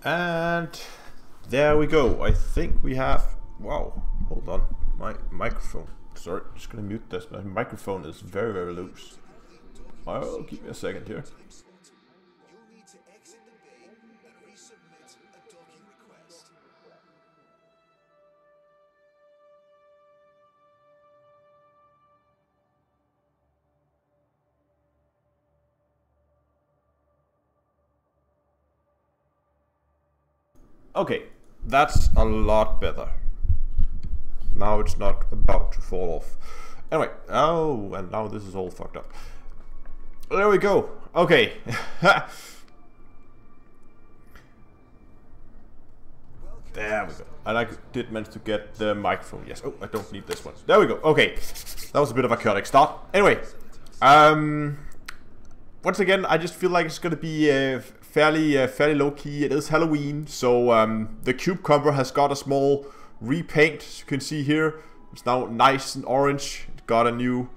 And there we go. I think we have... Wow, hold on. My microphone. Sorry, just gonna mute this. My microphone is very, very loose. Oh, give me a second here. Okay, that's a lot better. Now it's not about to fall off. Anyway, oh, and now this is all fucked up. There we go. Okay. There we go. And I did manage to get the microphone. Yes. Oh, I don't need this one. There we go. Okay. That was a bit of a chaotic start. Anyway, once again, I just feel like it's gonna be fairly low key. It is Halloween, so the cube cover has got a small repaint. As you can see here, it's now nice and orange. It got a new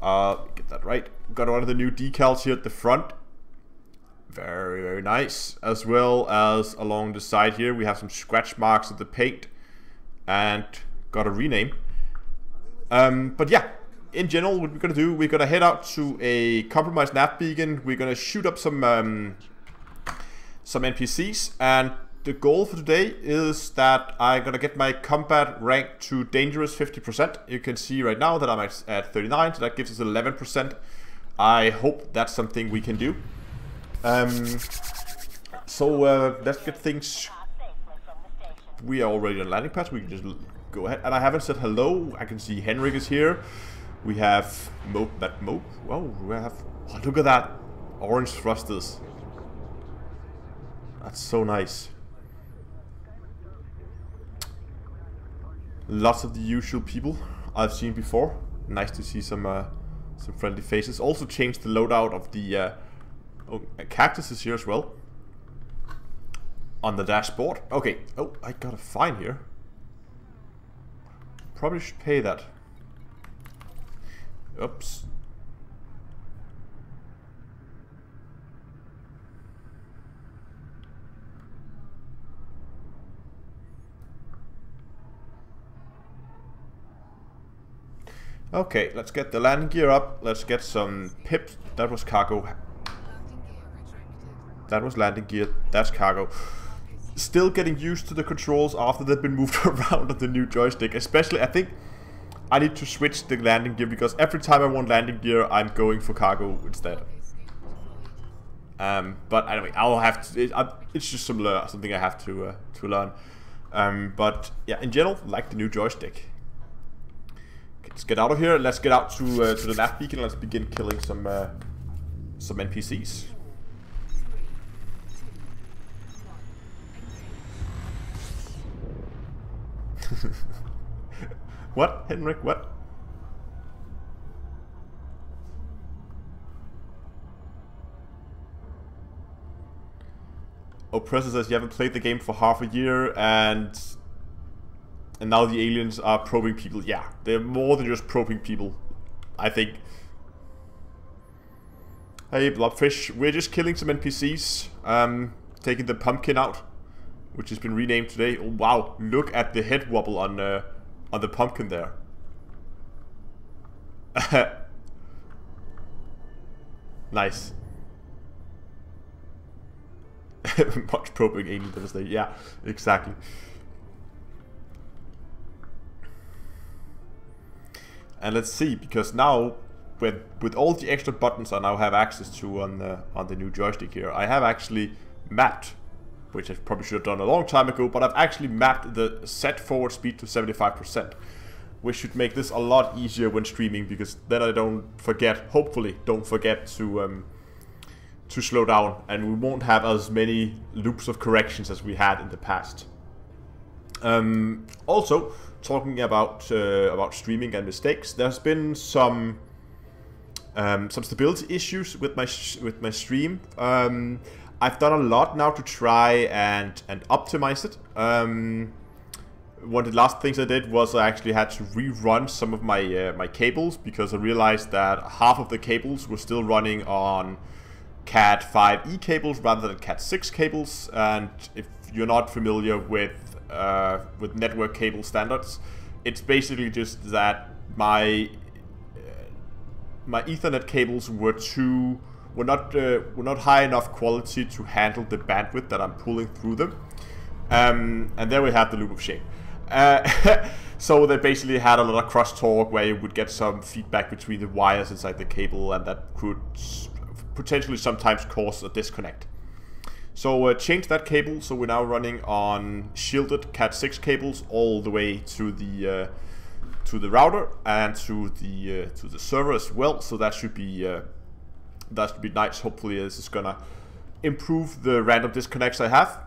get that right. Got one of the new decals here at the front. Very, very nice. As well as along the side here, we have some scratch marks of the paint, and got a rename. But yeah, in general, what we're gonna do, we're gonna head out to a compromised nav beacon. We're gonna shoot up some NPCs, and the goal for today is that I'm gonna get my combat rank to dangerous 50%. You can see right now that I'm at 39, so that gives us 11%. I hope that's something we can do. So let's get things. We are already on landing pads. We can just go ahead. And I haven't said hello. I can see Henrik is here. We have Mope. Wow, we have. Oh, look at that orange thrusters. That's so nice. Lots of the usual people I've seen before. Nice to see some friendly faces. Also changed the loadout of the cactus is here as well on the dashboard. Okay. Oh, I got a fine here. Probably should pay that. Oops. Okay, let's get the landing gear up. Let's get some pips. That was cargo. That was landing gear. That's cargo. Still getting used to the controls after they've been moved around on the new joystick. Especially, I think I need to switch the landing gear, because every time I want landing gear, I'm going for cargo instead. But anyway, I'll have to. It's just something I have to learn. But yeah, in general, like the new joystick. Let's get out of here. Let's get out to the nav beacon. Let's begin killing some NPCs. What, Henrik? What? Oppressor says you haven't played the game for half a year, and now the aliens are probing people. Yeah, they're more than just probing people, I think. Hey, Blobfish, we're just killing some NPCs. Taking the pumpkin out, which has been renamed today. Oh, wow, look at the head wobble on the pumpkin there. Nice. Much probing alien devastation. Yeah, exactly. And let's see, because now with all the extra buttons I now have access to on the new joystick here, I have actually mapped, which I probably should have done a long time ago, but I've actually mapped the set forward speed to 75%, which should make this a lot easier when streaming, because then I don't forget, hopefully don't forget to slow down, and we won't have as many loops of corrections as we had in the past. Also, talking about streaming and mistakes, there's been some stability issues with my stream. I've done a lot now to try and optimize it. One of the last things I did was I actually had to rerun some of my cables, because I realized that half of the cables were still running on Cat 5e cables rather than Cat 6 cables, and if you're not familiar with network cable standards, it's basically just that my Ethernet cables were not high enough quality to handle the bandwidth that I'm pulling through them. And there we have the loop of shame. So they basically had a lot of crosstalk where you would get some feedback between the wires inside the cable, and that could potentially sometimes cause a disconnect. So change that cable, so we're now running on shielded Cat6 cables all the way to the router and to the server as well. So that should be nice. Hopefully this is gonna improve the random disconnects I have.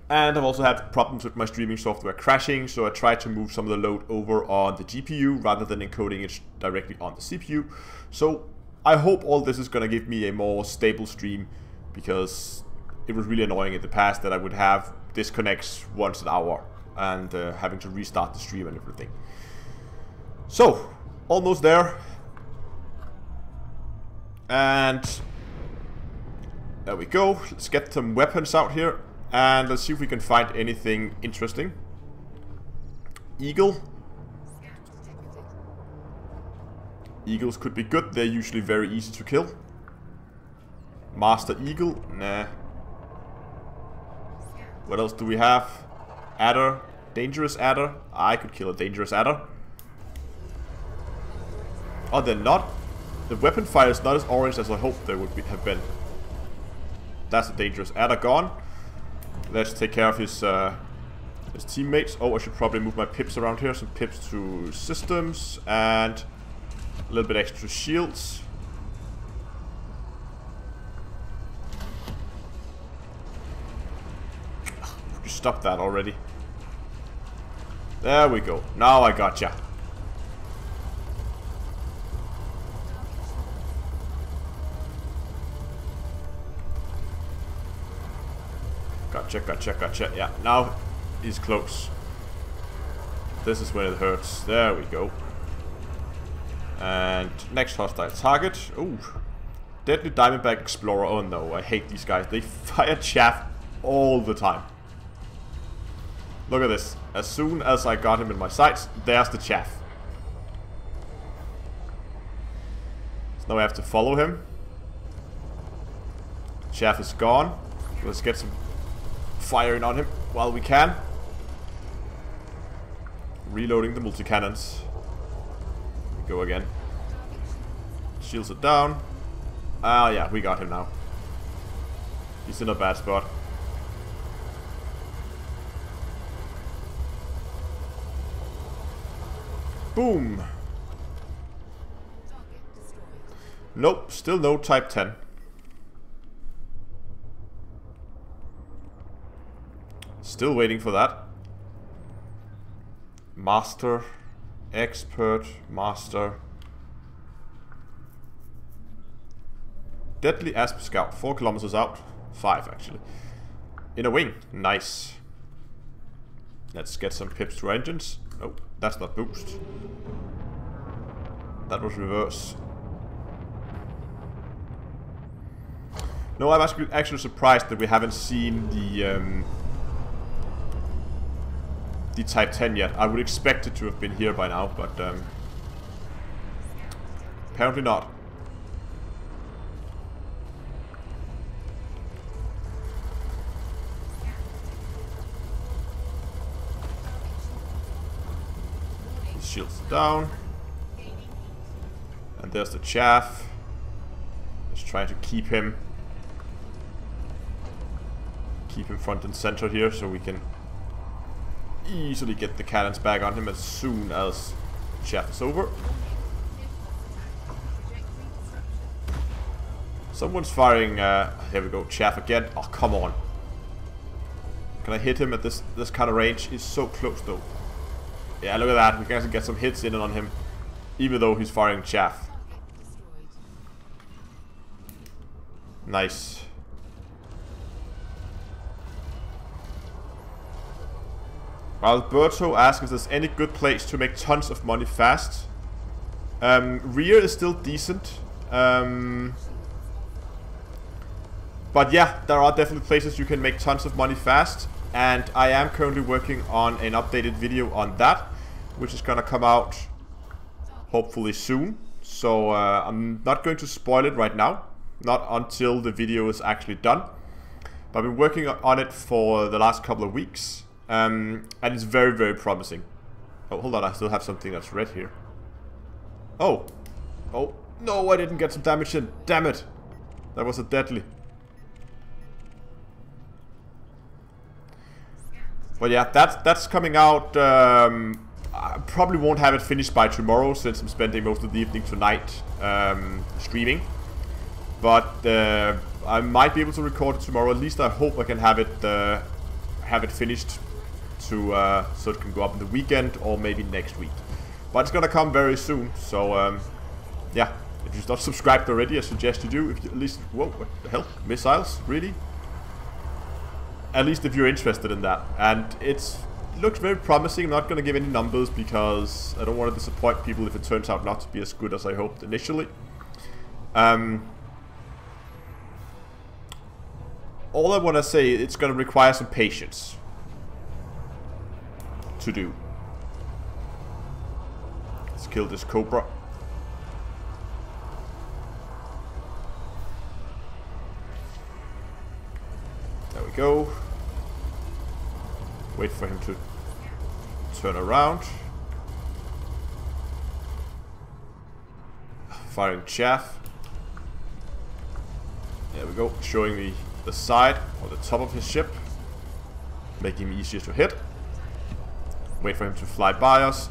And I've also had problems with my streaming software crashing, so I tried to move some of the load over on the GPU rather than encoding it directly on the CPU. So I hope all this is gonna give me a more stable stream, because it was really annoying in the past that I would have disconnects once an hour and having to restart the stream and everything. So, almost there. And there we go. Let's get some weapons out here and let's see if we can find anything interesting. Eagle. Eagles could be good. They're usually very easy to kill. Master Eagle. Nah. What else do we have? Adder. Dangerous Adder. I could kill a Dangerous Adder. Oh, they're not. The weapon fire is not as orange as I hoped they would have been. That's a Dangerous Adder gone. Let's take care of his teammates. Oh, I should probably move my pips around here. Some pips to systems and a little bit extra shields. You stop that already. There we go. Now I gotcha. Gotcha. Yeah, now he's close. This is when it hurts. There we go. And next hostile target. Ooh. Deadly Diamondback Explorer. Oh no, I hate these guys. They fire chaff all the time. Look at this. As soon as I got him in my sights, there's the chaff. So now I have to follow him. Chaff is gone. Let's get some firing on him while we can. Reloading the multi-cannons. Go again. Shields are down. Ah, yeah, we got him now. He's in a bad spot. Boom. Nope, still no Type 10. Still waiting for that. Master, expert, master. Deadly Asp Scout, 4 kilometers out. 5 actually. In a wing, nice. Let's get some pips to our engines. Oh, that's not boost. That was reverse. No, I'm actually surprised that we haven't seen the Type 10 yet. I would expect it to have been here by now, but apparently not. His shields are down. And there's the chaff. Just trying to keep him front and center here so we can easily get the cannons back on him as soon as chaff is over. Someone's firing, here we go, chaff again. Oh, come on. Can I hit him at this kind of range? He's so close though. Yeah, look at that. We can actually get some hits in on him, even though he's firing chaff. Nice. Alberto asks if there's any good place to make tons of money fast. Rear is still decent. But yeah, there are definitely places you can make tons of money fast. And I am currently working on an updated video on that, which is gonna come out hopefully soon. So I'm not going to spoil it right now, not until the video is actually done. But I've been working on it for the last couple of weeks, and it's very, very promising. Oh, hold on, I still have something that's red here. Oh, no, I didn't get some damage in, damn it. That was a deadly. But yeah, that's coming out. I probably won't have it finished by tomorrow, since I'm spending most of the evening tonight streaming. But I might be able to record it tomorrow. At least I hope I can have it finished so it can go up in the weekend or maybe next week. But it's gonna come very soon. So yeah, if you're not subscribed already, I suggest you do. If you at least, whoa, what the hell? Missiles, really? At least if you're interested in that. And it looks very promising. I'm not going to give any numbers because I don't want to disappoint people if it turns out not to be as good as I hoped initially. All I want to say, it's going to require some patience to do. Let's kill this cobra. There we go. Wait for him to turn around. Firing chaff. There we go. Showing me the side or the top of his ship. Making him easier to hit. Wait for him to fly by us.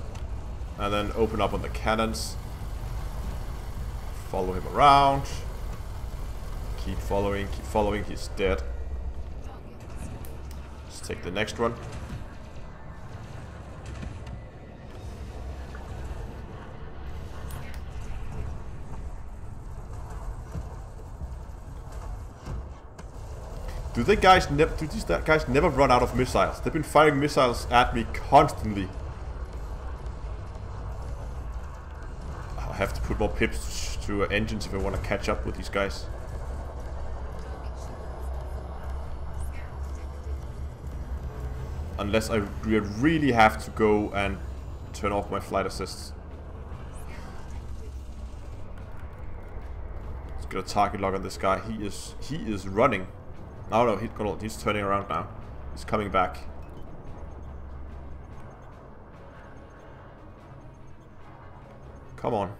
And then open up on the cannons. Follow him around. Keep following, keep following. He's dead. Let's take the next one. Do these guys never run out of missiles? They've been firing missiles at me constantly. I have to put more pips to engines if I want to catch up with these guys. Unless I really have to go and turn off my flight assists. Let's get a target lock on this guy. He is running. Oh no, he's turning around now. He's coming back. Come on.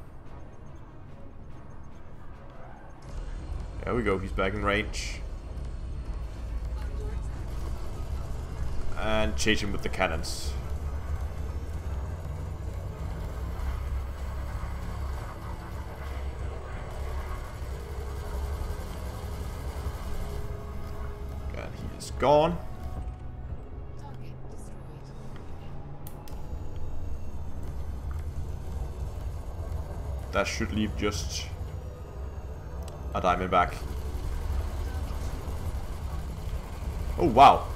There we go, he's back in range. And chase him with the cannons. And he is gone. That should leave just a diamond back. Oh wow.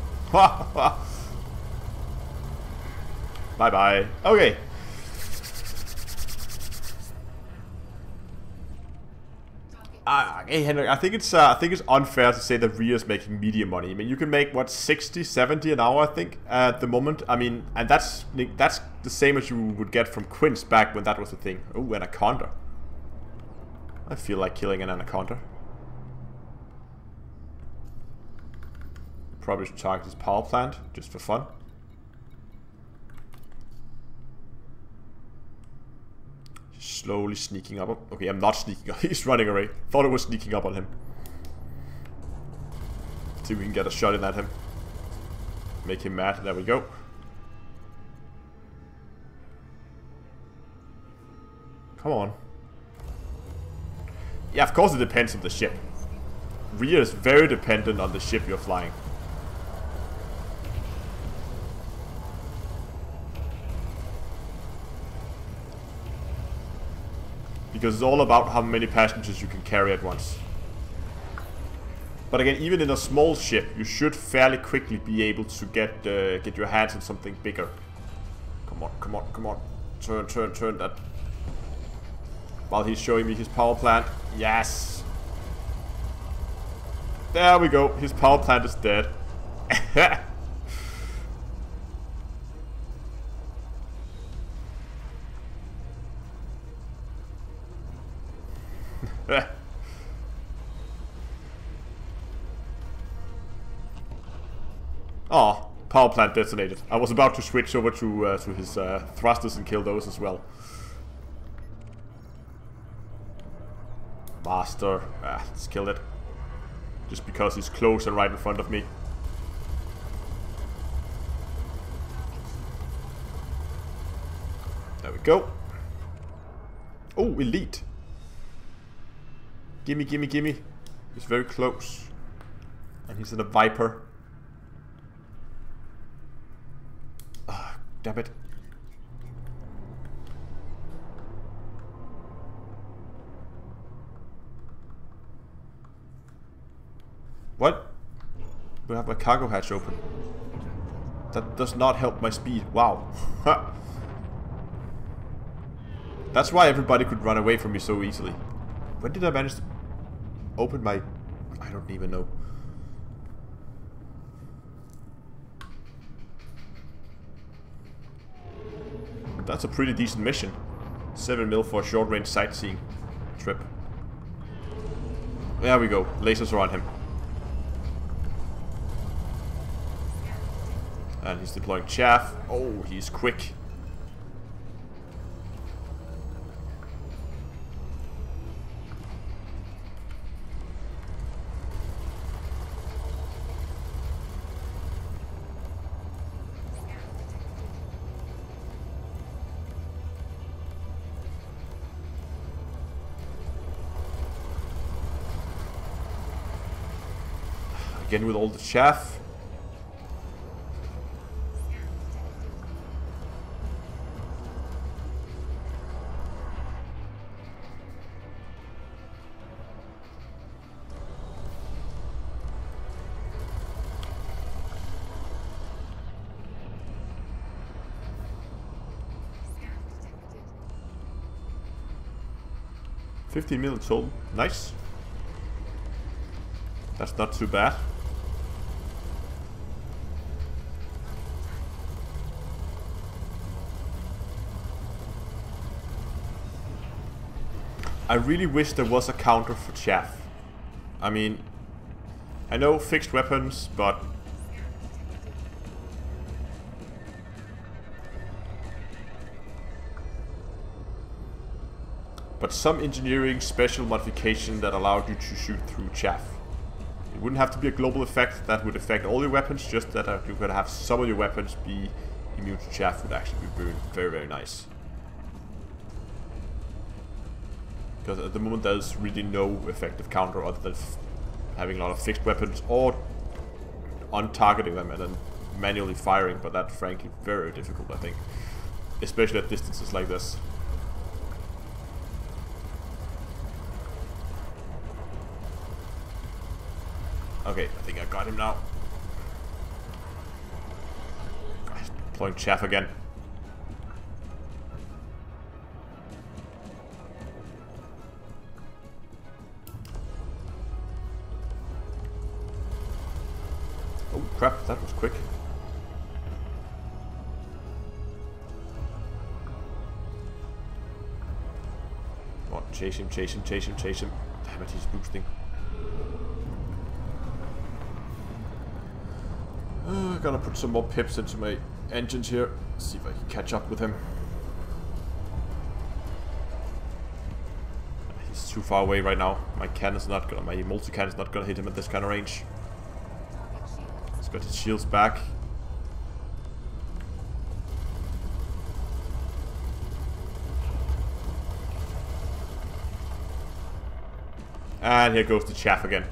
Bye bye. Okay. Hey Henrik, I think it's unfair to say that Ria's making media money. I mean, you can make what, 60, 70 an hour, I think, at the moment. I mean, and that's the same as you would get from Quince back when that was the thing. Oh, anaconda. I feel like killing an anaconda. Probably should target his power plant just for fun. Slowly sneaking up. Okay, I'm not sneaking up. He's running away. Thought I was sneaking up on him. See if we can get a shot in at him. Make him mad. There we go. Come on. Yeah, of course it depends on the ship. Ria is very dependent on the ship you're flying. Because it's all about how many passengers you can carry at once. But again, even in a small ship, you should fairly quickly be able to get your hands on something bigger. Come on, come on, come on. Turn that. While he's showing me his power plant. Yes! There we go. His power plant is dead. Oh, power plant detonated. I was about to switch over to his thrusters and kill those as well. Master. Let's kill it. Just because he's close and right in front of me. There we go. Oh, elite. Gimme, gimme, gimme. He's very close. And he's in a Viper. Ah, damn it. What? We have my cargo hatch open. That does not help my speed. Wow. That's why everybody could run away from me so easily. When did I manage to open my... I don't even know. That's a pretty decent mission. 7 mil for a short-range sightseeing trip. There we go. Lasers are on him. And he's deploying chaff. Oh, he's quick. Again with all the chaff. $15 million total. Nice. That's not too bad. I really wish there was a counter for chaff. I mean, I know fixed weapons, but some engineering special modification that allowed you to shoot through chaff. It wouldn't have to be a global effect that would affect all your weapons, just that you could have some of your weapons be immune to chaff would actually be very, very nice. Because at the moment there's really no effective counter other than having a lot of fixed weapons or on-targeting them and then manually firing, but that's frankly very difficult, I think. Especially at distances like this. Okay, I think I got him now. Gosh, deploying chaff again. Oh crap, that was quick. Come on, chase him, chase him, chase him, chase him. Damn it, he's boosting. Gonna put some more pips into my engines here. See if I can catch up with him. He's too far away right now. My cannon's not gonna, my multi-cannon's not gonna hit him at this kind of range. He's got his shields back. And here goes the chaff again.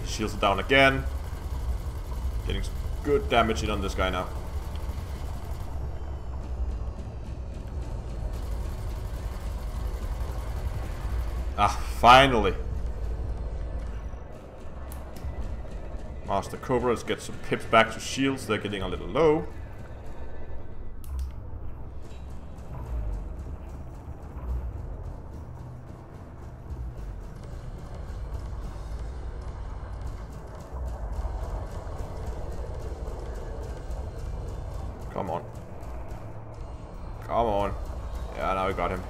Shields are down again. Getting some good damage in on this guy now. Ah, finally. Master Cobra, let's get some pips back to shields. They're getting a little low. Come on. Come on. Yeah, now we got him.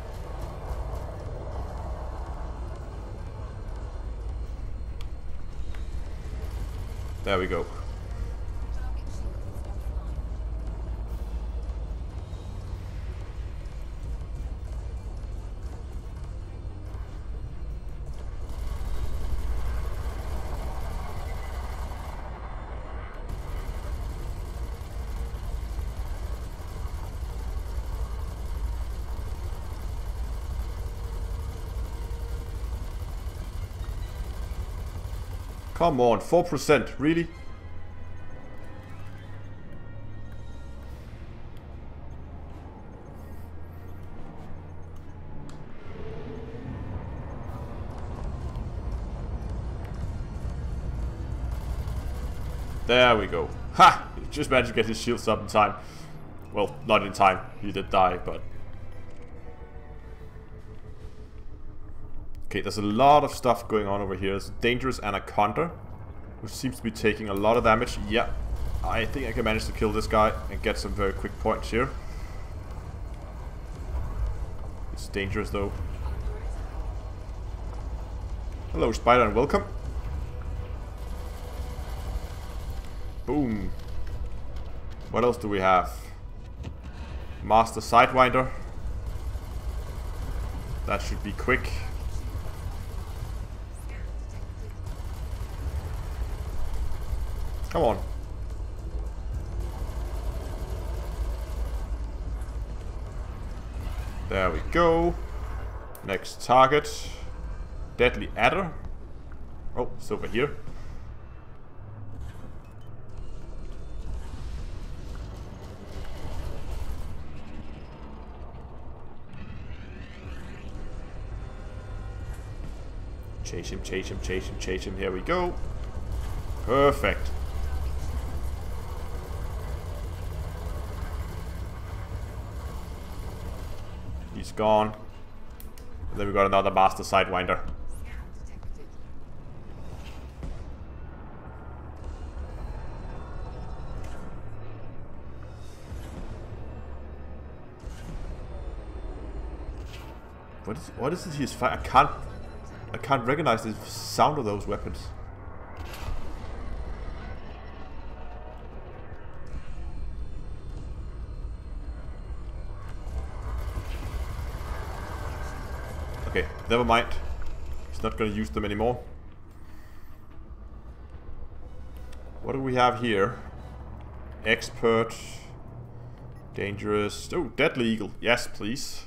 There we go. Come on, 4%, really? There we go. Ha! He just managed to get his shields up in time. Well, not in time. He did die, but... Okay, there's a lot of stuff going on over here. There's a dangerous anaconda, who seems to be taking a lot of damage. Yeah, I think I can manage to kill this guy and get some very quick points here. It's dangerous though. Hello, spider, and welcome. Boom. What else do we have? Master Sidewinder. That should be quick. Come on. There we go. Next target. Deadly Adder. Oh, it's over here. Chase him, chase him, chase him, chase him. Here we go. Perfect. He's gone. And then we got another Master Sidewinder. What is it he's fighting? I can't recognize the sound of those weapons. Okay, never mind. He's not gonna use them anymore. What do we have here? Expert. Dangerous. Oh, Deadly Eagle. Yes, please.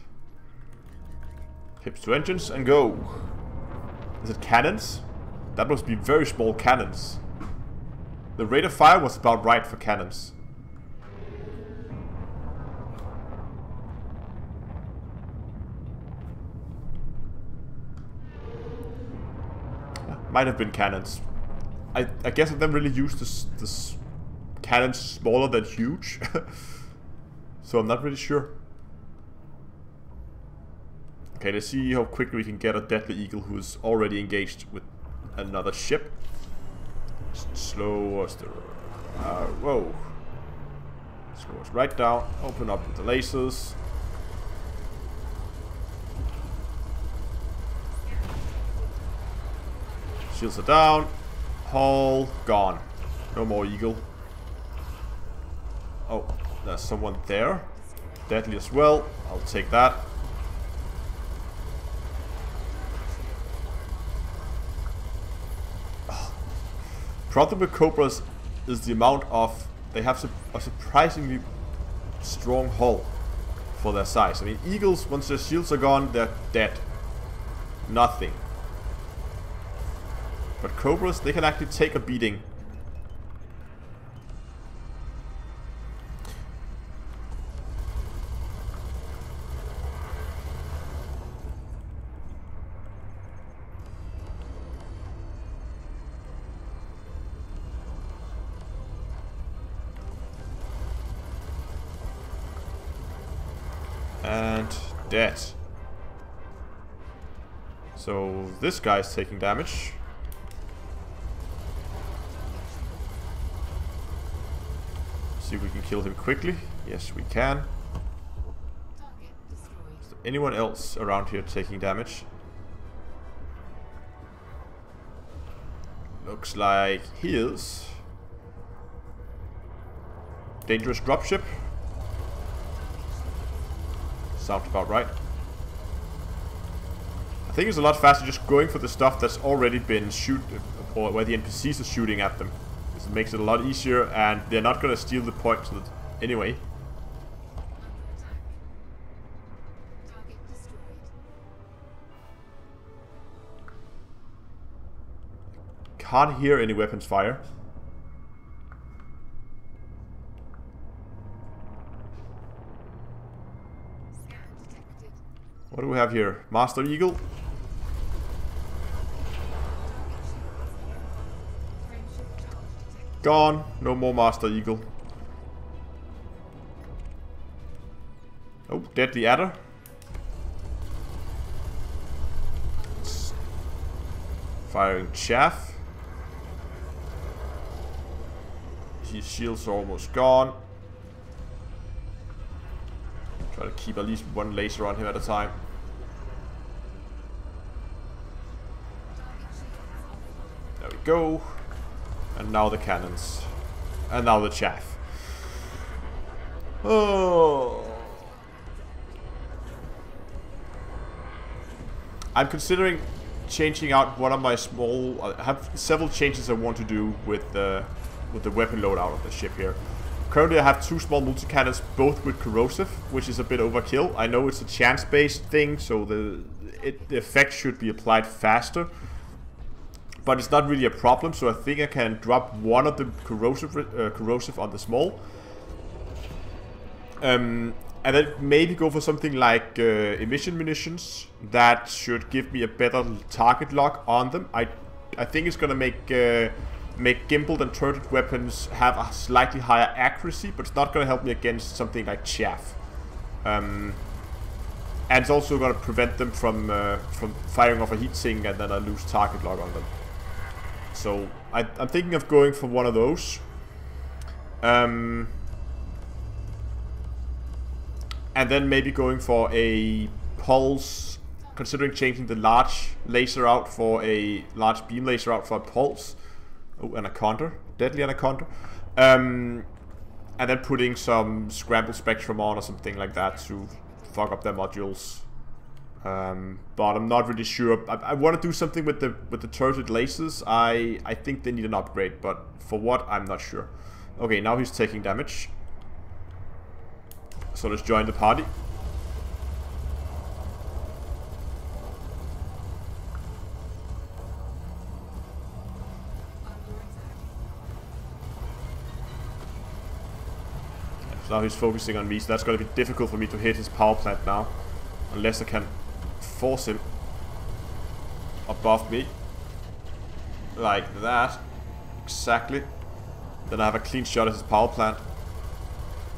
Hips to engines and go. Is it cannons? That must be very small cannons. The rate of fire was about right for cannons. Might have been cannons. I guess I've never really used this cannons smaller than huge. So I'm not really sure. Okay, let's see how quickly we can get a Deadly Eagle who is already engaged with another ship. Slow us. Whoa. Slow us right down. Open up with the lasers. Shields are down. Hull gone. No more Eagle. Oh, there's someone there. Deadly as well. I'll take that. Problem with Cobras is the amount of... They have a surprisingly strong hull for their size. I mean, Eagles, once their shields are gone, they're dead. Nothing. But Cobras, they can actually take a beating. And dead. So this guy's taking damage. See if we can kill him quickly. Yes, we can. Is there anyone else around here taking damage? Looks like he is. Dangerous dropship. Sounds about right. I think it's a lot faster just going for the stuff that's already been or where the NPCs are shooting at them. It makes it a lot easier, and they're not going to steal the points anyway. Can't hear any weapons fire. What do we have here? Master Eagle. Gone. No more Master Eagle. Oh, Deadly Adder. Firing chaff. His shields are almost gone. Try to keep at least one laser on him at a time. There we go. And now the cannons. And now the chaff. Oh. I'm considering changing out one of my small... I have several changes I want to do with the weapon loadout of the ship here. Currently I have two small multi-cannons, both with corrosive, which is a bit overkill. I know it's a chance-based thing, so the effect should be applied faster. But it's not really a problem, so I think I can drop one of the corrosive on the small. And then maybe go for something like emission munitions. That should give me a better target lock on them. I think it's gonna make gimbaled and turreted weapons have a slightly higher accuracy, but it's not gonna help me against something like chaff. And it's also gonna prevent them from firing off a heatsink, and then I lose target lock on them. So I'm thinking of going for one of those. And then maybe going for a pulse, considering changing the large laser out for a large beam laser out for a pulse. Oh, Anaconda. Deadly Anaconda. And then putting some Scramble Spectrum on or something like that to fuck up their modules. But I'm not really sure. I want to do something with the turreted lasers. I think they need an upgrade, but for what, I'm not sure. Okay, now he's taking damage. So let's join the party. So now he's focusing on me, so that's going to be difficult for me to hit his power plant now. Unless I can force him above me. Like that. Exactly. Then I have a clean shot at his power plant.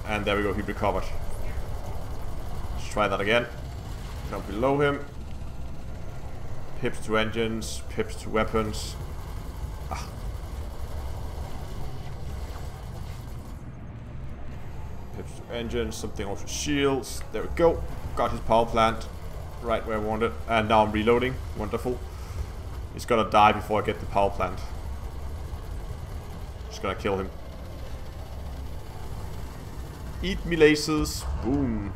And there we go, he recovered. Let's try that again. Come below him. Pips to engines, pips to weapons. Ah. Pips to engines, something off his shields. There we go. Got his power plant right where I wanted. And now I'm reloading. Wonderful. He's gonna die before I get the power plant. Just gonna kill him. Eat me lasers. Boom.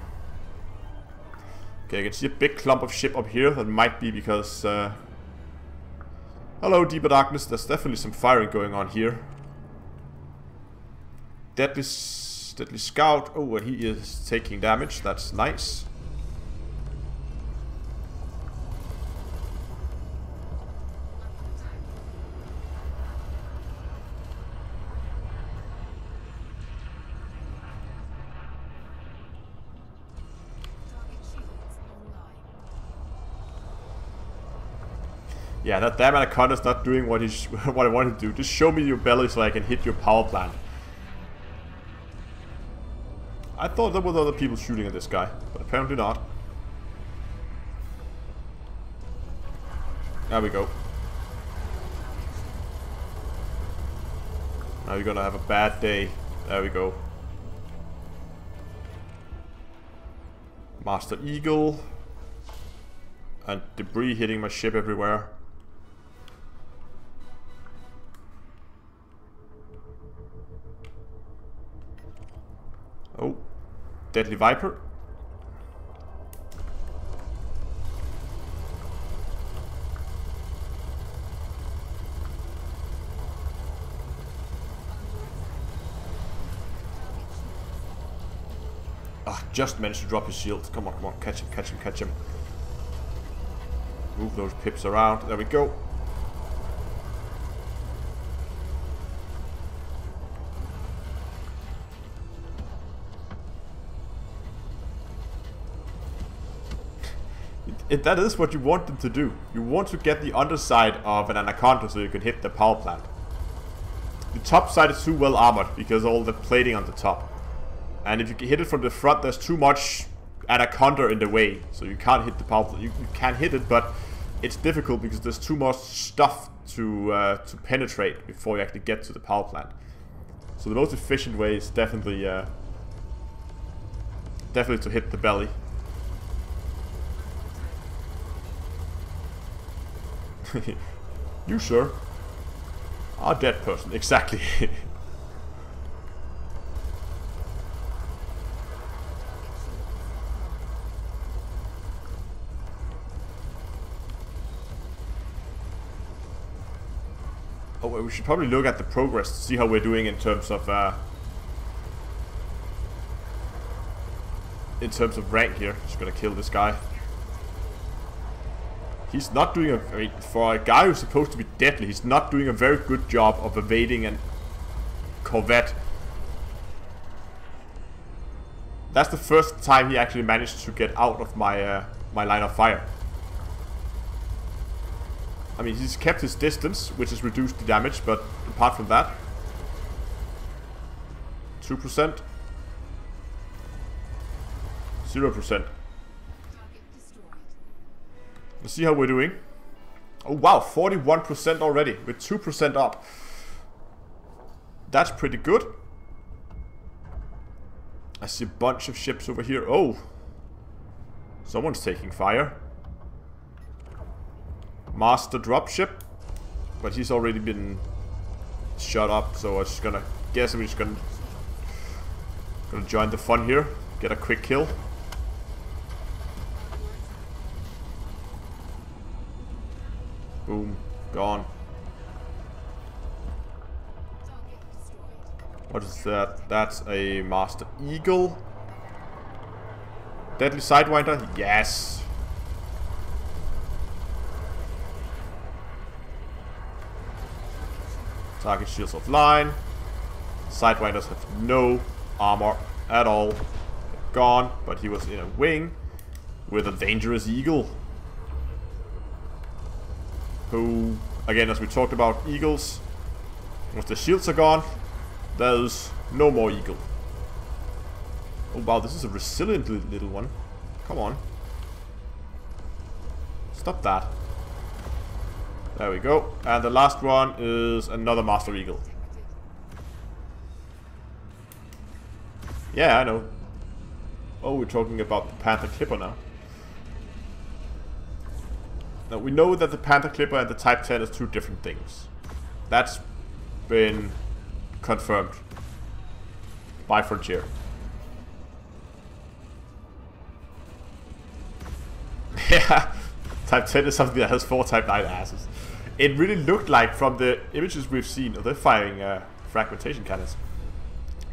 Okay, I can see a big clump of ship up here. That might be because... Hello, Deeper Darkness. There's definitely some firing going on here. Deadly Scout. Oh, and he is taking damage. That's nice. Yeah, that damn Anaconda's not doing what I wanted to do. Just show me your belly so I can hit your power plant. I thought there were other people shooting at this guy, but apparently not. There we go. Now you're gonna have a bad day. There we go. Master Eagle. And debris hitting my ship everywhere. Oh. Deadly Viper. Ah, just managed to drop his shield. Come on, come on, catch him, catch him, catch him. Move those pips around. There we go. That is what you want them to do. You want to get the underside of an Anaconda so you can hit the power plant. The top side is too well armored because of all the plating on the top. And if you hit it from the front, there's too much Anaconda in the way. So you can't hit the power plant. You can hit it, but it's difficult because there's too much stuff to penetrate before you actually get to the power plant. So the most efficient way is definitely to hit the belly. You, sir, are a dead person. Exactly. Oh, well, we should probably look at the progress to see how we're doing in terms of rank here. Just gonna kill this guy. He's not doing a... I mean, for a guy who's supposed to be deadly, he's not doing a very good job of evading a corvette. That's the first time he actually managed to get out of my my line of fire. I mean, he's kept his distance, which has reduced the damage, but apart from that... 2%. 0%. Let's see how we're doing. Oh wow, 41% already, with 2% up. That's pretty good. I see a bunch of ships over here. Oh! Someone's taking fire. Master dropship. But he's already been shot up, so I was just gonna guess I'm just gonna join the fun here. Get a quick kill. Boom. Gone. What is that? That's a Master Eagle. Deadly Sidewinder? Yes! Target shields offline. Sidewinders have no armor at all. Gone, but he was in a wing with a dangerous eagle. Who, again, as we talked about eagles, once the shields are gone, there's no more eagle. Oh wow, this is a resilient little one. Come on. Stop that. There we go. And the last one is another Master Eagle. Yeah, I know. Oh, we're talking about the Panther Clipper now. Now, we know that the Panther Clipper and the Type 10 is two different things. That's been confirmed by Frontier. Yeah, Type 10 is something that has 4 Type 9 asses. It really looked like, from the images we've seen, they're firing fragmentation cannons.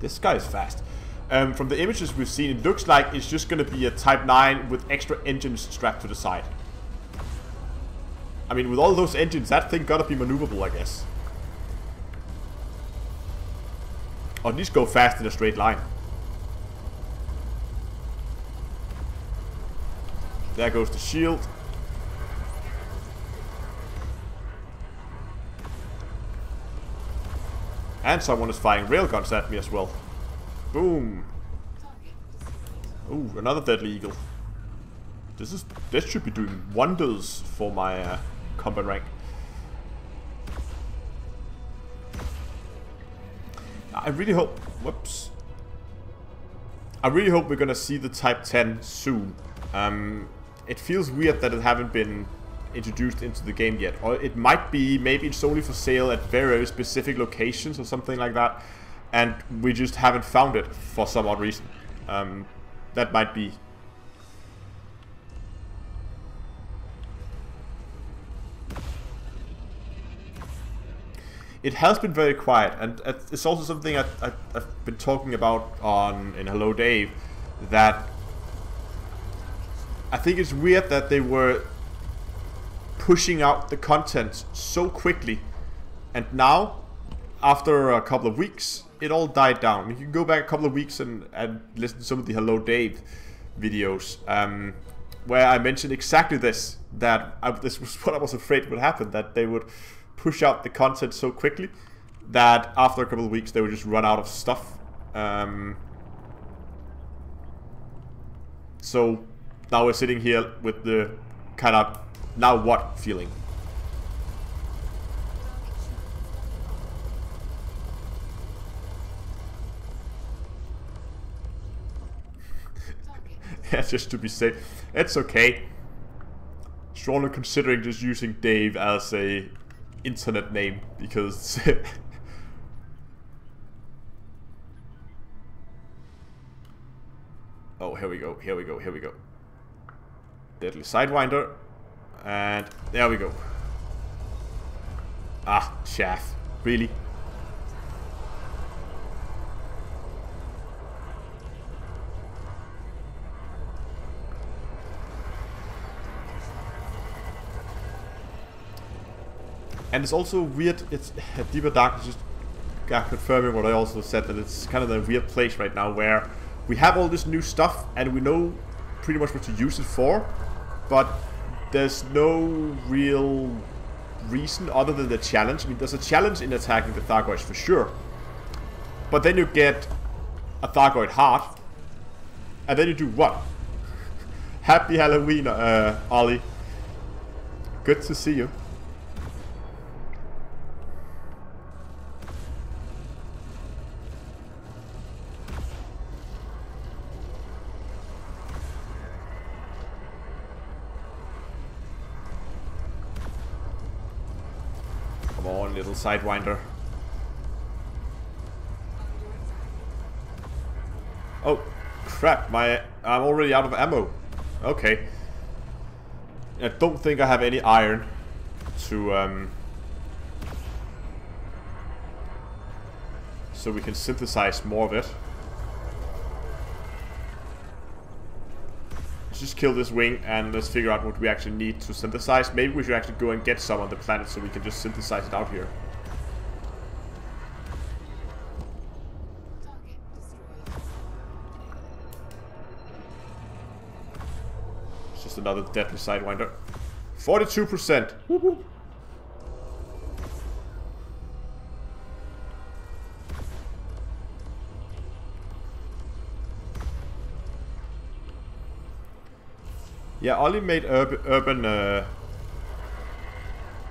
This guy is fast. From the images we've seen, it looks like it's just going to be a Type 9 with extra engines strapped to the side. I mean, with all those engines, that thing gotta be maneuverable, I guess. Or at least go fast in a straight line. There goes the shield. And someone is firing railguns at me as well. Boom. Ooh, another deadly eagle. This should be doing wonders for my combat rank. I really hope. Whoops. I really hope we're gonna see the Type 10 soon. It feels weird that it haven't been introduced into the game yet, or it might be. Maybe it's only for sale at very specific locations or something like that, and we just haven't found it for some odd reason. That might be. It has been very quiet, and it's also something I've been talking about in Hello Dave, that I think it's weird that they were pushing out the content so quickly, and now, after a couple of weeks, it all died down. You can go back a couple of weeks and listen to some of the Hello Dave videos, where I mentioned exactly this, this was what I was afraid would happen, that they would push out the content so quickly that after a couple of weeks they would just run out of stuff. So now we're sitting here with the kind of now what feeling. Yeah, just to be safe. It's okay. Strongly considering just using Dave as a internet name, because oh, here we go. Deadly Sidewinder, and there we go. Ah, chaff, really? And it's also weird, it's Deeper Darkness just confirming what I also said, that it's kind of a weird place right now where we have all this new stuff and we know pretty much what to use it for, but there's no real reason other than the challenge. I mean, there's a challenge in attacking the Thargoids for sure, but then you get a Thargoid heart, and then you do what? Happy Halloween, Ollie. Good to see you. Little Sidewinder. Oh crap, I'm already out of ammo. Okay. I don't think I have any iron to so we can synthesize more of it. Let's just kill this wing and let's figure out what we actually need to synthesize. Maybe we should actually go and get some on the planet so we can just synthesize it out here. It's just another deadly Sidewinder. 42%. Woo-hoo. Yeah, Ollie made urban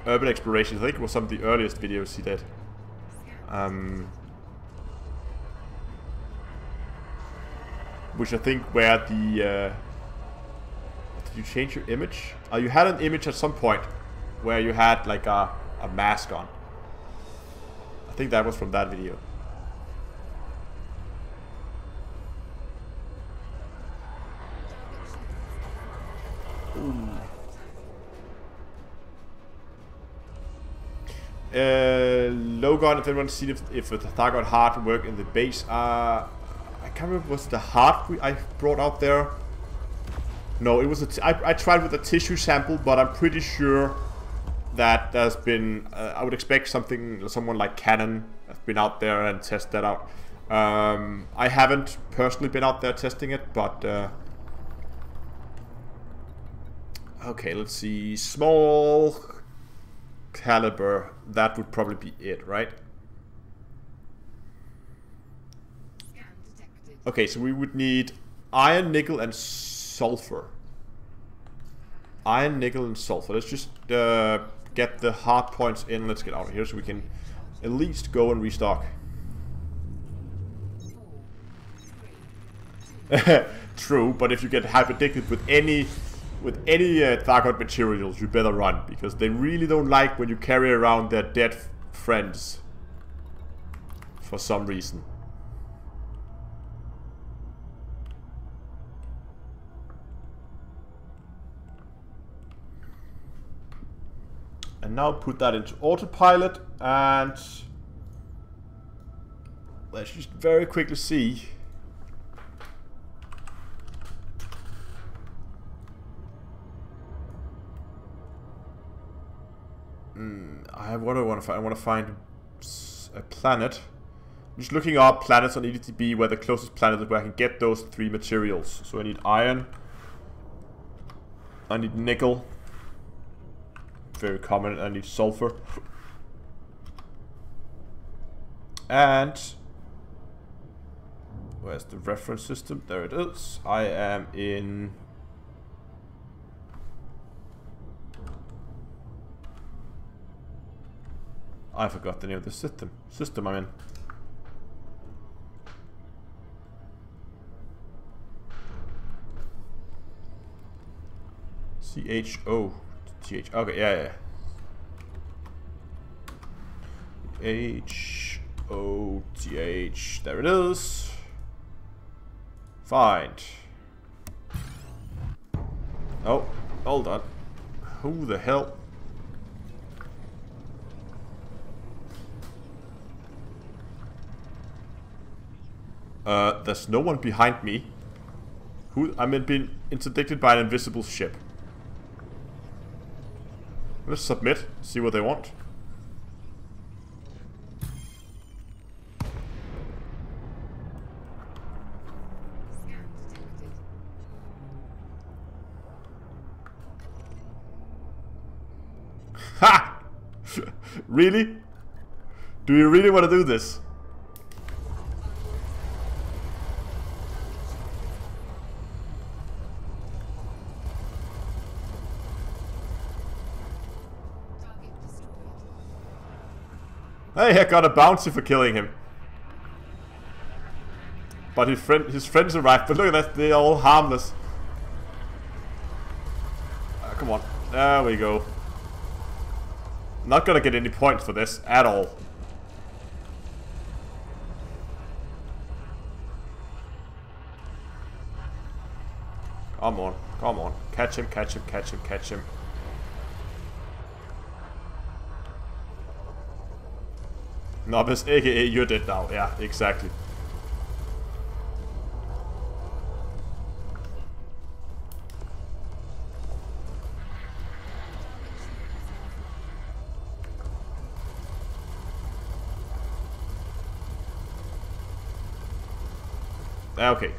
exploration. I think it was some of the earliest videos he did. Which I think where the did you change your image? You had an image at some point where you had like a mask on. I think that was from that video. Logon, if anyone seen if the Thargoid heart work in the base. I can't remember, was the heart I brought out there? No, it was I tried with a tissue sample, but I'm pretty sure that there's been I would expect someone like Canon has been out there and test that out. I haven't personally been out there testing it, but okay, let's see. Small caliber, that would probably be it, right? Okay, so we would need Iron, nickel, and sulfur. Iron, nickel, and sulfur. Let's just get the hard points in. Let's get out of here so we can at least go and restock. True, but if you get hyper-addicted with any Thargoid materials, you better run, because they really don't like when you carry around their dead friends for some reason. And now put that into autopilot, and let's just very quickly see. What do I want to find? I want to find a planet. I'm just looking up planets on EDTB where the closest planet is where I can get those 3 materials. So I need iron. I need nickel. Very common. I need sulfur. And where's the reference system? There it is. I am in... I forgot the name of the system I'm in. CHOTH. Okay, yeah. HOTH. There it is. Find. Oh, hold on. Who the hell? There's no one behind me. I'm being interdicted by an invisible ship. Let's submit, see what they want. Ha! Really? Do you really want to do this? Hey, I got a bounty for killing him. But his friends arrived. But look at that, they're all harmless. Come on. There we go. Not gonna get any points for this at all. Come on, come on. Catch him, catch him, catch him, catch him. Novice, aka you're dead now. Yeah, exactly. Okay.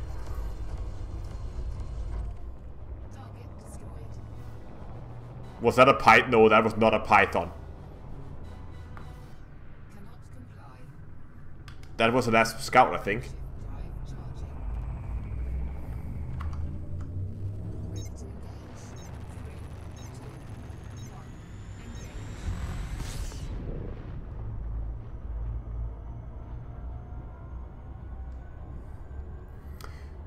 Was that a python? No, that was not a python. That was an Asp scout, I think.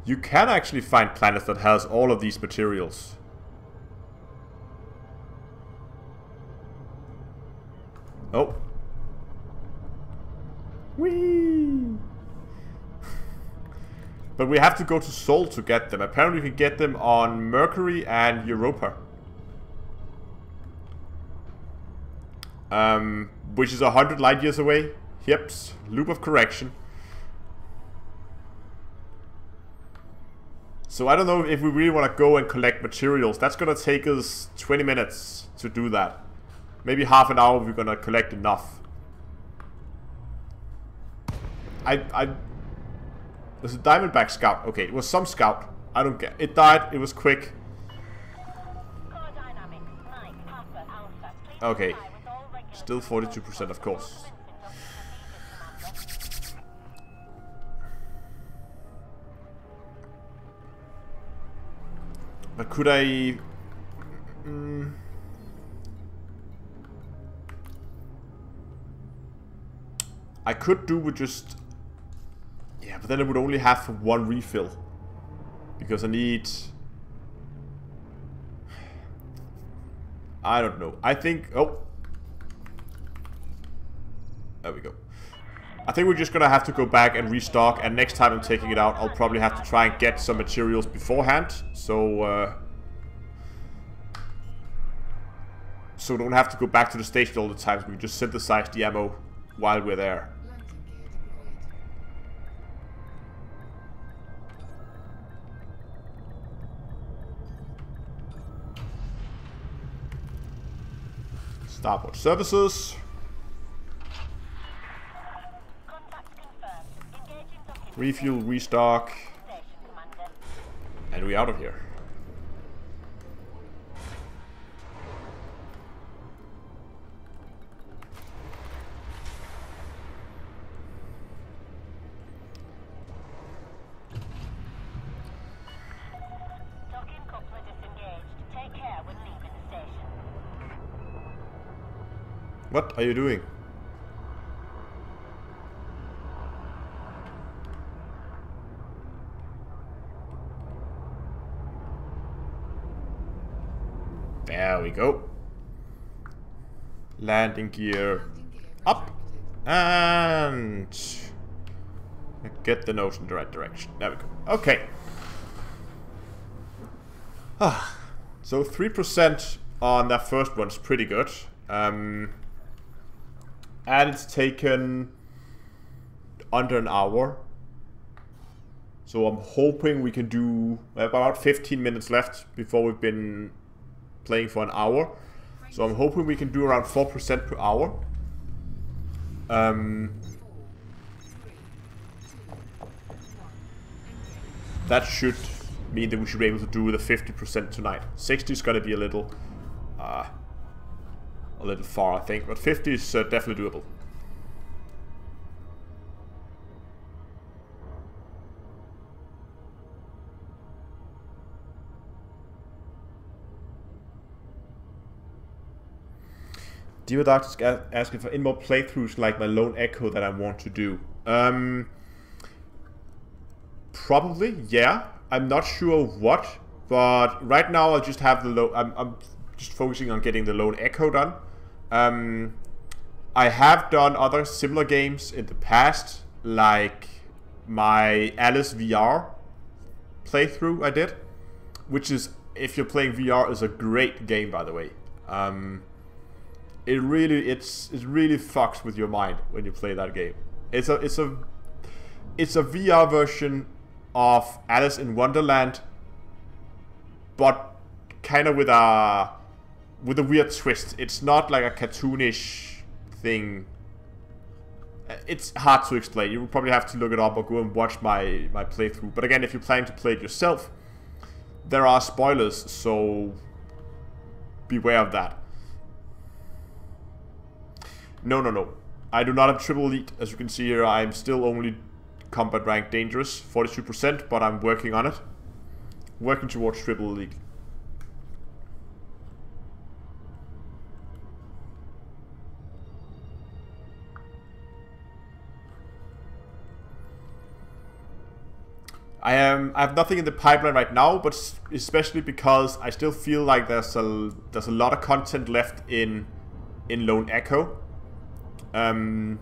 You can actually find planets that has all of these materials. Oh. Whee! But we have to go to Sol to get them. Apparently we can get them on Mercury and Europa. Which is 100 light years away. Yep, loop of correction. So I don't know if we really want to go and collect materials. That's gonna take us 20 minutes to do that. Maybe half an hour if we're gonna collect enough. There's a Diamondback scout. Okay, it was some scout. I don't get it. Died. It was quick. Okay. Still 42%, of course. But could I... I could do with just... Yeah, but then I would only have one refill. Because I need... I don't know. I think... Oh. There we go. I think we're just gonna have to go back and restock, and next time I'm taking it out, I'll probably have to try and get some materials beforehand, so we don't have to go back to the station all the time, so we just synthesize the ammo while we're there. Starboard services. Refuel, restock, and we're out of here. Docking coupler disengaged. Take care when leaving the station. What are you doing? There we go. Landing gear up. And get the nose in the right direction. There we go. Okay. So 3% on that first one's pretty good. And it's taken under an hour. So I'm hoping we can do about 15 minutes left before we've been playing for an hour. So I'm hoping we can do around 4% per hour. That should mean that we should be able to do the 50% tonight. 60 is going to be a little far, I think, but 50 is definitely doable. Dear Doctor's asking for any more playthroughs like my Lone Echo that I want to do. Probably, yeah. I'm not sure what, but right now I'll just have the I'm just focusing on getting the Lone Echo done. I have done other similar games in the past, like my Alice VR playthrough I did, which is, if you're playing VR, is a great game, by the way. It really fucks with your mind when you play that game. It's a VR version of Alice in Wonderland, but kind of with a weird twist. It's not like a cartoonish thing. It's hard to explain. You will probably have to look it up or go and watch my playthrough. But again, if you're planning to play it yourself, there are spoilers, so beware of that. No. I do not have triple elite. As you can see here, I'm still only combat rank dangerous, 42%, but I'm working on it. Working towards triple elite. I have nothing in the pipeline right now, but especially because I still feel like there's a lot of content left in Lone Echo. It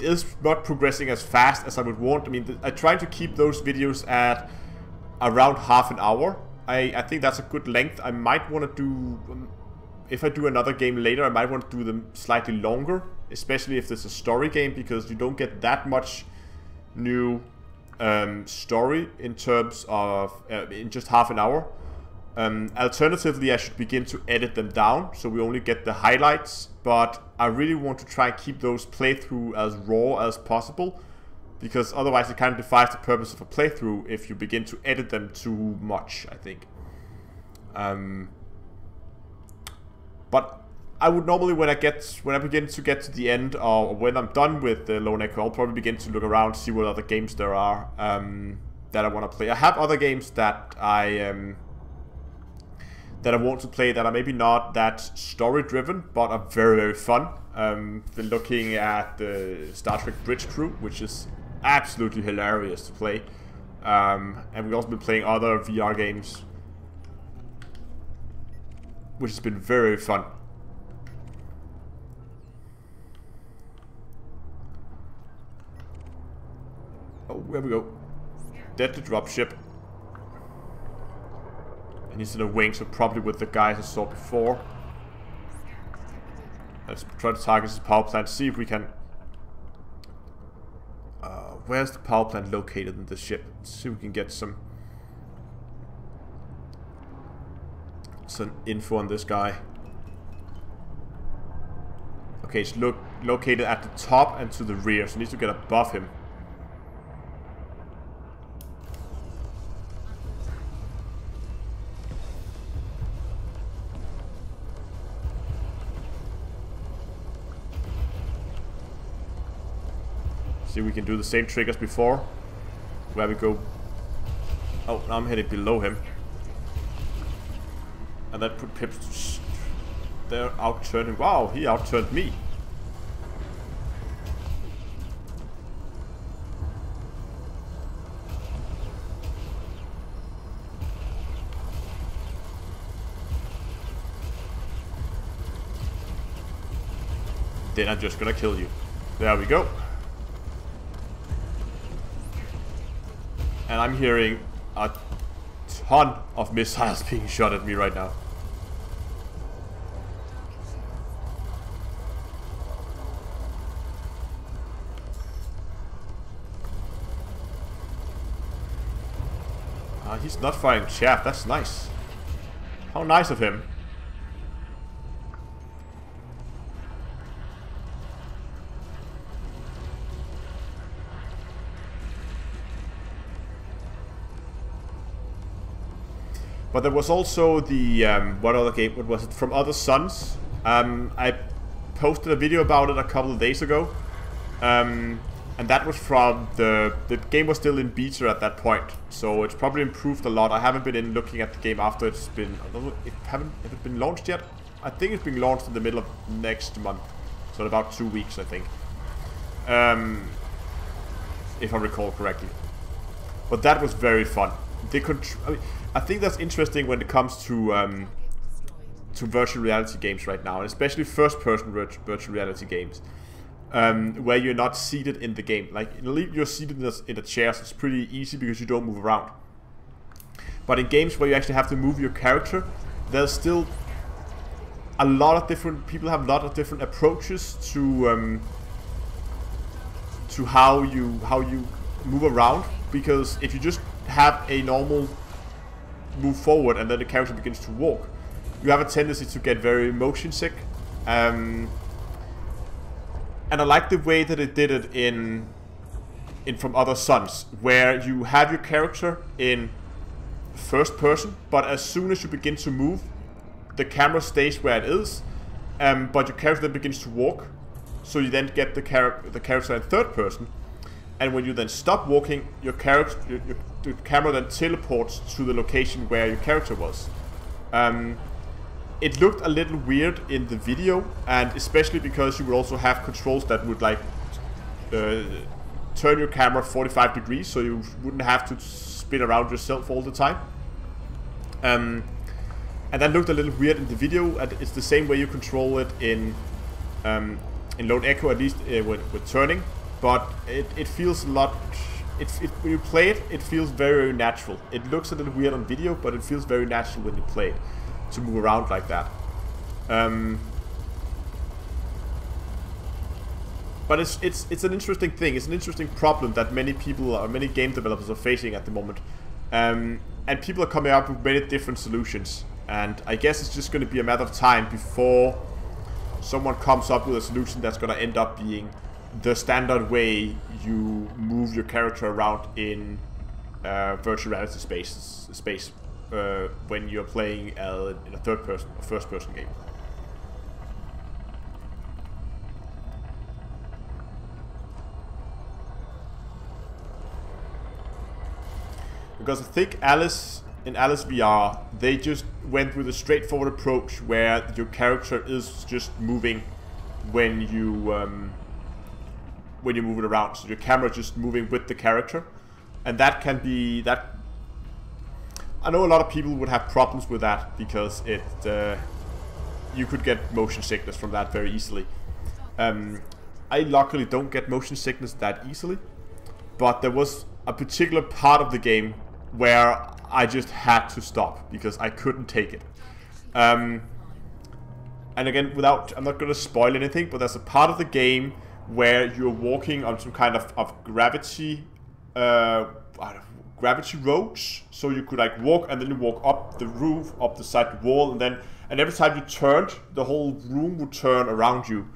is not progressing as fast as I would want. I mean, I try to keep those videos at around half an hour. I think that's a good length. I might want to do, if I do another game later, I might want to do them slightly longer, especially if it's a story game, because you don't get that much new story in terms of in just half an hour. Alternatively, I should begin to edit them down so we only get the highlights, but I really want to try and keep those playthrough as raw as possible, because otherwise it kind of defies the purpose of a playthrough if you begin to edit them too much, I think. But I would normally, when I begin to get to the end, or when I'm done with the Lone Echo, I'll probably begin to look around, see what other games there are. that I want to play. I have other games that I want to play that are maybe not that story driven, but are very, very fun. Been looking at the Star Trek Bridge Crew, which is absolutely hilarious to play. And we've also been playing other VR games, which has been very fun. Oh, here we go. Deadly dropship. And he's in a wing, so probably with the guys I saw before. Let's try to target his power plant, see if we can... where's the power plant located in this ship? Let's see if we can get some info on this guy. Okay, it's located at the top and to the rear, so it needs to get above him. See if we can do the same trick as before, where we go... Oh, now I'm heading below him. And that put Pips... They're outturning... Wow, he outturned me. Then I'm just gonna kill you. There we go. And I'm hearing a ton of missiles being shot at me right now. He's not firing chaff, that's nice. How nice of him. But there was also the, what other game, what was it, From Other Suns. I posted a video about it a couple of days ago. And that was from, the game was still in beta at that point. So it's probably improved a lot. I haven't been in looking at the game after it's been, I don't know, if it been launched yet? I think it's being launched in the middle of next month. So in about 2 weeks, I think. If I recall correctly. But that was very fun. I think that's interesting when it comes to virtual reality games right now, and especially first-person virtual reality games, where you're not seated in the game. Like in Elite, you're seated in a chair, so it's pretty easy because you don't move around. But in games where you actually have to move your character, there's still a lot of different people have a lot of different approaches to how you move around. Because if you just have a normal move forward and then the character begins to walk, you have a tendency to get very motion sick. And I like the way that it did it in From Other Suns, where you have your character in first person, but as soon as you begin to move, the camera stays where it is, but your character then begins to walk, so you then get the character in third person. And when you then stop walking, your the camera then teleports to the location where your character was. It looked a little weird in the video, and especially because you would also have controls that would like turn your camera 45 degrees, so you wouldn't have to spin around yourself all the time. And that looked a little weird in the video, and it's the same way you control it in Lone Echo, at least with turning. But it feels a lot... when you play it, it feels very, very natural. It looks a little weird on video, but it feels very natural when you play it, to move around like that. But it's an interesting thing. It's an interesting problem that many people, or many game developers are facing at the moment. And people are coming up with many different solutions. And I guess it's just going to be a matter of time before someone comes up with a solution that's going to end up being the standard way you move your character around in virtual reality space when you're playing in a third person or first person game. Because I think in Alice VR, they just went with a straightforward approach where your character is just moving when you move it around. So your camera is just moving with the character, and that can be that. I know a lot of people would have problems with that because you could get motion sickness from that very easily. I luckily don't get motion sickness that easily, but there was a particular part of the game where I just had to stop because I couldn't take it. And again, I'm not going to spoil anything, but there's a part of the game where you're walking on some kind of gravity roads. So you could like walk and then you walk up the roof, up the side wall, and every time you turned, the whole room would turn around you.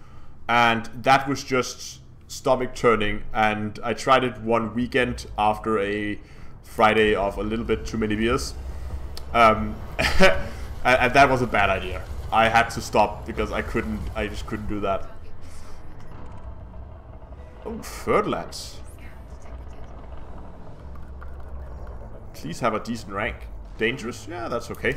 And that was just stomach turning, and I tried it one weekend after a Friday of a little bit too many beers. And that was a bad idea. I had to stop because I just couldn't do that. Oh, Ferdlands. Please have a decent rank. Dangerous? Yeah, that's okay.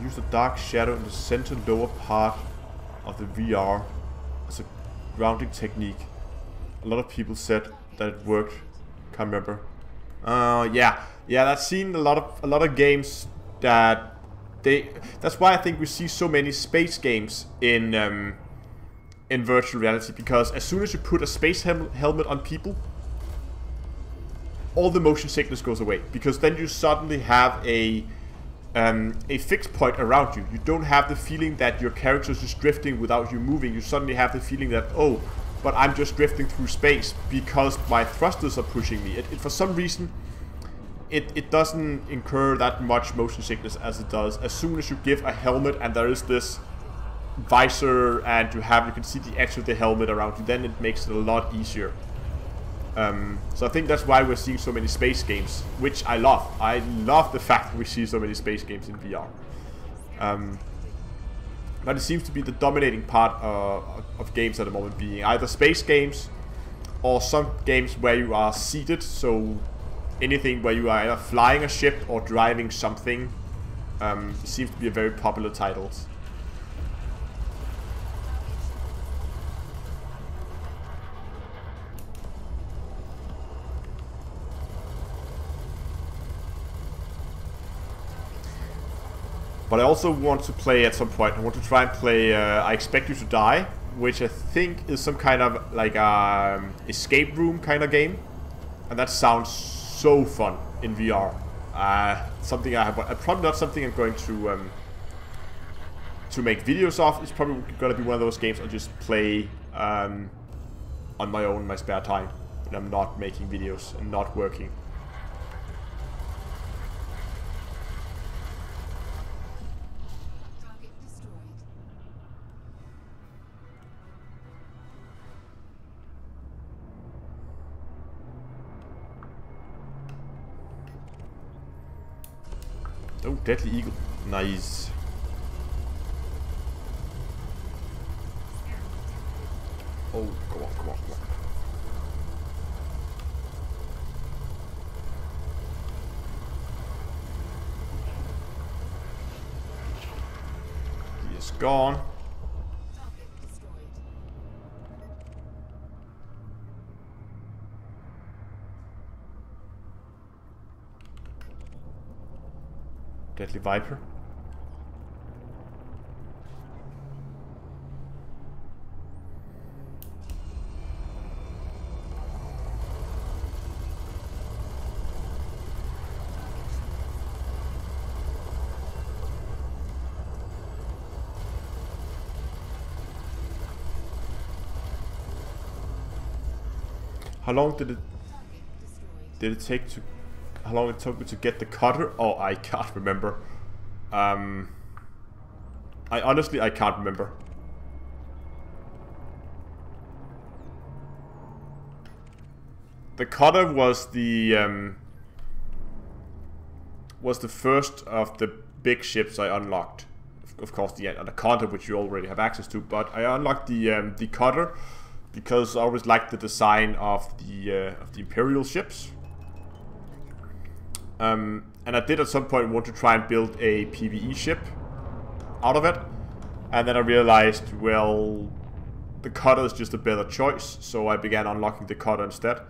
Use the dark shadow in the center lower part of the VR as a grounding technique. A lot of people said that it worked. Can't remember. Yeah, I've seen a lot of games that that's why I think we see so many space games in virtual reality, because as soon as you put a space helmet on people, all the motion sickness goes away, because then you suddenly have a fixed point around you. You don't have the feeling that your character is just drifting without you moving. You suddenly have the feeling that, oh, but I'm just drifting through space because my thrusters are pushing me. For some reason, it doesn't incur that much motion sickness as it does as soon as you give a helmet and there is this visor and you can see the edge of the helmet around you. Then it makes it a lot easier. So I think that's why we're seeing so many space games, which I love. I love the fact that we see so many space games in VR. But it seems to be the dominating part of games at the moment, being either space games or some games where you are seated, so anything where you are either flying a ship or driving something. Seems to be a very popular titles. But I also want to play at some point. I want to try and play I Expect You to Die, which I think is some kind of like escape room kind of game. And that sounds so fun in VR. Something I have, probably not something I'm going to make videos of. It's probably going to be one of those games I'll just play on my own in my spare time when I'm not making videos and not working. Oh, Deadly Eagle. Nice. Oh, come on, come on, come on. He is gone. Deadly Viper. How long did it take to? How long it took me to get the cutter? Oh, I can't remember. I honestly can't remember. The cutter was the first of the big ships I unlocked. Of course, the Anaconda, which you already have access to, but I unlocked the cutter because I always liked the design of the Imperial ships. And I did at some point want to try and build a PvE ship out of it, and then I realized, well, the cutter is just a better choice, so I began unlocking the cutter instead.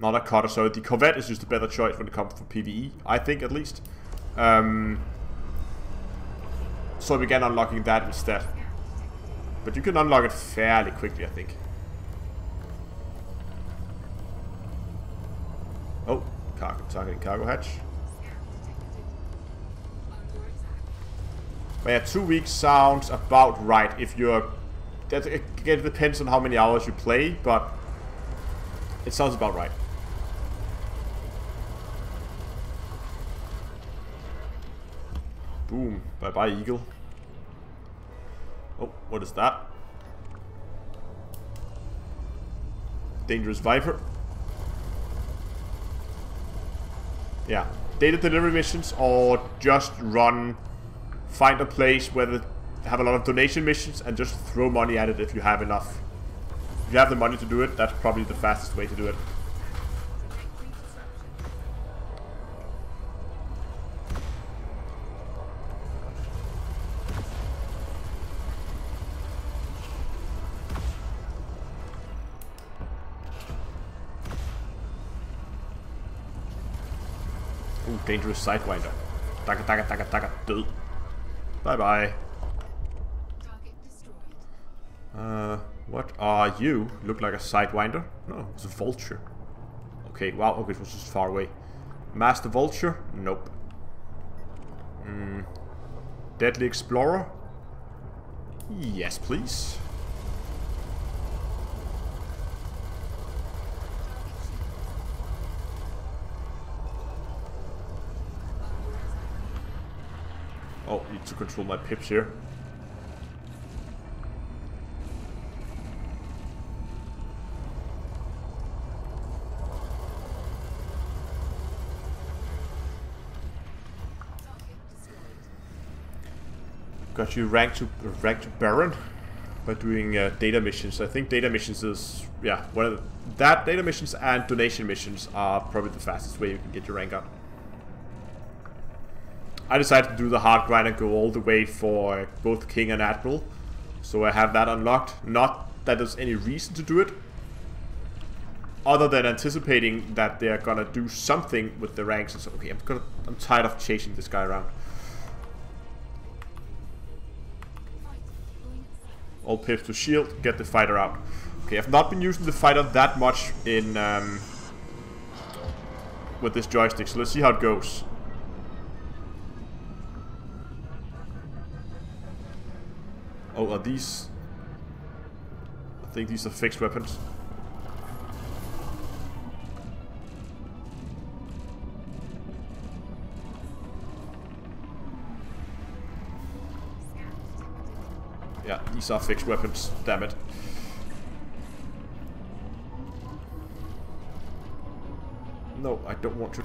Not a cutter, sorry, the corvette is just a better choice when it comes to PvE, I think at least. So I began unlocking that instead. But you can unlock it fairly quickly, I think. Oh, targeting cargo hatch. But yeah, 2 weeks sounds about right if you're... It depends on how many hours you play, but it sounds about right. Boom. Bye-bye, Eagle. Oh, what is that? Dangerous Viper. Yeah. Data delivery missions, or just run... Find a place where they have a lot of donation missions and just throw money at it if you have enough. If you have the money to do it, that's probably the fastest way to do it. Ooh, dangerous sidewinder. Taka taka taka taka. Død. Bye bye. What are you? Look like a sidewinder? No, it's a vulture. Okay, wow, okay, it was just far away. Master Vulture? Nope. Deadly Explorer? Yes, please. Oh, need to control my pips here. Got you ranked to Baron by doing data missions. I think data missions is, yeah, one of that data missions and donation missions are probably the fastest way you can get your rank up. I decided to do the hard grind and go all the way for both King and Admiral. So I have that unlocked. Not that there's any reason to do it, other than anticipating that they're gonna do something with the ranks. And so, okay, I'm tired of chasing this guy around. All pips to shield, get the fighter out. Okay, I've not been using the fighter that much in with this joystick, so let's see how it goes. Oh, are these... I think these are fixed weapons. Yeah, these are fixed weapons, damn it. No, I don't want to.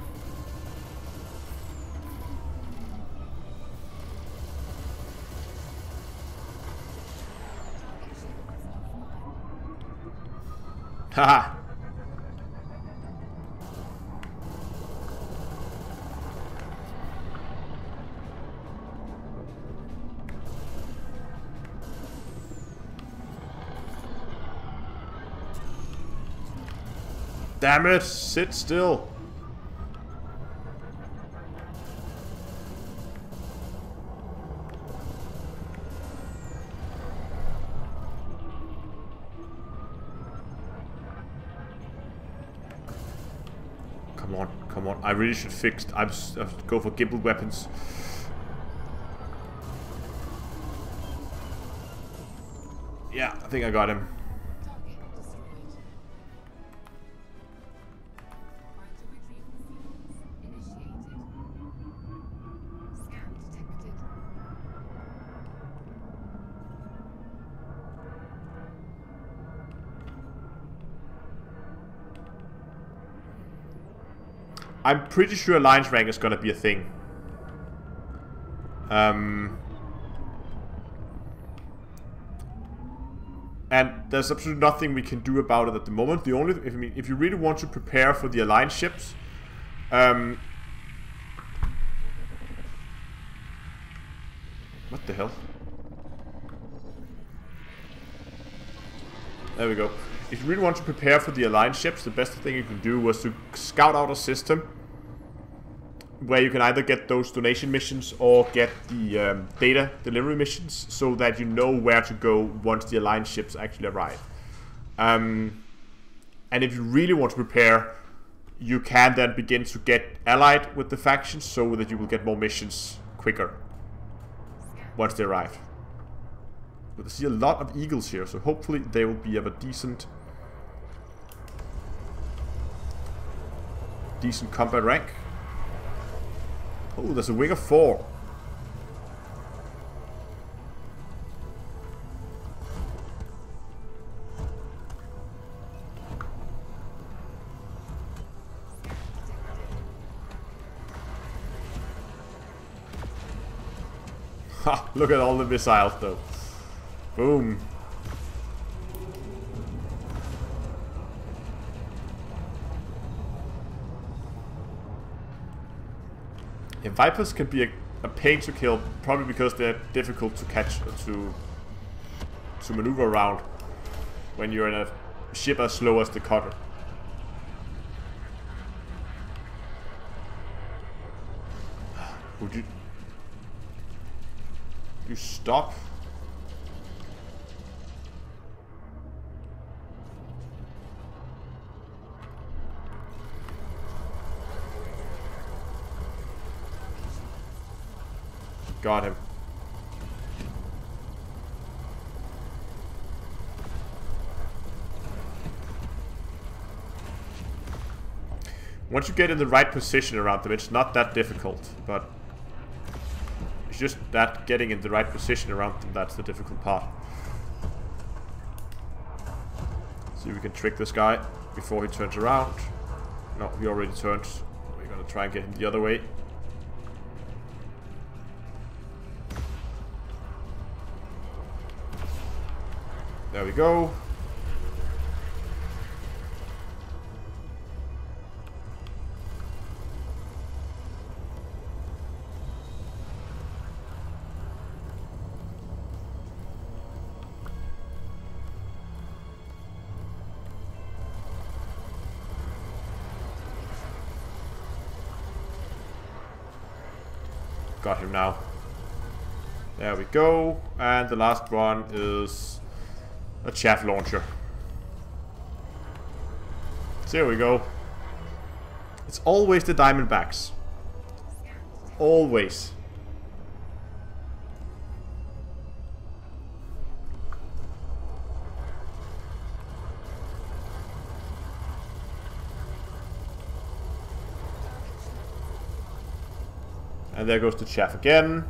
Haha! Damn it! Sit still! Come on, come on. I really should fix... I go for gimbal weapons. Yeah, I think I got him. I'm pretty sure alliance rank is gonna be a thing. And there's absolutely nothing we can do about it at the moment. The only, if you really want to prepare for the alliance ships, what the hell? There we go. If you really want to prepare for the alliance ships, the best thing you can do was to scout out a system where you can either get those donation missions or get the data delivery missions, so that you know where to go once the alliance ships actually arrive. And if you really want to prepare, you can then begin to get allied with the factions, so that you will get more missions quicker once they arrive. But I see a lot of eagles here, so hopefully they will be of a decent combat rank. Oh, there's a wing of 4. Ha! Look at all the missiles though. Boom. Yeah, Vipers can be a pain to kill, probably because they're difficult to catch, to maneuver around when you're in a ship as slow as the cutter. Would you stop? Got him. Once you get in the right position around them, it's not that difficult, but it's just that getting in the right position around them that's the difficult part. See if we can trick this guy before he turns around. No, he already turned. We're gonna try and get him the other way. There we go. Got him now. There we go. And the last one is a chaff launcher. So here we go. It's always the Diamondbacks. Always. And there goes the chaff again.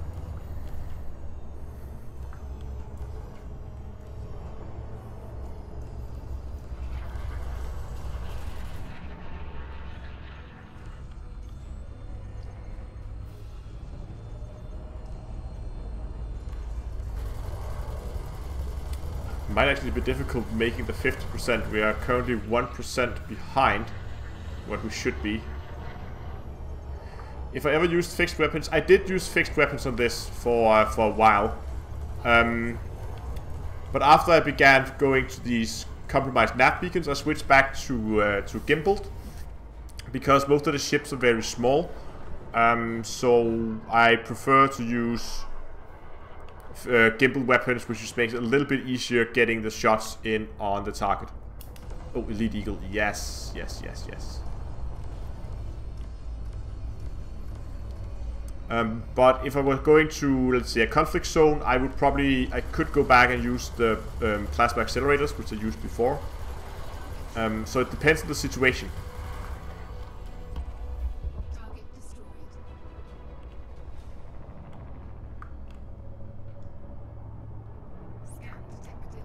Might actually be difficult making the 50%. We are currently 1% behind what we should be. If I ever used fixed weapons, I did use fixed weapons on this for a while. But after I began going to these compromised nav beacons, I switched back to gimbaled, because most of the ships are very small. So I prefer to use gimbal weapons, which just makes it a little bit easier getting the shots in on the target. Oh, Elite Eagle. Yes, yes, yes, yes. But if I were going to, let's say, a conflict zone, I could go back and use the plasma accelerators, which I used before. So it depends on the situation. Target destroyed. Scan detected.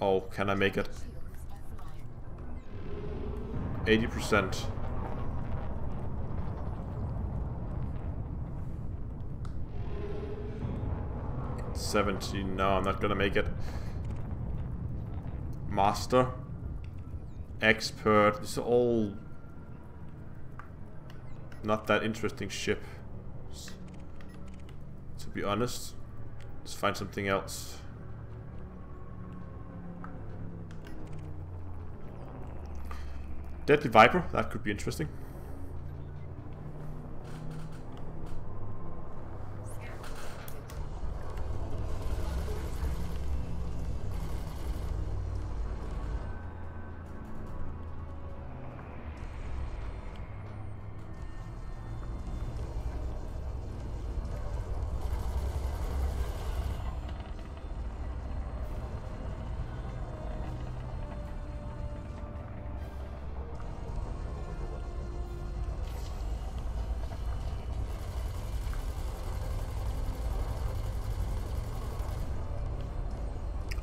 Oh, can I make it? Shields offline. 80%. No, I'm not gonna make it. Master. Expert. These are all not that interesting ship. To be honest. Let's find something else. Deadly Viper, that could be interesting.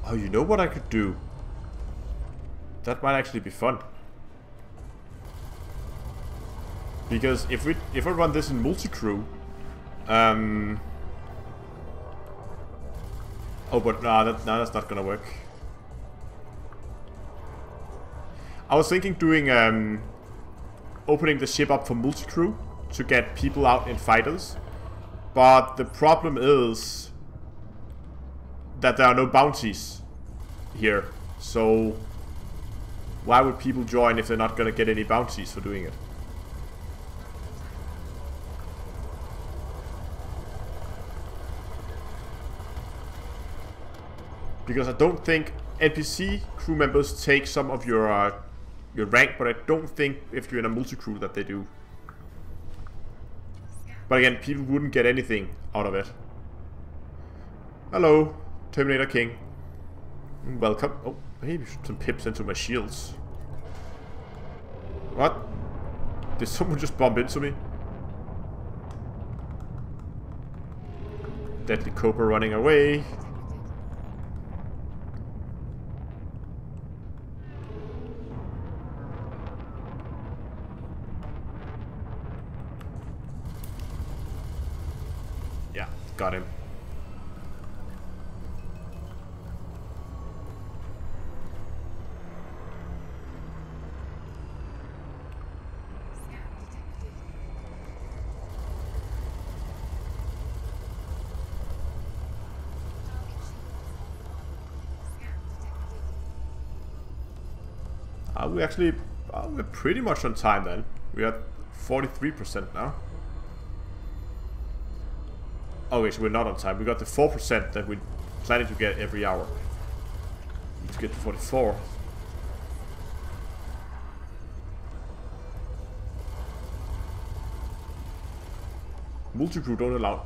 Oh, you know what I could do? That might actually be fun. Because if I run this in multi-crew, oh, but no, that's not gonna work. I was thinking doing opening the ship up for multi-crew to get people out in fighters, but the problem is that there are no bounties here, so why would people join if they're not gonna get any bounties for doing it? Because I don't think NPC crew members take some of your rank, but I don't think if you're in a multi-crew that they do. But again, people wouldn't get anything out of it. Hello, Terminator King. Welcome. Oh, maybe some pips into my shields. What? Did someone just bump into me? Deadly Cobra running away. Yeah, got him. We actually, we're pretty much on time then. We're at 43% now. Oh wait, so we're not on time. We got the 4% that we're planning to get every hour. Let's get to 44. Multi-crew don't allow...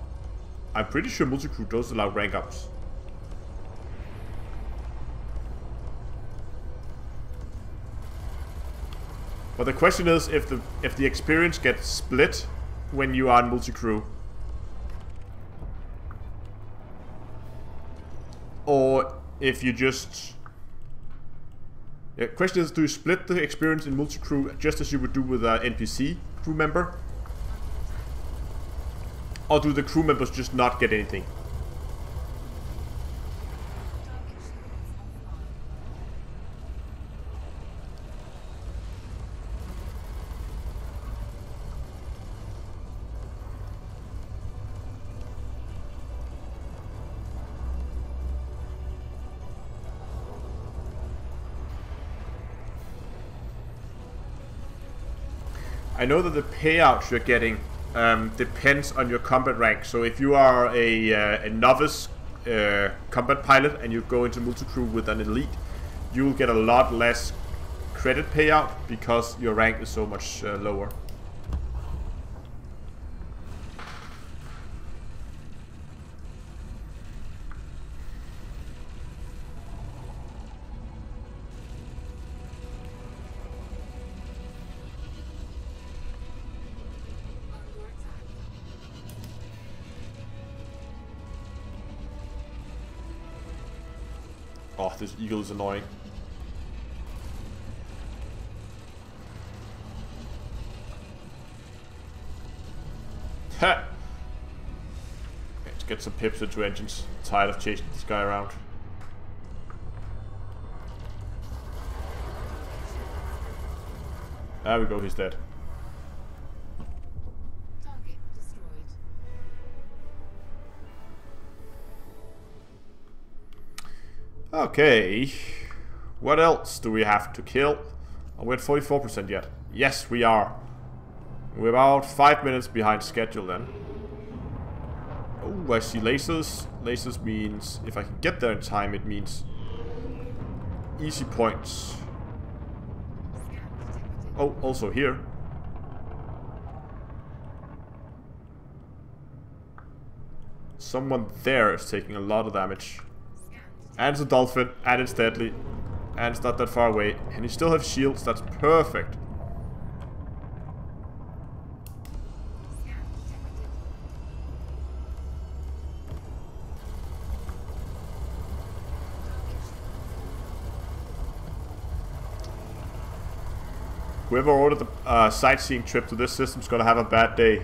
I'm pretty sure multi-crew does allow rank ups. But the question is if the experience gets split when you are in multi-crew, or if you just... The question is, do you split the experience in multi-crew just as you would do with an NPC crew member, or do the crew members just not get anything? I know that the payouts you're getting depends on your combat rank. So if you are a novice combat pilot and you go into multi-crew with an elite, you will get a lot less credit payout because your rank is so much lower. Oh, this eagle is annoying. Ha! Let's get some pips into engines. Tired of chasing this guy around. There we go, he's dead. Target destroyed. Okay. What else do we have to kill? Are we at 44% yet? Yes, we are. We're about 5 minutes behind schedule then. Oh, I see lasers. Lasers means if I can get there in time, it means easy points. Oh, also here. Someone there is taking a lot of damage. And it's a dolphin, and it's deadly. And it's not that far away. And you still have shields, that's perfect. Whoever ordered the sightseeing trip to this system is gonna have a bad day.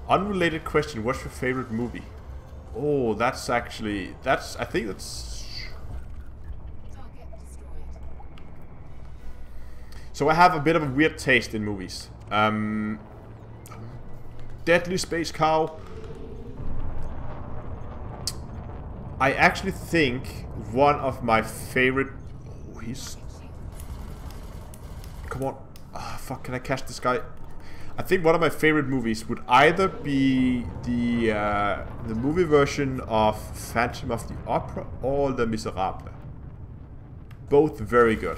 Unrelated question, what's your favorite movie? Oh, that's actually... I think that's... Target destroyed. So I have a bit of a weird taste in movies. Deadly Space Cow. I actually think one of my favorite... Oh, he's... Come on. Ah, fuck, can I catch this guy? I think one of my favorite movies would either be the movie version of Phantom of the Opera or Les Miserables. Both very good.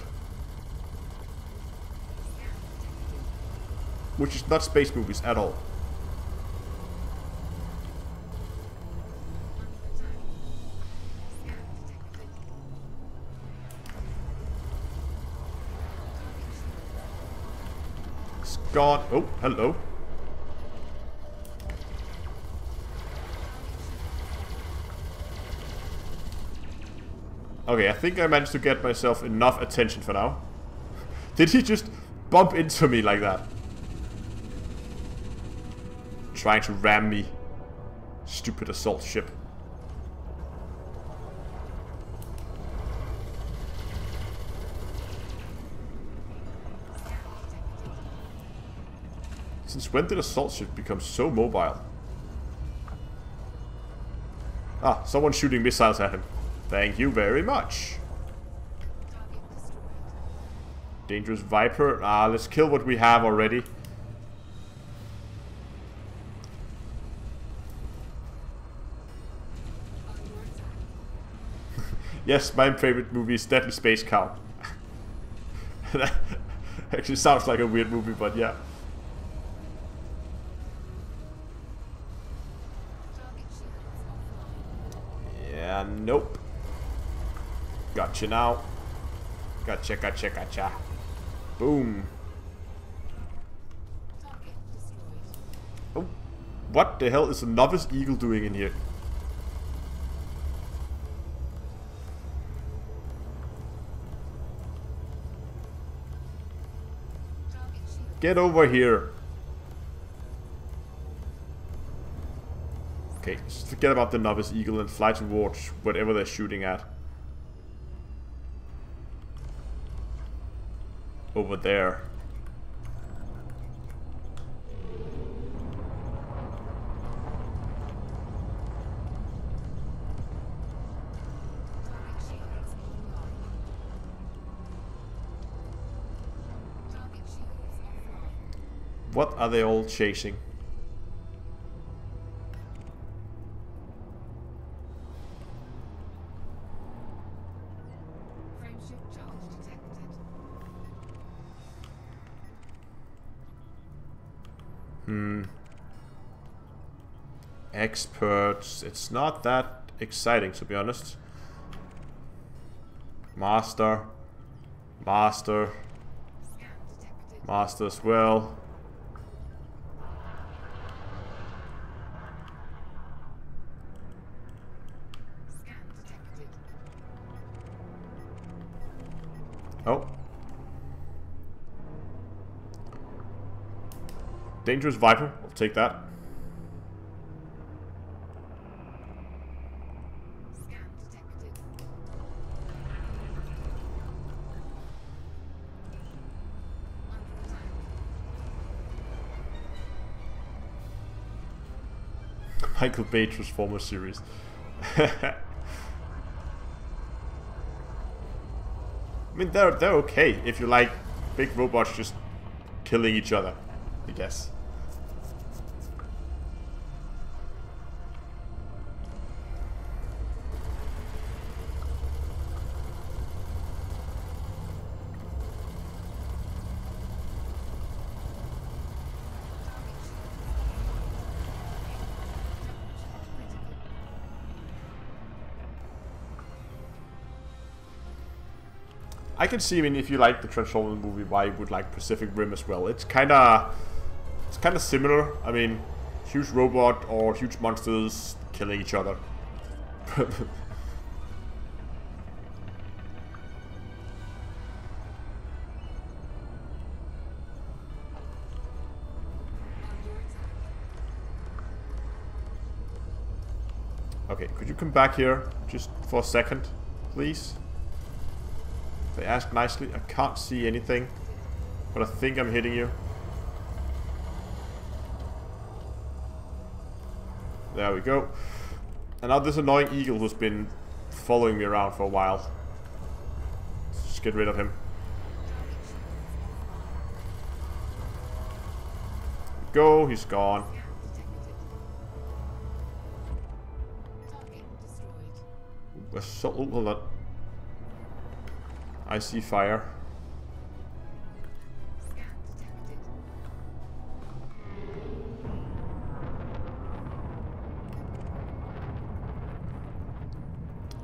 Which is not space movies at all. It's gone. Oh, hello. Okay, I think I managed to get myself enough attention for now. Did he just bump into me like that? Trying to ram me. Stupid assault ship. Since when did assault ship become so mobile? Ah, someone's shooting missiles at him. Thank you very much. Target destroyed. Dangerous Viper. Ah, let's kill what we have already. Under attack. Yes, my favorite movie is Deadly Space Cow. That actually sounds like a weird movie, but yeah. Target shields offline. Yeah, nope. Gotcha now. Gotcha, gotcha, gotcha. Boom. Target destroyed. Oh, what the hell is a novice eagle doing in here? Target shield. Get over here. Okay, just forget about the novice eagle and fly towards whatever they're shooting at. Over there. Target shields online. Target shields offline. What are they all chasing? Frameshift charge detected. Experts. It's not that exciting, to be honest. Master. Master. Scan detected. Master as well. Scan detected. Oh. Dangerous Viper. I'll take that. Scan detected. Under attack. Michael Bay Transformers series. I mean, they're okay if you like big robots just killing each other, I guess. I can see, I mean, if you like the Transformers movie, why you would like Pacific Rim as well. It's kind of similar. I mean, huge robot or huge monsters killing each other. Okay, could you come back here just for a second, please? They ask nicely. I can't see anything, but I think I'm hitting you. There we go. And now this annoying eagle who's been following me around for a while. Let's just get rid of him. Go, he's gone. Target destroyed. Hold on. I see fire. Scan detected.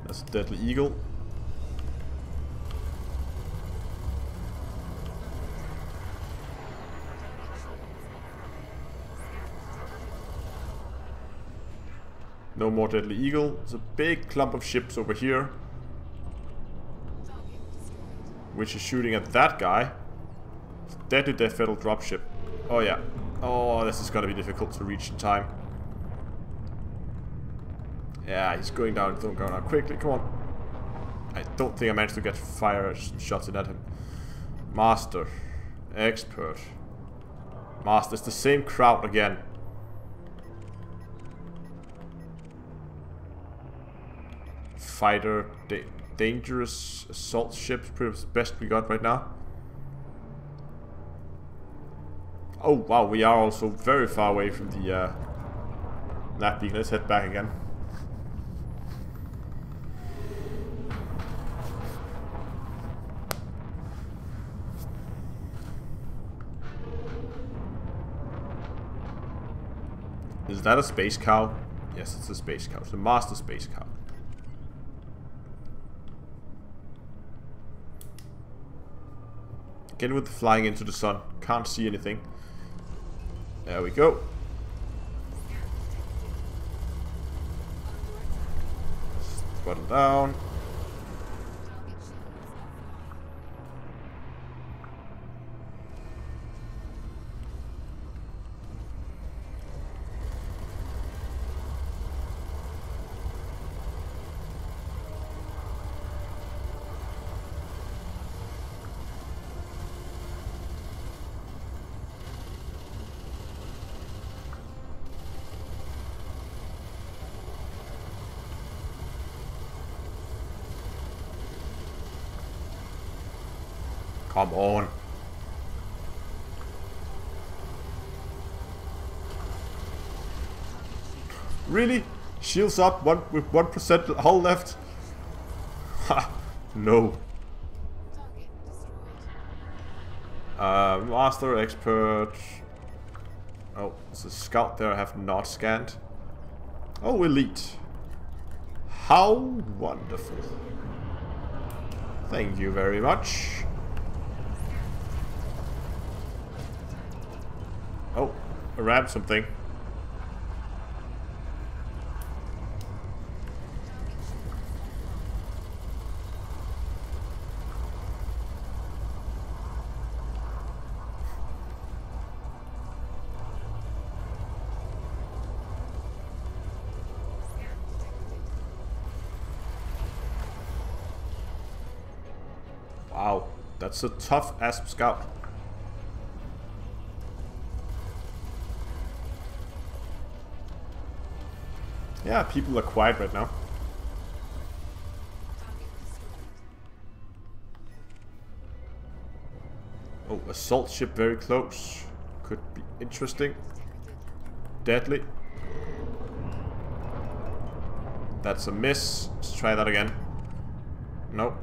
That's a deadly eagle. No more deadly eagle. There's a big clump of ships over here, which is shooting at that guy. Deadly Death Fatal dropship. Oh yeah. Oh, this is gonna be difficult to reach in time. Yeah, he's going down. Don't go down quickly. Come on. I don't think I managed to get fire shots in at him. Master. Expert. Master. It's the same crowd again. Fighter. Dangerous assault ships. Pretty much the best we got right now. Oh wow, we are also very far away from the nav beacon. Let's head back again. Is that a space cow? Yes, it's a space cow. It's a master space cow. Again with the flying into the sun. Can't see anything. There we go. Button down. Come on. Really? Shields up with 1% hull left? Ha! No. Target destroyed. Master, expert. Oh, there's a scout there I have not scanned. Oh, elite. How wonderful. Thank you very much. Oh, I rammed something. Wow, that's a tough asp scout. Yeah, people are quiet right now. Target destroyed. Oh, assault ship very close. Could be interesting. Deadly. That's a miss. Let's try that again. Nope.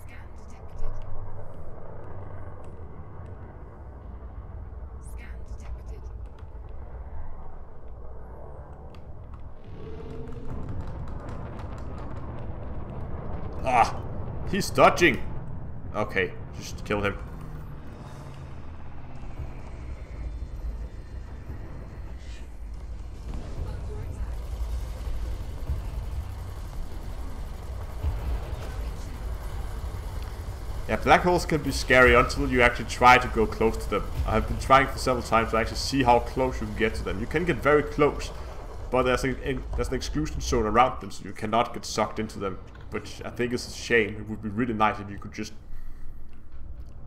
Scan detected. Scan detected. Ah! He's dodging! Okay, just kill him. Under attack. Yeah, black holes can be scary until you actually try to go close to them. I've been trying for several times to actually see how close you can get to them. You can get very close, but there's an exclusion zone around them, so you cannot get sucked into them. Which I think is a shame. It would be really nice if you could just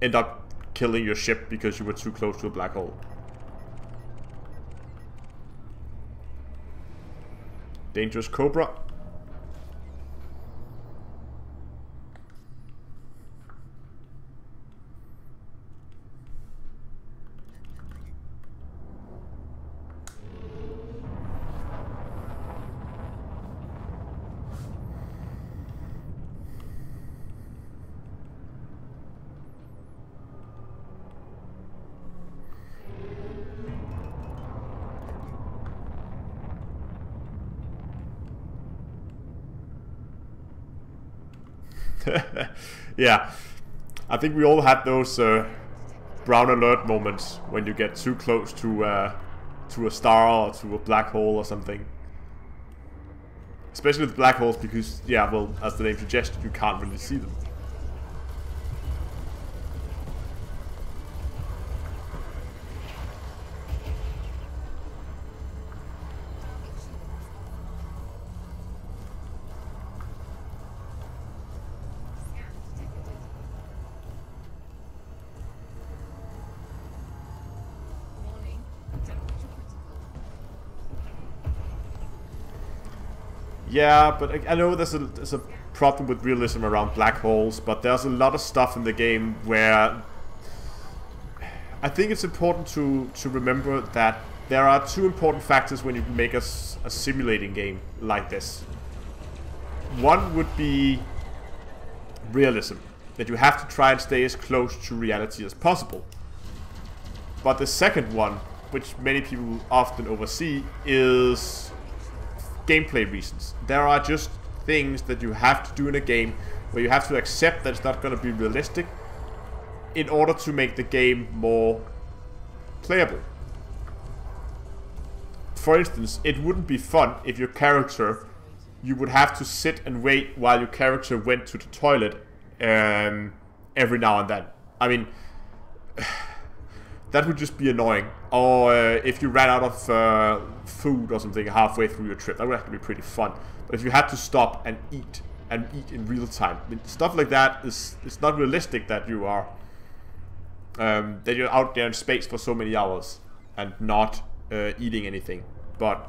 end up killing your ship because you were too close to a black hole. Dangerous Cobra. Yeah, I think we all had those brown alert moments when you get too close to a star or to a black hole or something. Especially with black holes because, yeah, well, as the name suggests, you can't really see them. Target shields online. Scan detected. Warning. Temperature critical. Yeah, but I know there's a problem with realism around black holes, but there's a lot of stuff in the game where I think it's important to remember that there are two important factors when you make a simulating game like this. One would be realism, that you have to try and stay as close to reality as possible. But the second one, which many people often oversee, is gameplay reasons. There are just things that you have to do in a game where you have to accept that it's not going to be realistic in order to make the game more playable. For instance, it wouldn't be fun if your character, you would have to sit and wait while your character went to the toilet every now and then. I mean, that would just be annoying. Or if you ran out of food or something halfway through your trip, that would actually be pretty fun. But if you had to stop and eat in real time, I mean, stuff like that it's not realistic that you are that you're out there in space for so many hours and not eating anything. But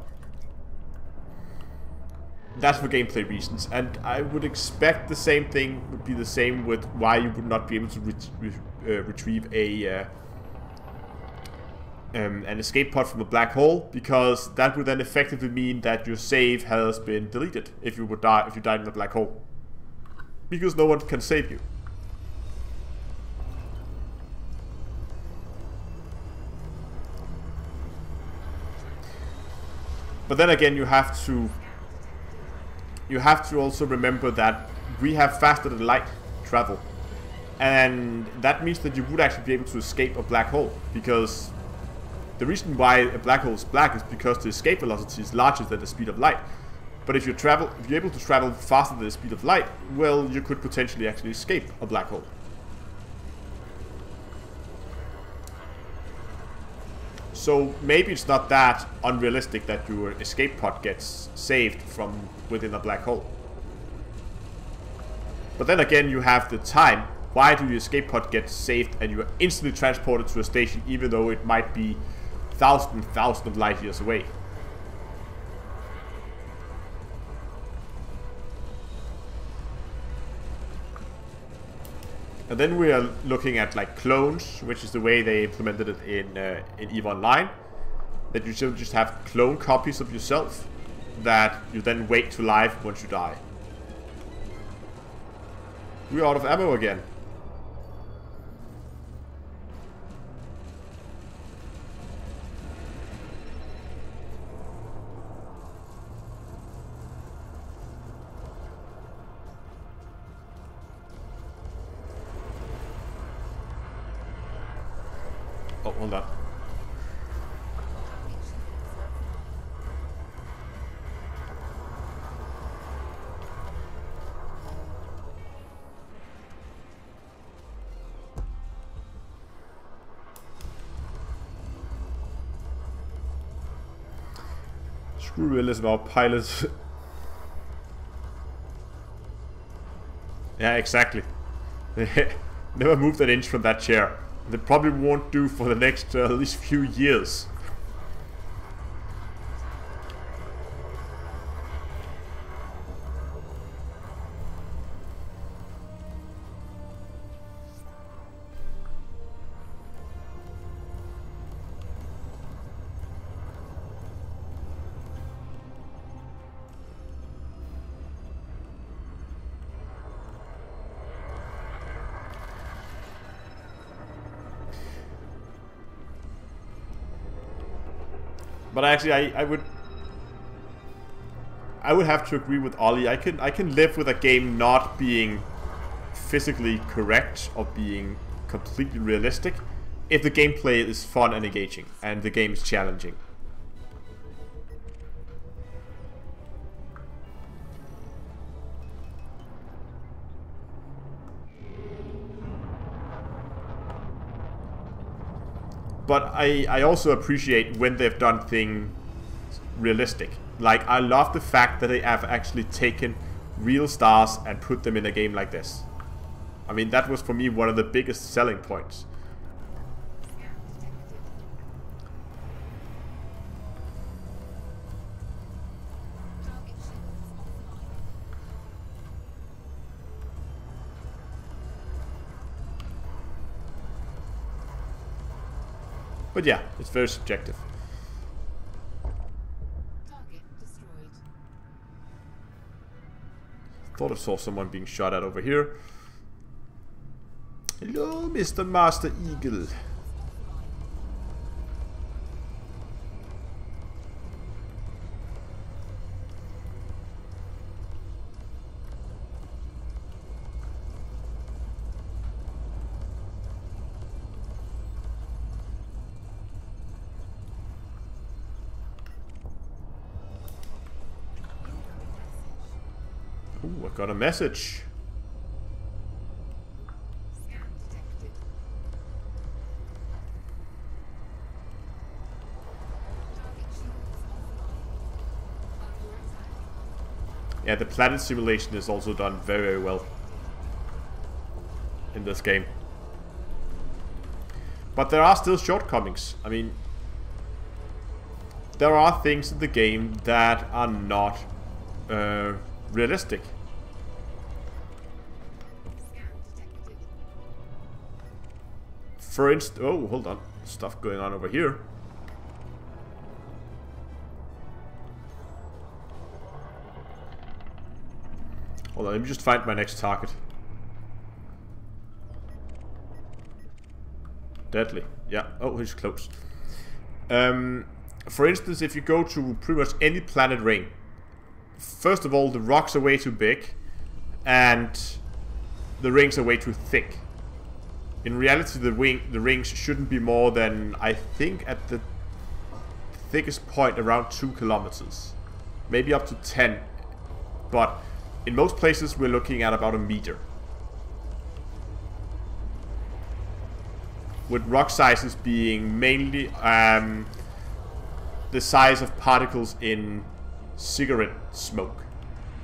that's for gameplay reasons, and I would expect the same thing would be the same with why you would not be able to retrieve an escape pod from a black hole, because that would then effectively mean that your save has been deleted if you died in a black hole, because no one can save you. But then again, you have to also remember that we have faster than light travel, and that means that you would actually be able to escape a black hole, because the reason why a black hole is black is because the escape velocity is larger than the speed of light. But if you're able to travel faster than the speed of light, well, you could potentially actually escape a black hole. So maybe it's not that unrealistic that your escape pod gets saved from within a black hole. But then again, you have the time. Why do your escape pod get saved and you are instantly transported to a station even though it might be thousands of light years away? And then we are looking at like clones, which is the way they implemented it in EVE Online. That you still just have clone copies of yourself that you then wake to life once you die. We're out of ammo again. Oh, hold on. Screw realism about pilots. Yeah, exactly. Never moved an inch from that chair. They probably won't do for the next at least few years. But actually, I would have to agree with Ollie. I can live with a game not being physically correct or being completely realistic if the gameplay is fun and engaging and the game is challenging. But I also appreciate when they've done things realistic. Like, I love the fact that they have actually taken real stars and put them in a game like this. I mean, that was for me one of the biggest selling points. But yeah, it's very subjective. Target destroyed. Thought I saw someone being shot at over here. Hello, Mr. Master Eagle. Ooh, I got a message. Scan detected. Target shields offline. Under attack. Yeah, the planet simulation is also done very, very well in this game. But there are still shortcomings. I mean, there are things in the game that are not realistic. Scan detected. For instance, oh, hold on, stuff going on over here. Hold on, let me just find my next target. Deadly, yeah. Oh, he's close. For instance, if you go to pretty much any planet ring, first of all, the rocks are way too big, and the rings are way too thick. In reality, the rings shouldn't be more than, I think, at the thickest point around 2 kilometers. Maybe up to 10. But in most places, we're looking at about 1 meter. with rock sizes being mainly the size of particles in cigarette smoke.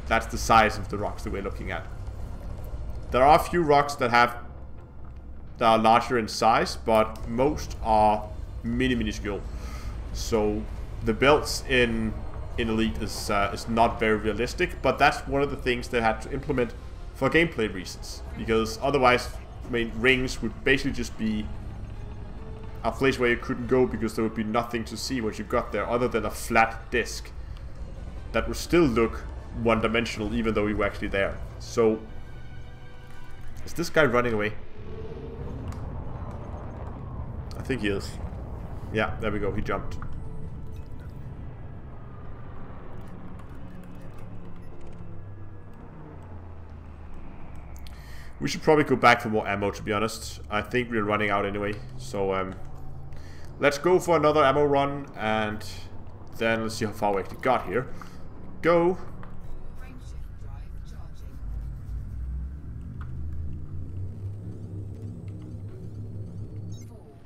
That's the size of the rocks that we're looking at. There are a few rocks that are larger in size, but most are minuscule. So the belts in Elite is not very realistic, but that's one of the things they had to implement for gameplay reasons, because otherwise, I mean, rings would basically just be a place where you couldn't go because there would be nothing to see once you got there other than a flat disc that would still look one-dimensional even though you were actually there. So, is this guy running away? I think he is. Yeah, there we go, he jumped. We should probably go back for more ammo, to be honest. I think we're running out anyway. So, let's go for another ammo run, and then let's see how far we actually got here. Go. Frameshift drive charging.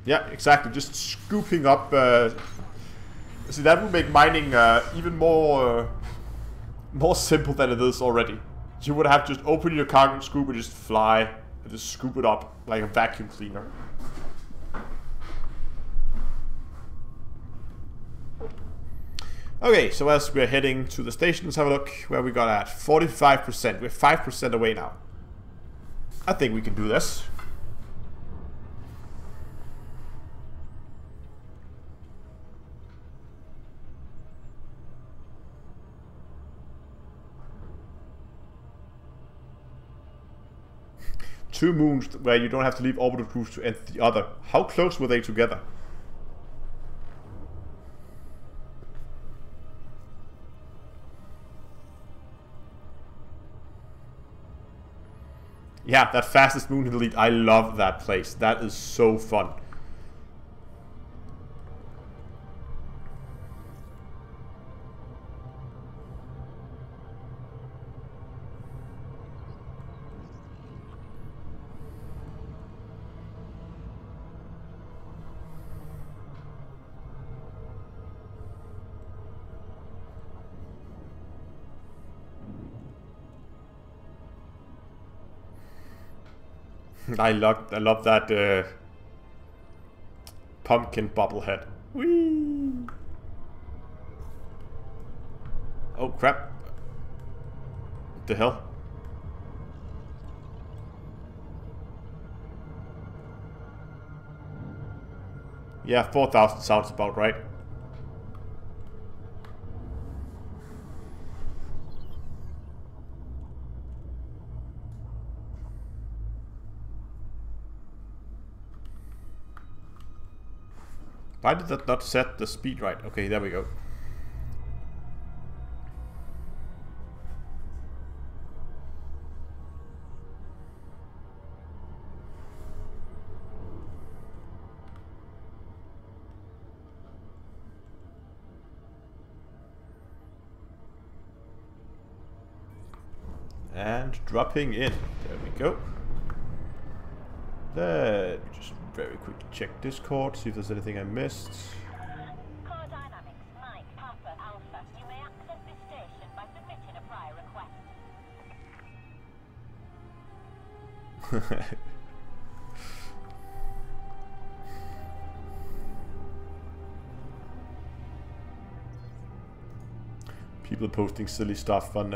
Yeah, exactly. Just scooping up. See, that would make mining even more simple than it is already. You would have just open your cargo scoop and just fly and just scoop it up like a vacuum cleaner. Okay, so as we're heading to the station, let's have a look where we got at. 45%. We're 5% away now. I think we can do this. Two moons where you don't have to leave orbital cruise to enter the other. How close were they together? Yeah, that fastest moon in Elite. I love that place. That is so fun. I love that pumpkin bobblehead. Whee! Oh crap! What the hell? Yeah, 4,000 sounds about right. Why did that not set the speed right? Okay, there we go. And dropping in. There we go. Let me just very quickly check Discord, see if there's anything I missed. Core Dynamics, Mike, Papa, Alpha. You may access this station by submitting a prior request. People posting silly stuff on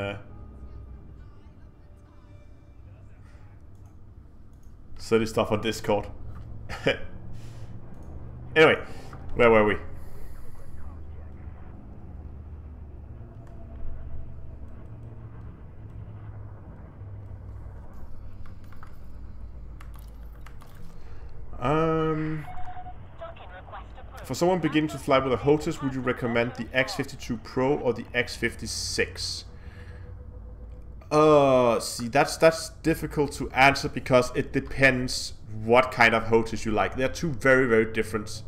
Discord. Anyway, where were we? For someone beginning to fly with a HOTAS, would you recommend the X-52 Pro or the X-56? See, that's difficult to answer because it depends what kind of HOTAS you like. They're two very, very different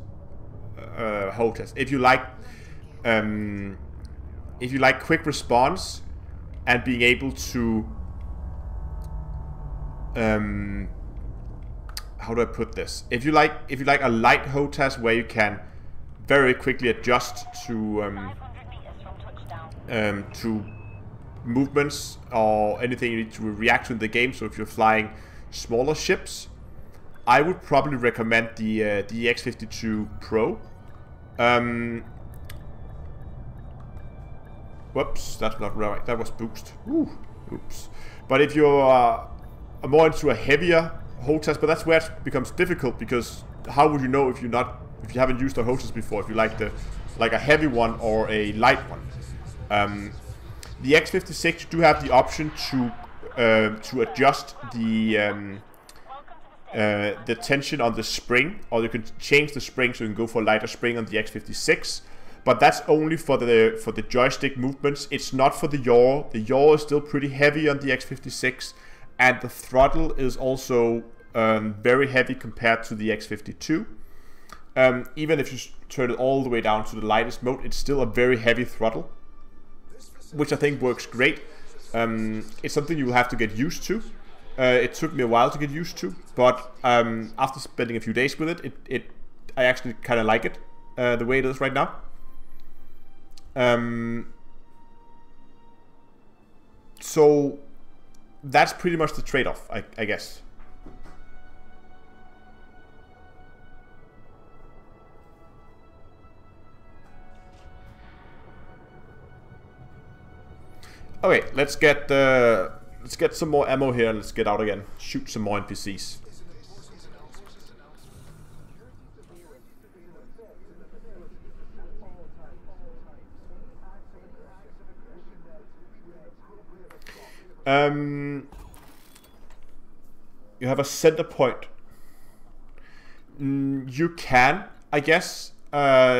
HOTAS. If you like quick response and being able to how do I put this? If you like a light HOTAS where you can very quickly adjust to 500 meters from touchdown. to movements or anything you need to react to in the game. So if you're flying smaller ships, I would probably recommend the X-52 Pro. Whoops, that's not right. That was boost. Ooh, oops. But if you're more into a heavier HOTAS, but that's where it becomes difficult, because how would you know if you haven't used a HOTAS before, if you like a heavy one or a light one? The X-56, you do have the option to adjust the tension on the spring, or you can change the spring so you can go for a lighter spring on the X-56. But that's only for the joystick movements. It's not for the yaw. The yaw is still pretty heavy on the X-56, and the throttle is also very heavy compared to the X-52. Even if you turn it all the way down to the lightest mode, it's still a very heavy throttle, which I think works great. It's something you will have to get used to. It took me a while to get used to, but after spending a few days with it, I actually kind of like it the way it is right now. So that's pretty much the trade-off, I guess. Okay, let's get some more ammo here and let's get out again. Shoot some more NPCs. You have a center point. You can, I guess,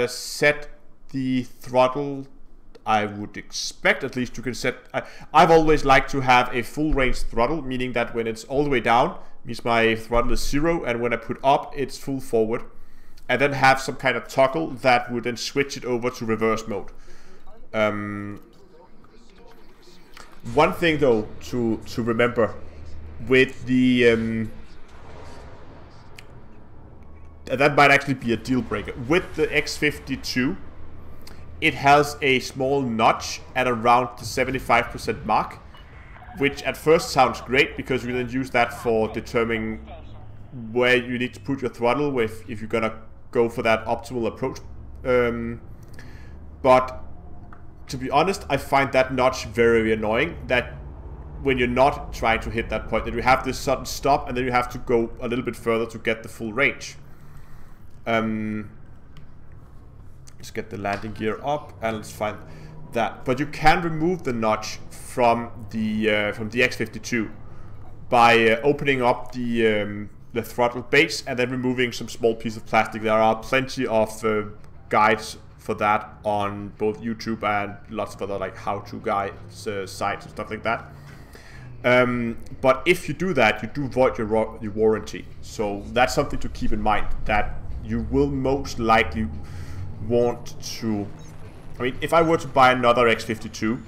set the throttle. I would expect at least you can set. I've always liked to have a full range throttle, meaning that when it's all the way down, means my throttle is 0, and when I put up, it's full forward, and then have some kind of toggle that would then switch it over to reverse mode. One thing though to remember with the that might actually be a deal breaker with the X-52. It has a small notch at around the 75% mark, which at first sounds great because you then use that for determining where you need to put your throttle with if you're gonna go for that optimal approach. But to be honest, I find that notch very annoying, that when you're not trying to hit that point, that you have this sudden stop and then you have to go a little bit further to get the full range. Let's get the landing gear up and let's find that. But you can remove the notch from the X-52 by opening up the throttle base and then removing some small piece of plastic. There are plenty of guides for that on both YouTube and lots of other like how-to guides, sites and stuff like that. But if you do that, you do void your warranty. So that's something to keep in mind, that you will most likely want to... I mean, if I were to buy another X-52,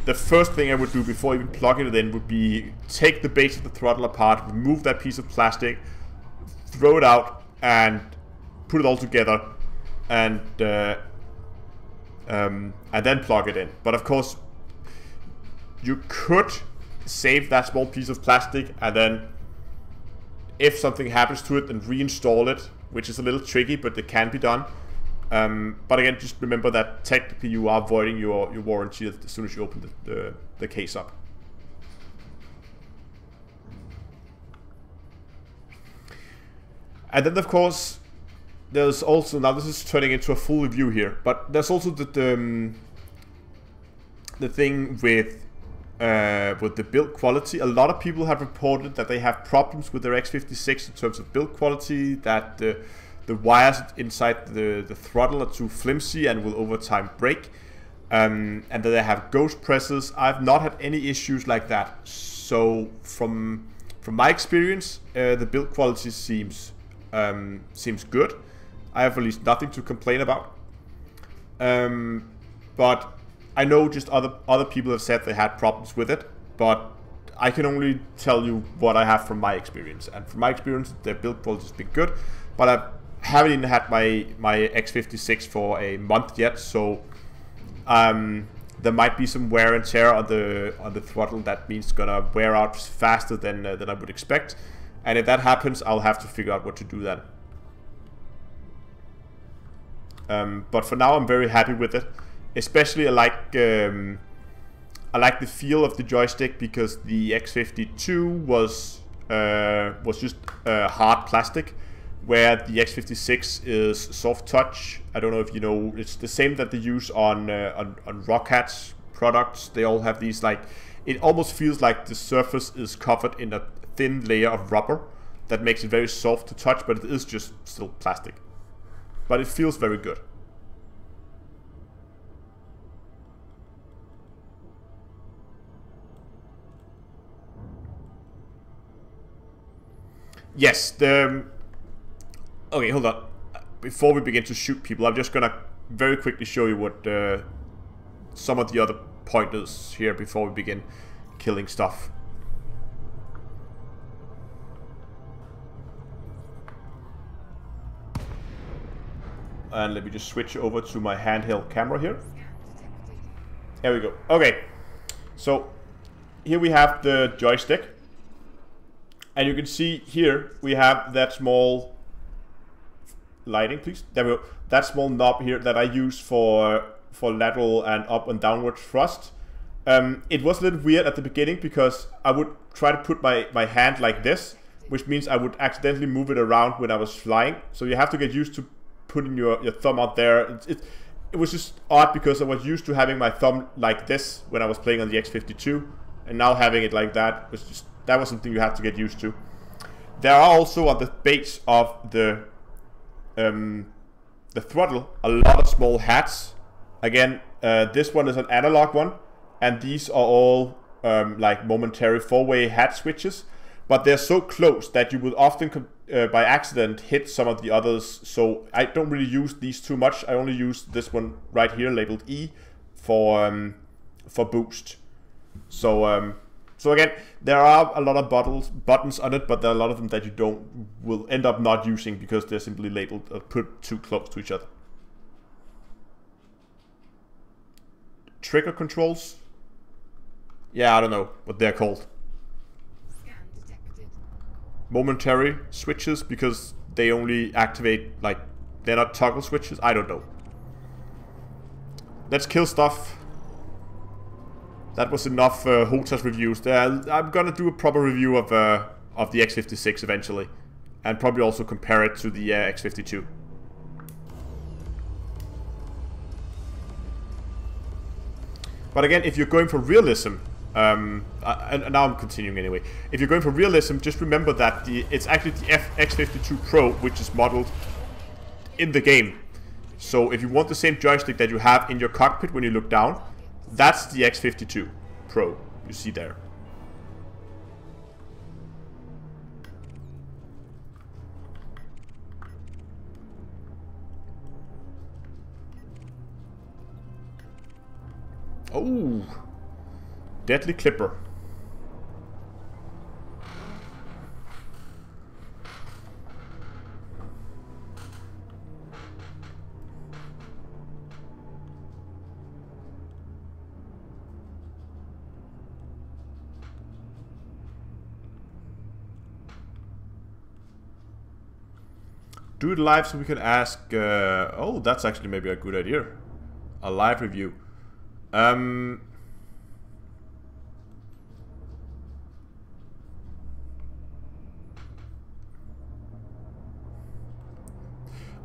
the first thing I would do before even plugging it in would be take the base of the throttle apart, remove that piece of plastic, throw it out, and put it all together, and then plug it in. But of course, you could save that small piece of plastic, and then if something happens to it, then reinstall it, which is a little tricky, but it can be done. But again, just remember that technically you are voiding your warranty as soon as you open the case up. And then of course, there's also, now this is turning into a full review here, but there's also the thing with the build quality. A lot of people have reported that they have problems with their X-56 in terms of build quality, that the wires inside the throttle are too flimsy and will over time break, and that they have ghost presses. I've not had any issues like that. So from my experience, the build quality seems good. I have at least nothing to complain about. But I know just other people have said they had problems with it, but I can only tell you what I have from my experience, and from my experience, the build quality has been good. But I haven't even had my X56 for a month yet, so there might be some wear and tear on the throttle. That means it's gonna wear out faster than I would expect, and if that happens, I'll have to figure out what to do then. But for now, I'm very happy with it. Especially, I like the feel of the joystick, because the X52 was just hard plastic, where the X56 is soft touch. I don't know if you know, it's the same that they use on Rock Hat's products. They all have these, like, it almost feels like the surface is covered in a thin layer of rubber that makes it very soft to touch, but it is just still plastic. But it feels very good. Yes, okay, hold on. Before we begin to shoot people, I'm just gonna very quickly show you what some of the other pointers here before we begin killing stuff. And let me just switch over to my handheld camera here. There we go. Okay, so here we have the joystick. And you can see here we have that small lighting, please. There we go. That small knob here that I use for lateral and up and downward thrust. It was a little weird at the beginning, because I would try to put my hand like this, which means I would accidentally move it around when I was flying. So you have to get used to putting your thumb out there. It was just odd, because I was used to having my thumb like this when I was playing on the X52, and now having it like that was just, that was something you had to get used to. There are also on the base of the throttle a lot of small hats. Again, this one is an analog one, and these are all like momentary four-way hat switches, but they're so close that you will often by accident hit some of the others. So I don't really use these too much. I only use this one right here labeled E for boost. So again, there are a lot of buttons on it, but there are a lot of them that you will end up not using, because they're simply labeled put too close to each other. Trigger controls? Yeah, I don't know what they're called. Scan detected. Momentary switches, because they only activate, like, they're not toggle switches. I don't know. Let's kill stuff. That was enough HOTAS reviews. I'm gonna do a proper review of the X56 eventually, and probably also compare it to the X52. But again, if you're going for realism, and now I'm continuing anyway. If you're going for realism, just remember that it's actually the X52 Pro which is modeled in the game. So if you want the same joystick that you have in your cockpit when you look down, that's the X52 Pro you see there. Oh, deadly clipper. Do it live so we can ask... oh, that's actually maybe a good idea. A live review. I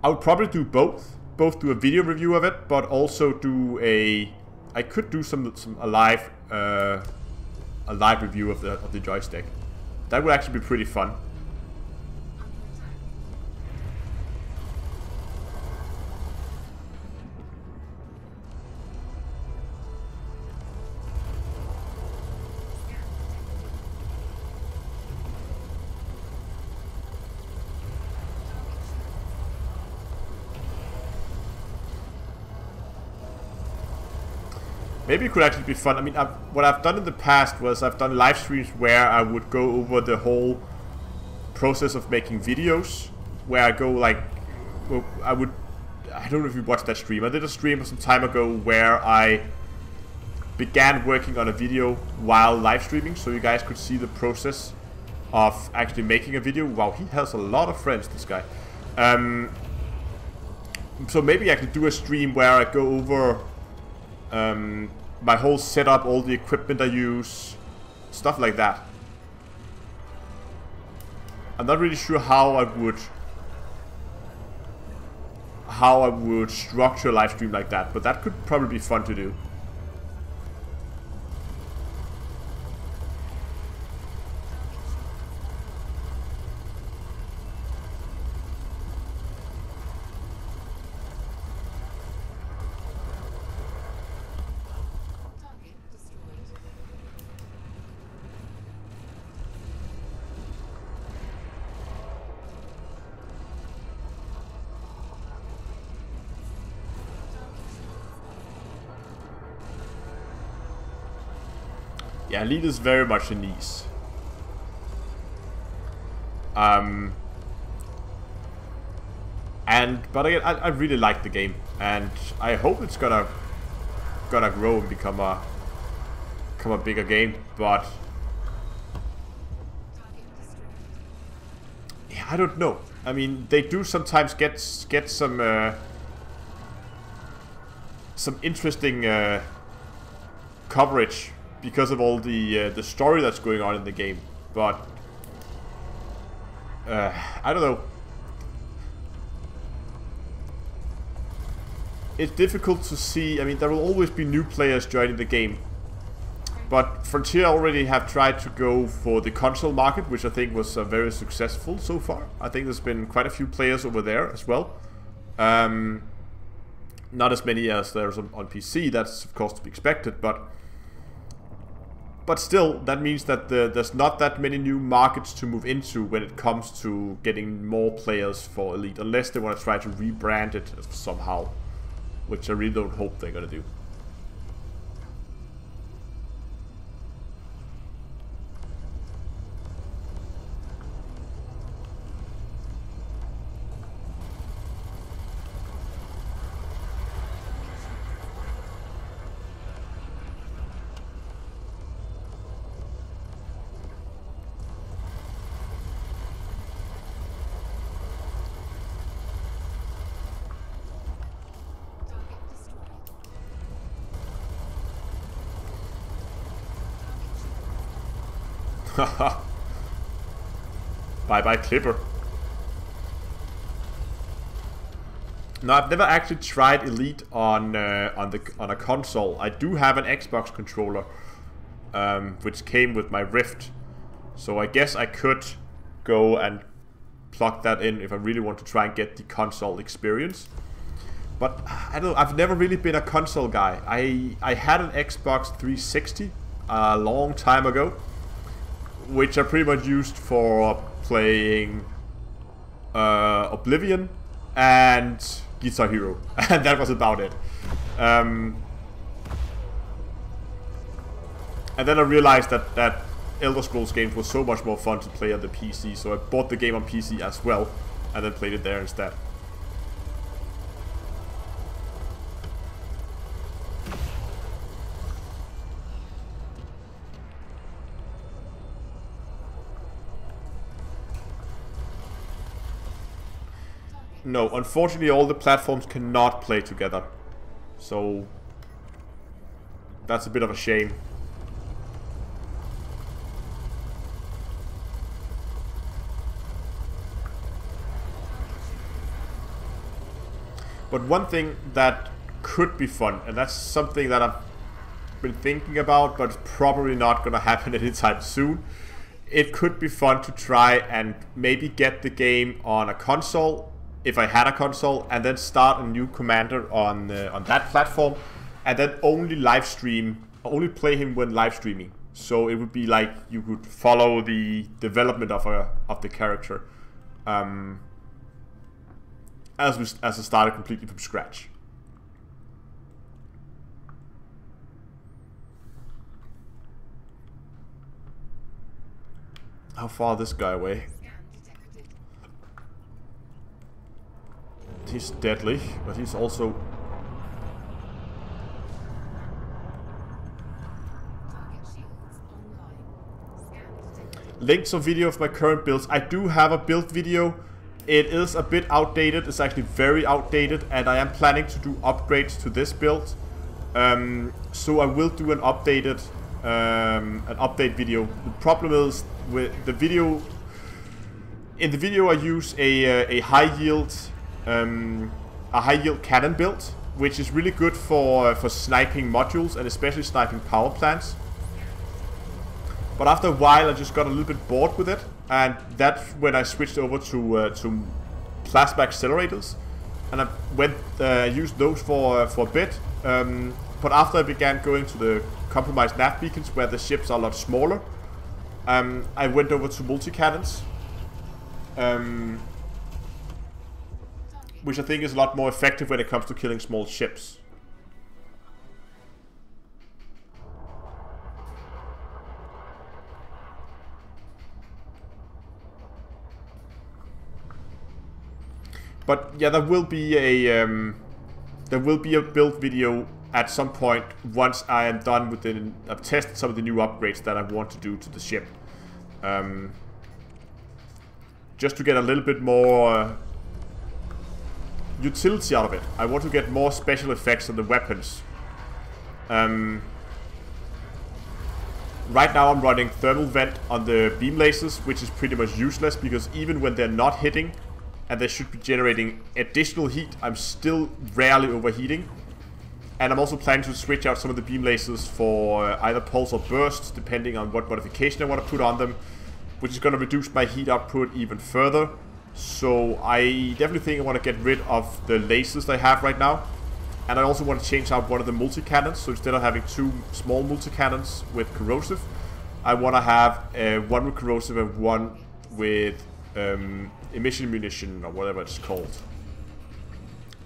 would probably do both. Both do a video review of it, but also do a... I could do a live review of the joystick. That would actually be pretty fun. Maybe it could actually be fun. I mean, what I've done in the past was I've done live streams where I would go over the whole process of making videos, where I go like, well, I don't know if you watched that stream. I did a stream some time ago where I began working on a video while live streaming, so you guys could see the process of actually making a video. Wow, he has a lot of friends, this guy. So maybe I could do a stream where I go over my whole setup, all the equipment I use, stuff like that. I'm not really sure how I would structure a live stream like that, but that could probably be fun to do. Yeah, lead is very much a niche. But again, I really like the game, and I hope it's gonna grow and become a bigger game. But yeah, I don't know. I mean, they do sometimes get some interesting coverage because of all the story that's going on in the game, but I don't know. It's difficult to see. I mean, there will always be new players joining the game, but Frontier already have tried to go for the console market, which I think was very successful so far. I think there's been quite a few players over there as well. Not as many as there's on PC. That's of course to be expected, but still, that means that there's not that many new markets to move into when it comes to getting more players for Elite, unless they want to try to rebrand it somehow, which I really don't hope they're gonna do. Bye bye Clipper. No, I've never actually tried Elite on a console. I do have an Xbox controller, which came with my Rift, so I guess I could go and plug that in if I really want to try and get the console experience. But I don't know, I've never really been a console guy. I had an Xbox 360 a long time ago, which I pretty much used for playing Oblivion and Guitar Hero, and that was about it. And then I realized that Elder Scrolls games were so much more fun to play on the PC, so I bought the game on PC as well, and then played it there instead. No, unfortunately all the platforms cannot play together. So that's a bit of a shame. But one thing that could be fun, and that's something that I've been thinking about, but it's probably not gonna happen anytime soon. It could be fun to try and maybe get the game on a console, if I had a console, and then start a new commander on that platform, and then only live stream, only play him when live streaming. So it would be like you could follow the development of the character, as I started completely from scratch. How far is this guy away? Scan detected. He's deadly, but he's also... Target shields online. Scan detected. Links or video of my current builds. I do have a build video. It is a bit outdated. It's actually very outdated, and I am planning to do upgrades to this build. So I will do an update video. The problem is with the video. In the video, I use a high yield cannon build, which is really good for sniping modules and especially sniping power plants. But after a while, I just got a little bit bored with it, and that's when I switched over to plasma accelerators, and I used those for a bit. But after I began going to the compromised nav beacons, where the ships are a lot smaller, I went over to multi-cannons, which I think is a lot more effective when it comes to killing small ships. But yeah, there will be a build video at some point once I am done with I've tested some of the new upgrades that I want to do to the ship, just to get a little bit more utility out of it. I want to get more special effects on the weapons. Right now I'm running thermal vent on the beam lasers, which is pretty much useless because even when they're not hitting and they should be generating additional heat, I'm still rarely overheating. And I'm also planning to switch out some of the beam lasers for either pulse or burst, depending on what modification I want to put on them, which is going to reduce my heat output even further. So I definitely think I want to get rid of the lasers I have right now. And I also want to change out one of the multi-cannons, so instead of having two small multi-cannons with corrosive, I want to have one with corrosive and one with emission munition, or whatever it's called,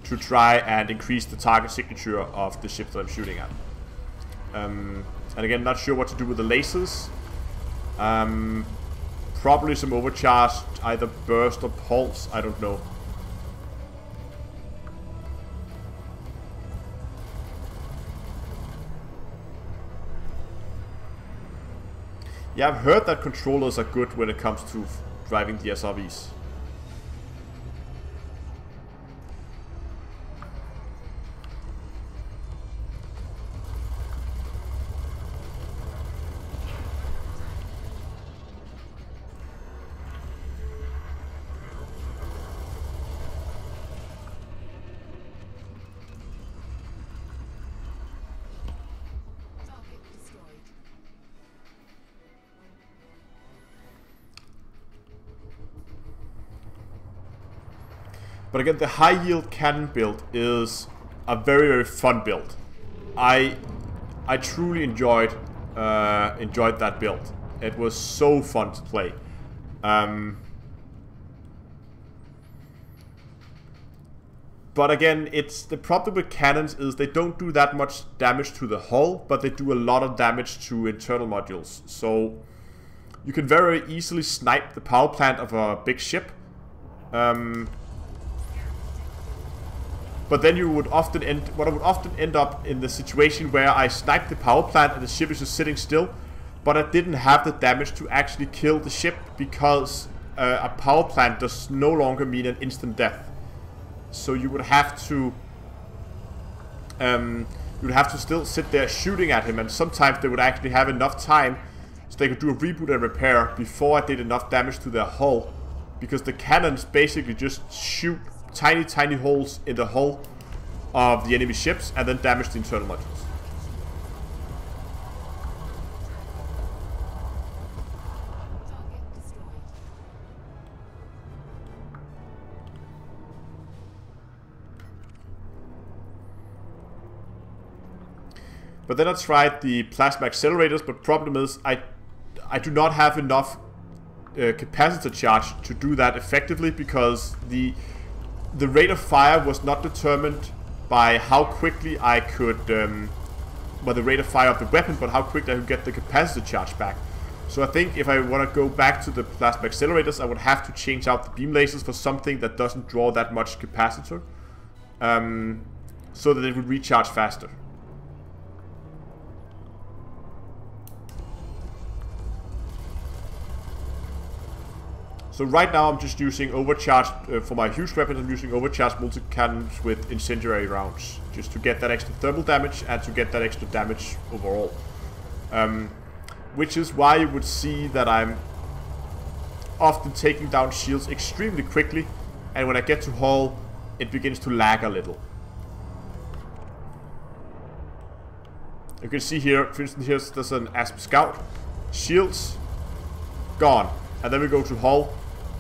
to try and increase the target signature of the ship that I'm shooting at. And again, not sure what to do with the lasers. Probably some overcharged, either burst or pulse, I don't know. Yeah, I've heard that controllers are good when it comes to driving the SRVs. But again, the high yield cannon build is a very, very fun build. I truly enjoyed that build. It was so fun to play. But again, it's the problem with cannons is they don't do that much damage to the hull, but they do a lot of damage to internal modules. So you can very easily snipe the power plant of a big ship. But then you would often I would often end up in the situation where I sniped the power plant and the ship is just sitting still, but I didn't have the damage to actually kill the ship because a power plant does no longer mean an instant death. So you would have to still sit there shooting at him, and sometimes they would actually have enough time so they could do a reboot and repair before I did enough damage to their hull, because the cannons basically just shoot tiny holes in the hull of the enemy ships and then damage the internal modules. But then I tried the plasma accelerators, but problem is I do not have enough capacitor charge to do that effectively, because the rate of fire was not determined by how quickly I could, by the rate of fire of the weapon, but how quickly I could get the capacitor charge back. So I think if I want to go back to the plasma accelerators, I would have to change out the beam lasers for something that doesn't draw that much capacitor. So that it would recharge faster. So right now I'm just using overcharged, for my huge weapons I'm using overcharged multi-cannons with incendiary rounds. Just to get that extra thermal damage and to get that extra damage overall. Which is why you would see that I'm often taking down shields extremely quickly. And when I get to hull, it begins to lag a little. You can see here, for instance, there's an Asp Scout. Shields, gone. And then we go to hull.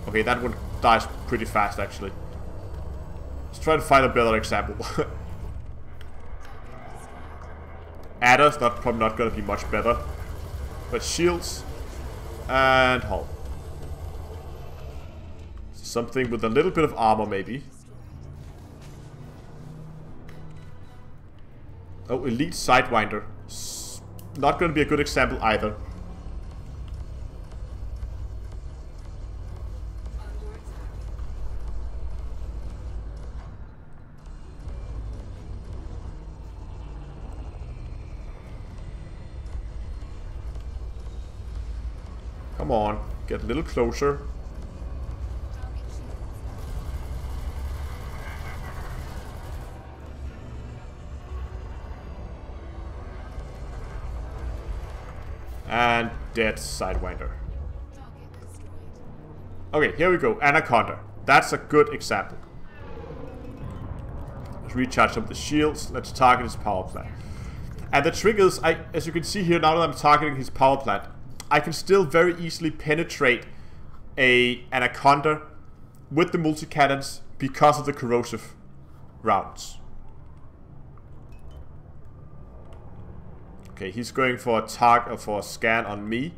Okay, that one dies pretty fast, actually. Let's try to find a better example. Adder's probably not going to be much better. But shields and hull. Something with a little bit of armor, maybe. Oh, Elite Sidewinder. Not going to be a good example either. Come on, get a little closer. And dead Sidewinder. Okay, here we go. Anaconda. That's a good example. Let's recharge some of the shields. Let's target his power plant. And the trick is, as you can see here, now that I'm targeting his power plant, I can still very easily penetrate a Anaconda with the multi-cannons because of the corrosive rounds. Okay, he's going for a target, for a scan on me.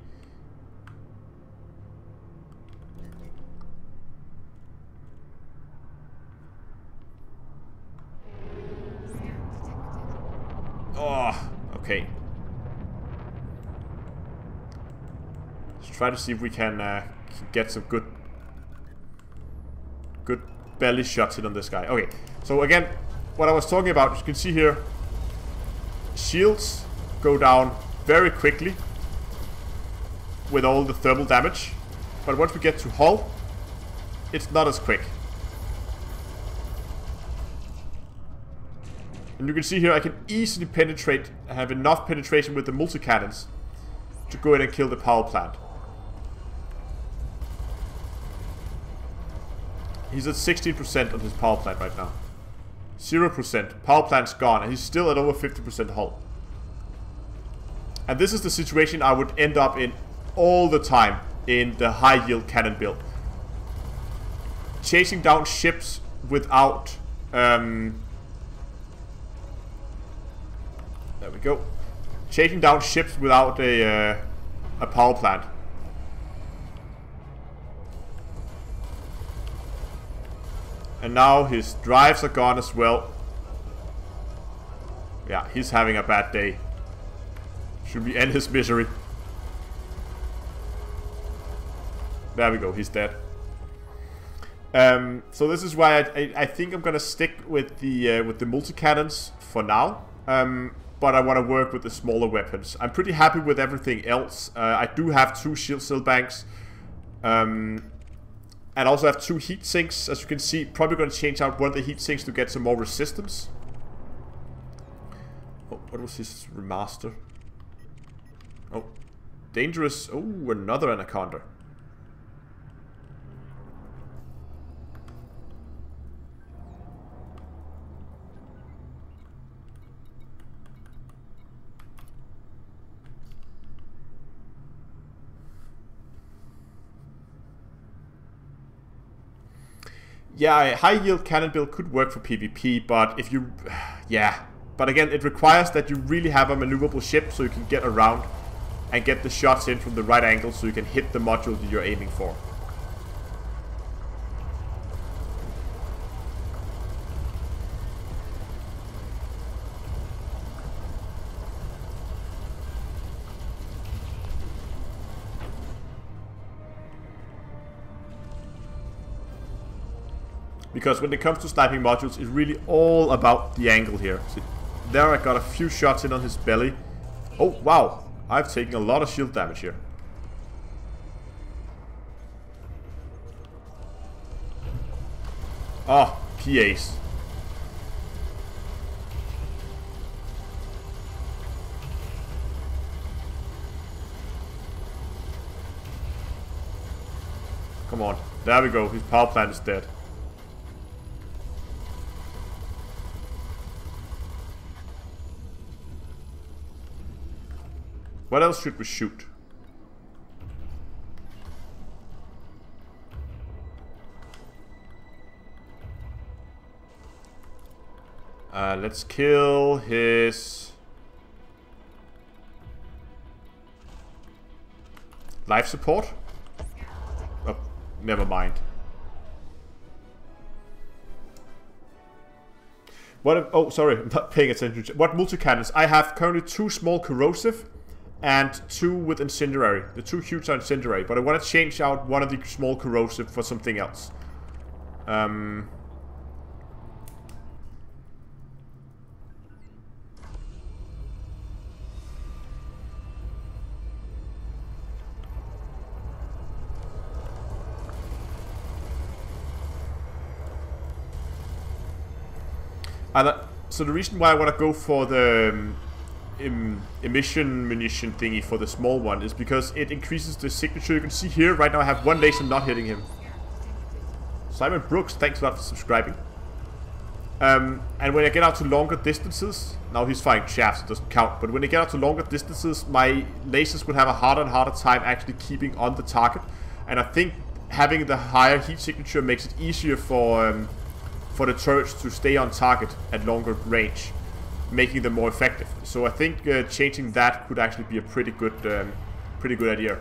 Oh, okay. Let's try to see if we can get some good belly shots in on this guy. Okay, so again, what I was talking about, you can see here, shields go down very quickly with all the thermal damage, but once we get to hull, it's not as quick. And you can see here I can easily penetrate, have enough penetration with the multi-cannons to go in and kill the power plant. He's at 16% on his power plant right now. 0%. Power plant's gone, and he's still at over 50% hull. And this is the situation I would end up in all the time in the high yield cannon build. Chasing down ships without... there we go. Chasing down ships without a power plant. And now his drives are gone as well. Yeah, he's having a bad day. Should we end his misery? There we go, he's dead. So this is why I think I'm gonna stick with the multi-cannons for now. But I want to work with the smaller weapons. I'm pretty happy with everything else. I do have 2 shield cell banks. And also have 2 heat sinks. As you can see, probably going to change out one of the heat sinks to get some more resistance. Oh, what was his remaster? Oh, dangerous. Oh, another Anaconda. Yeah, a high yield cannon build could work for PvP, but if you... yeah. But again, it requires that you really have a maneuverable ship so you can get around and get the shots in from the right angle so you can hit the module that you're aiming for. Because when it comes to sniping modules, it's really all about the angle here. See, there I got a few shots in on his belly. Oh, wow. I've taken a lot of shield damage here. Oh, PAs. Come on. There we go. His power plant is dead. What else should we shoot? Let's kill his life support. Oh, never mind. What if, oh, sorry, I'm not paying attention. What multi-cannons? I have currently 2 small corrosive and 2 with incendiary. The 2 huge are incendiary, but I want to change out one of the small corrosive for something else. So the reason why I want to go for the emission munition thingy for the small one is because it increases the signature. You can see here, right now I have 1 laser not hitting him. Simon Brooks, thanks a lot for subscribing. And when I get out to longer distances, now he's firing shafts, it doesn't count, but when I get out to longer distances, my lasers will have a harder and harder time actually keeping on the target. And I think having the higher heat signature makes it easier for the turrets to stay on target at longer range, making them more effective. So I think changing that could actually be a pretty good idea.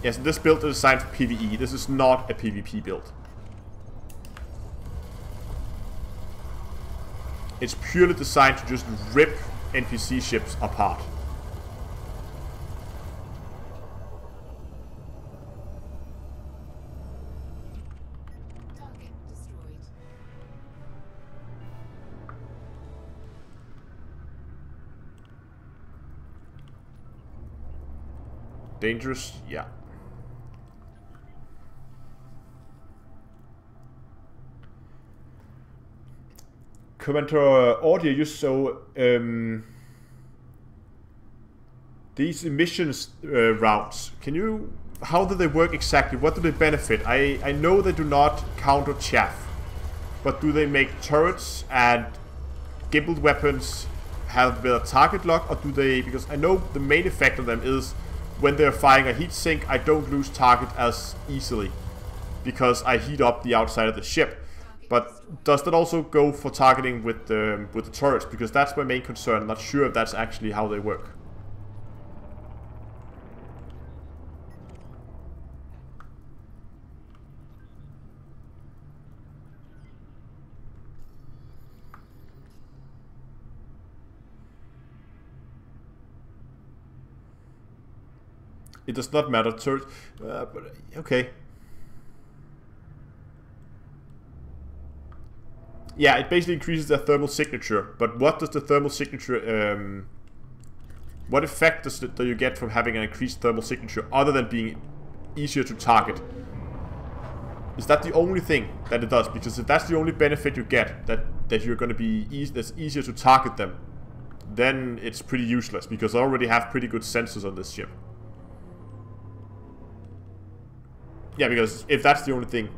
Yes, this build is designed for PvE. This is not a PvP build. It's purely designed to just rip NPC ships apart. Dangerous, yeah. Commenter audio, just so these emissions routes, can you, how do they work exactly? What do they benefit? I know they do not counter chaff, but do they make turrets and gimbaled weapons have better target lock, or do they, because I know the main effect of them is when they're firing a heat sink, I don't lose target as easily because I heat up the outside of the ship. But does that also go for targeting with the turrets? Because that's my main concern. I'm not sure if that's actually how they work. It does not matter, turret. But okay. Yeah, it basically increases their thermal signature. But what does the thermal signature? What effect do you get from having an increased thermal signature, other than being easier to target? Is that the only thing that it does? Because if that's the only benefit you get, that you're going to be that's easier to target them, then it's pretty useless. Because I already have pretty good sensors on this ship. Yeah, because if that's the only thing.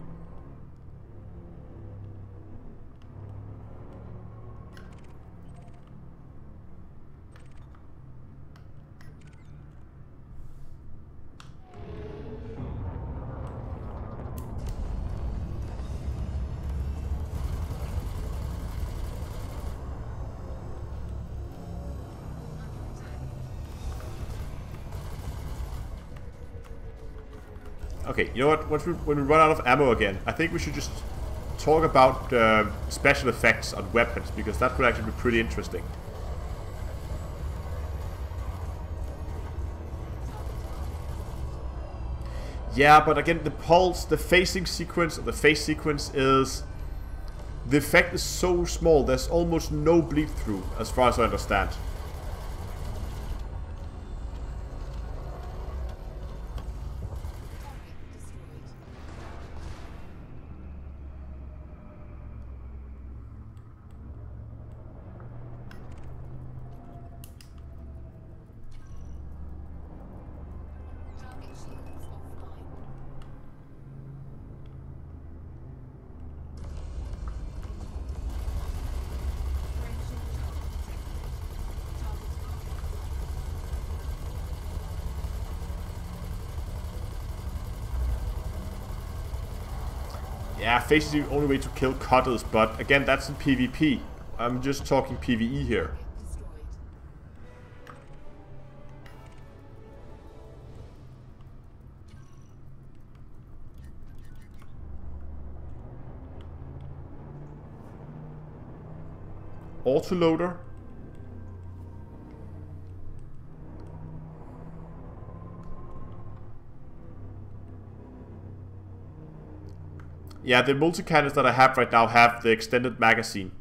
Okay, you know what? When we run out of ammo again, I think we should just talk about special effects on weapons, because that could actually be pretty interesting. Yeah, but again, the pulse, the phasing sequence, or the phase sequence is... The effect is so small, there's almost no bleed through, as far as I understand. Yeah, phase is the only way to kill cutters, but again, that's in PvP. I'm just talking PvE here. Autoloader. Yeah, the multi-cannons that I have right now have the extended magazine.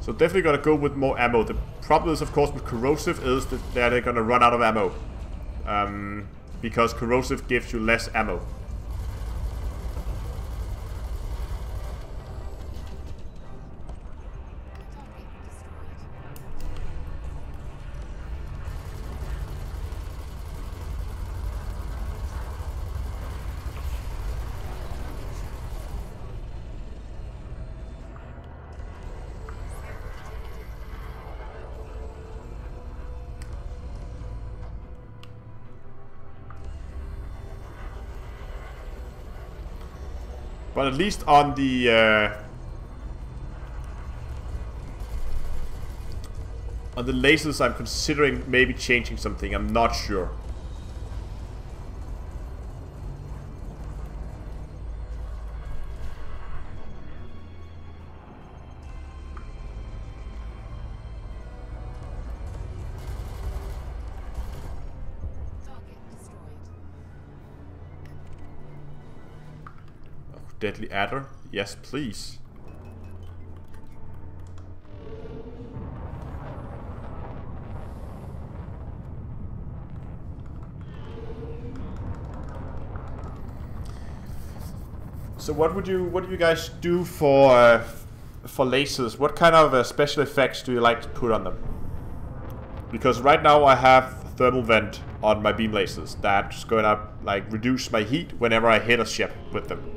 So definitely gonna go with more ammo. The problem is, of course, with corrosive is that they're gonna run out of ammo. Because corrosive gives you less ammo. But at least on the lasers, I'm considering maybe changing something. I'm not sure. Deadly adder? Yes, please. So what do you guys do for lasers? What kind of special effects do you like to put on them? Because right now I have thermal vent on my beam lasers that's gonna like reduce my heat whenever I hit a ship with them.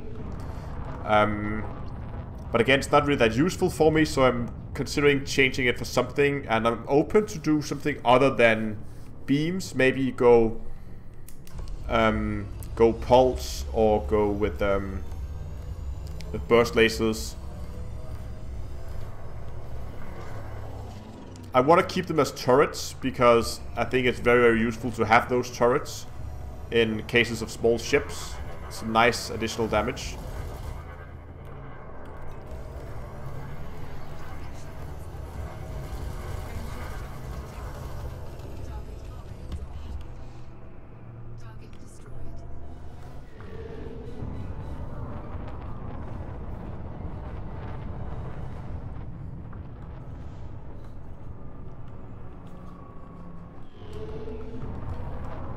But again, it's not really that useful for me, so I'm considering changing it for something, and I'm open to do something other than beams. Maybe go pulse or go with burst lasers. I want to keep them as turrets because I think it's very, very useful to have those turrets in cases of small ships. Some nice additional damage.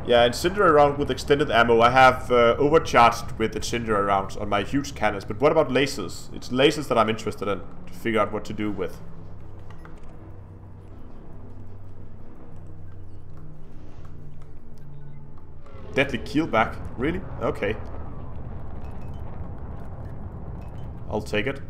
Yeah, incendiary round with extended ammo. I have overcharged with incendiary rounds on my huge cannons. But what about lasers? It's lasers that I'm interested in to figure out what to do with. Deadly keelback? Really? Okay. I'll take it.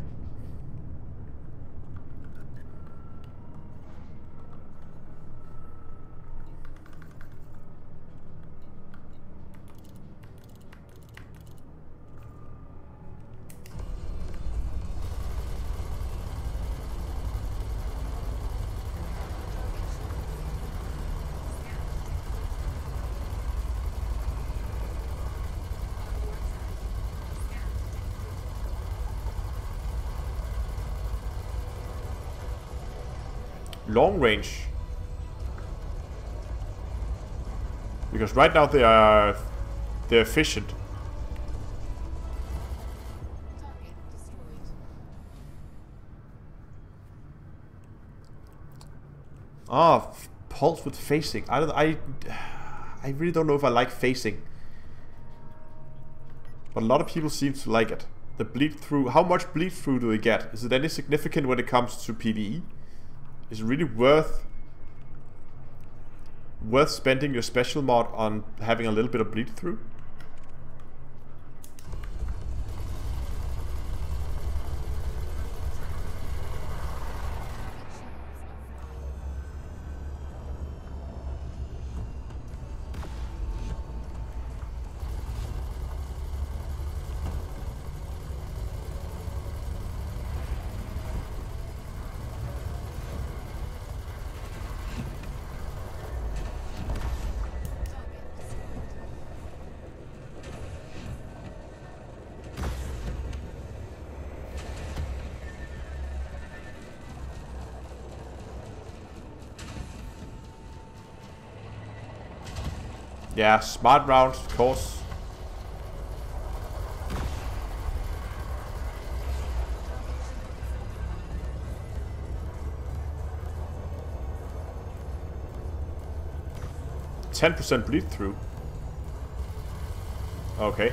long range. Because right now they're efficient. Target destroyed. Ah, pulse with facing. I really don't know if I like facing. But a lot of people seem to like it. The bleed through. How much bleed through do we get? Is it any significant when it comes to PvE? Is it really worth spending your special mod on having a little bit of bleed through? Yeah, smart rounds, of course. %10 bleed through. Okay.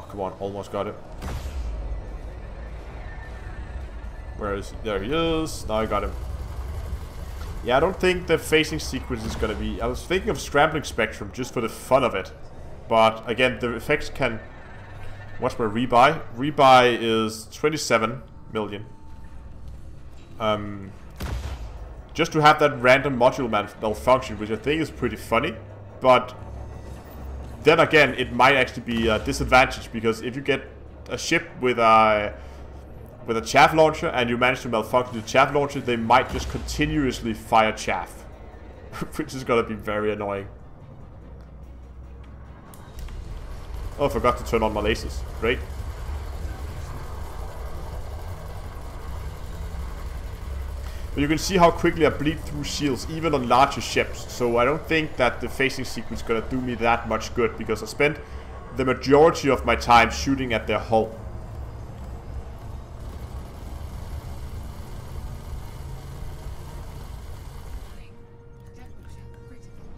Come on, almost got it. Where is he? There he is. Now I got him. Yeah, I don't think the facing sequence is gonna be... I was thinking of scrambling spectrum just for the fun of it. But again, the effects can... What's my rebuy? Rebuy is 27 million. Just to have that random module malfunction, which I think is pretty funny. But... then again, it might actually be a disadvantage, because if you get a ship with a chaff launcher and you manage to malfunction the chaff launcher, they might just continuously fire chaff, which is gonna be very annoying. Oh, I forgot to turn on my lasers. Great. But you can see how quickly I bleed through shields, even on larger ships. So I don't think that the facing sequence is gonna do me that much good, because I spent the majority of my time shooting at their hull. Temperature critical.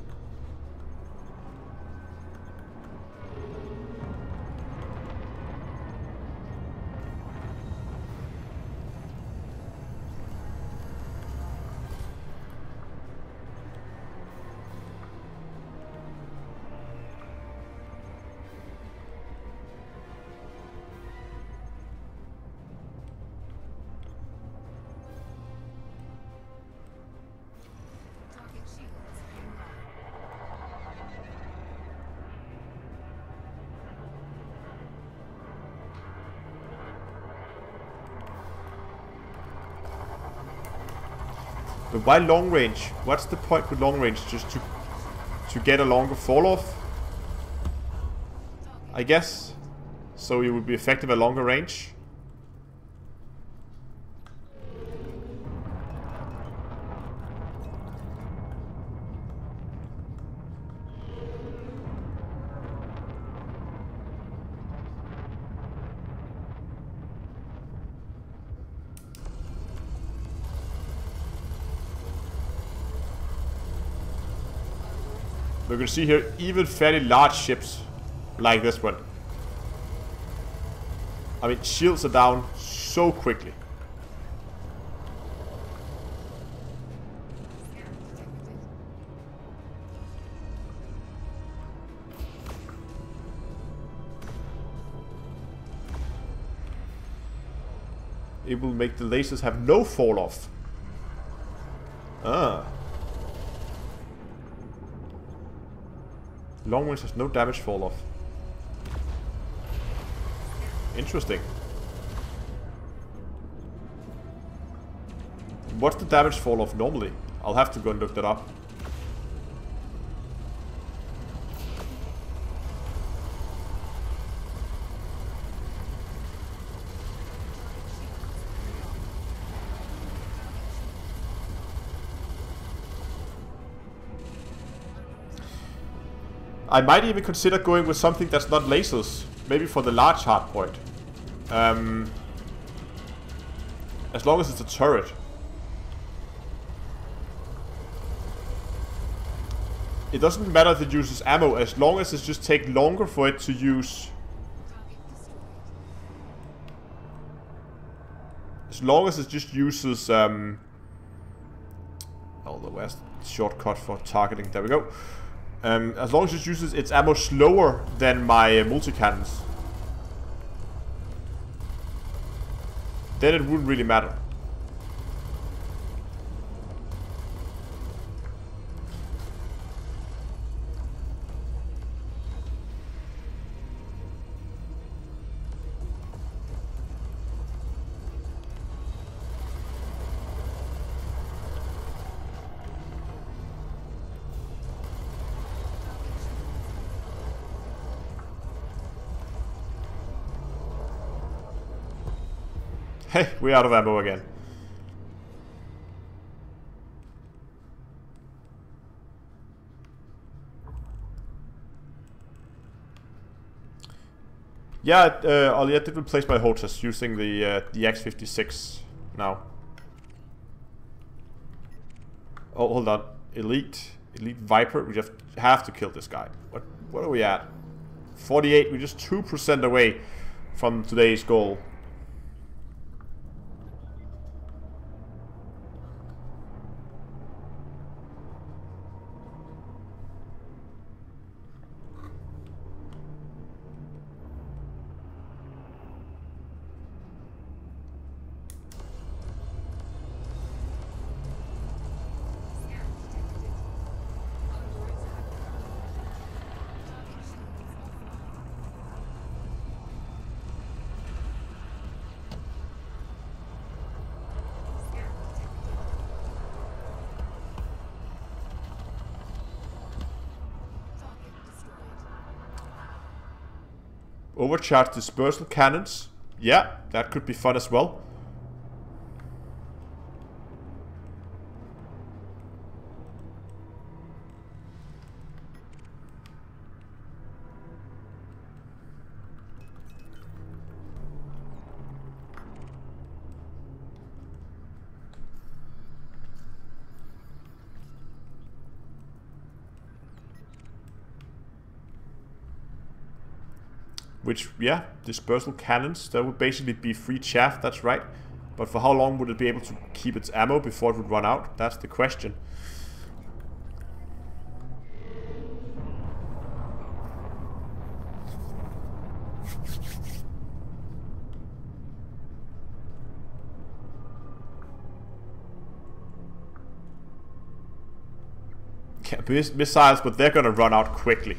Target shields online. But why long range? What's the point with long range? Just to get a longer fall off? I guess. So you would be effective at longer range. We can see here even fairly large ships like this one. I mean, shields are down so quickly. Scan detected. It will make the lasers have no fall off. Ah. Long range has no damage fall off. Interesting. What's the damage fall off normally? I'll have to go and look that up. I might even consider going with something that's not lasers. Maybe for the large hardpoint. As long as it's a turret. It doesn't matter if it uses ammo, as long as it just takes longer for it to use. As long as it just uses oh, the where's the shortcut for targeting? There we go. As long as it uses its ammo slower than my multi-cannons, then it wouldn't really matter. Hey, we're out of ammo again. Yeah, Ollie, I did replace my HOTAS using the X56 now. Oh, hold on. Elite Viper. We just have to kill this guy. What are we at? 48. We're just 2% away from today's goal. Overcharged dispersal cannons. Yeah, that could be fun as well. Which, yeah, dispersal cannons, that would basically be free chaff, that's right. But for how long would it be able to keep its ammo before it would run out? That's the question. Yeah, missiles, but they're gonna run out quickly.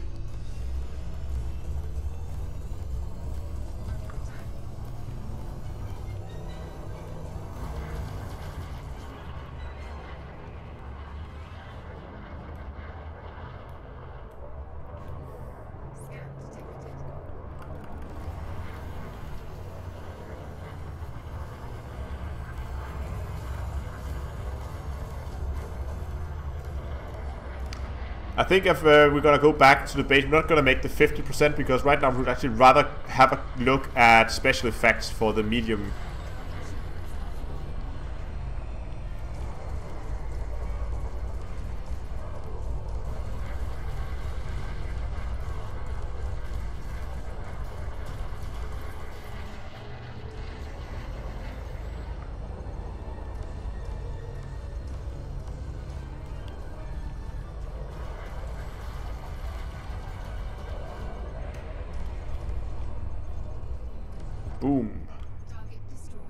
I think if we're gonna go back to the base, we're not gonna make the 50% because right now we'd actually rather have a look at special effects for the medium. Boom. Target destroyed.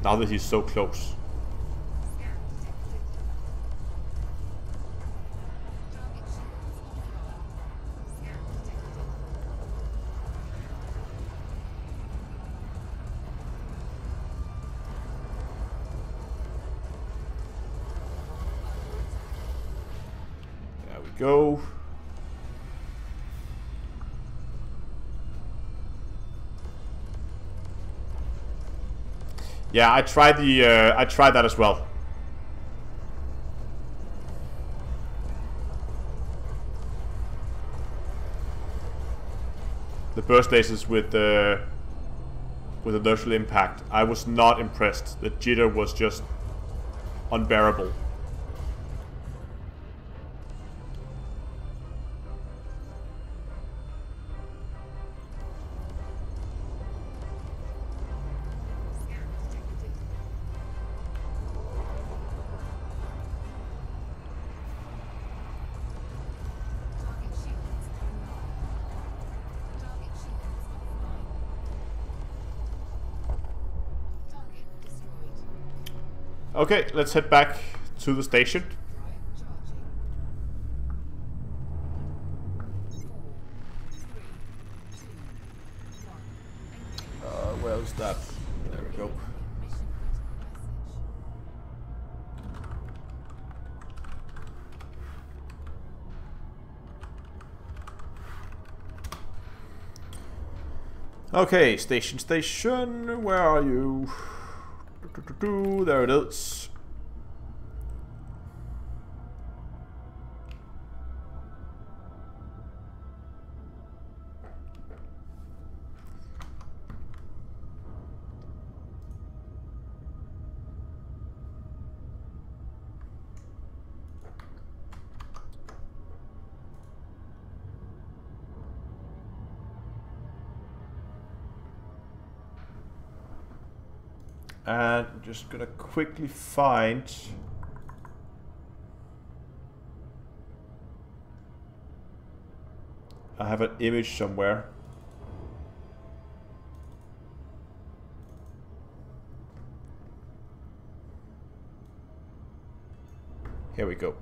Now that he's so close. Scan detected. Target shields we go. Yeah, I tried that as well. The burst lasers with inertial impact. I was not impressed. The jitter was just unbearable. Okay, let's head back to the station. Where is that? There we go. Okay, station, where are you? There it is. And I'm just gonna quickly find I have an image somewhere. Here we go.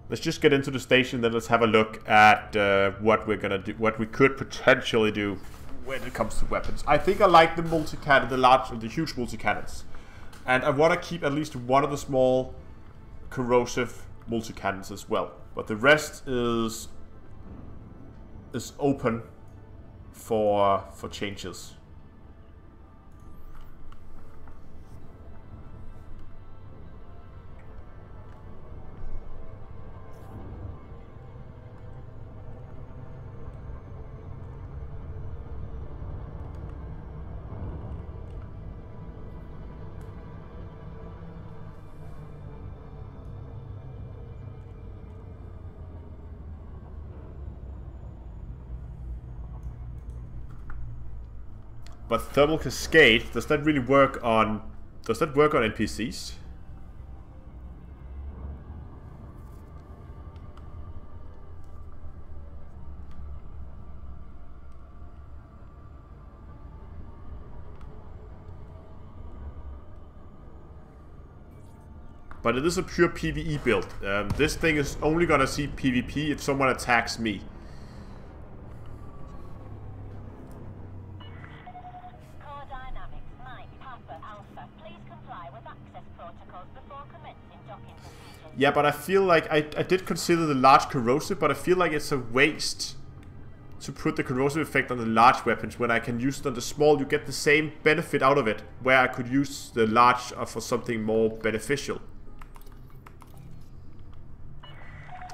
Let's just get into the station, then let's have a look at what we're gonna do, what we could potentially do when it comes to weapons. I think I like the multi-cannon, the huge multi-cannons, and I want to keep at least one of the small corrosive multi-cannons as well. But the rest is open for changes. But thermal cascade, does that really work on NPCs? But it is a pure PvE build. This thing is only gonna see PvP if someone attacks me. Yeah, but I feel like I did consider the large corrosive, but I feel like it's a waste to put the corrosive effect on the large weapons when I can use it on the small. You get the same benefit out of it, where I could use the large for something more beneficial.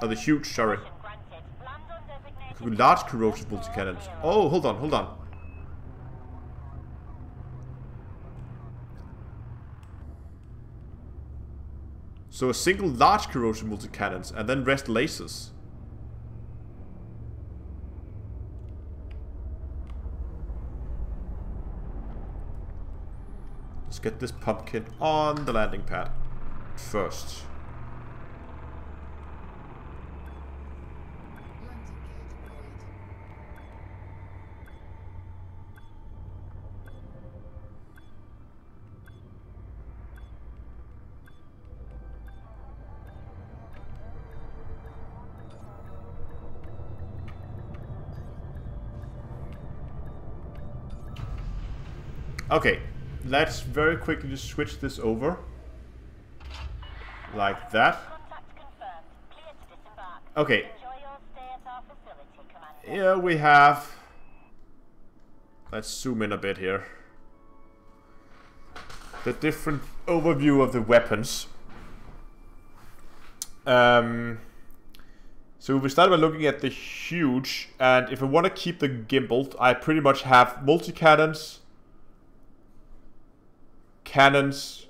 Oh, the huge, sorry. Large corrosive multi-cannons. Oh, hold on. So a single large corrosion multi-cannons and then rest lasers. Let's get this pumpkin on the landing pad first. Okay, let's very quickly just switch this over. Like that. Contact confirmed. Clear to disembark. Okay. Enjoy your stay at our facility, Commander. Here we have... Let's zoom in a bit here. The different overview of the weapons. So we start by looking at the huge, and if I want to keep the gimbaled, I pretty much have multi-cannons, cannons,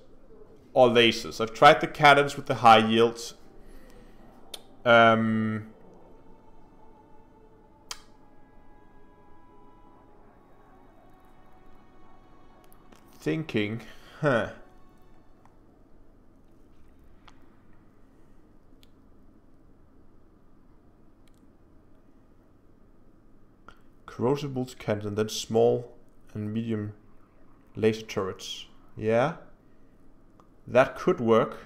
or lasers. I've tried the cannons with the high yields. Thinking, corrosive multi-cannons and then small and medium laser turrets. Yeah, that could work.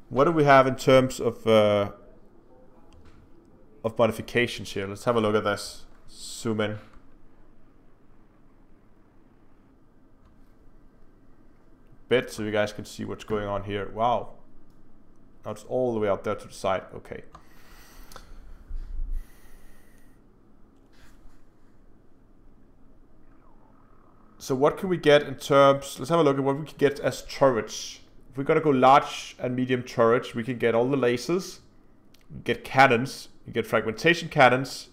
What do we have in terms of modifications here? Let's have a look at this. Zoom in. Bit so you guys can see what's going on here. Wow. Now it's all the way out there to the side. Okay. So what can we get in terms... Let's have a look at what we can get as turrets. If we're gonna go large and medium turrets, we can get all the lasers. We get cannons. We get fragmentation cannons.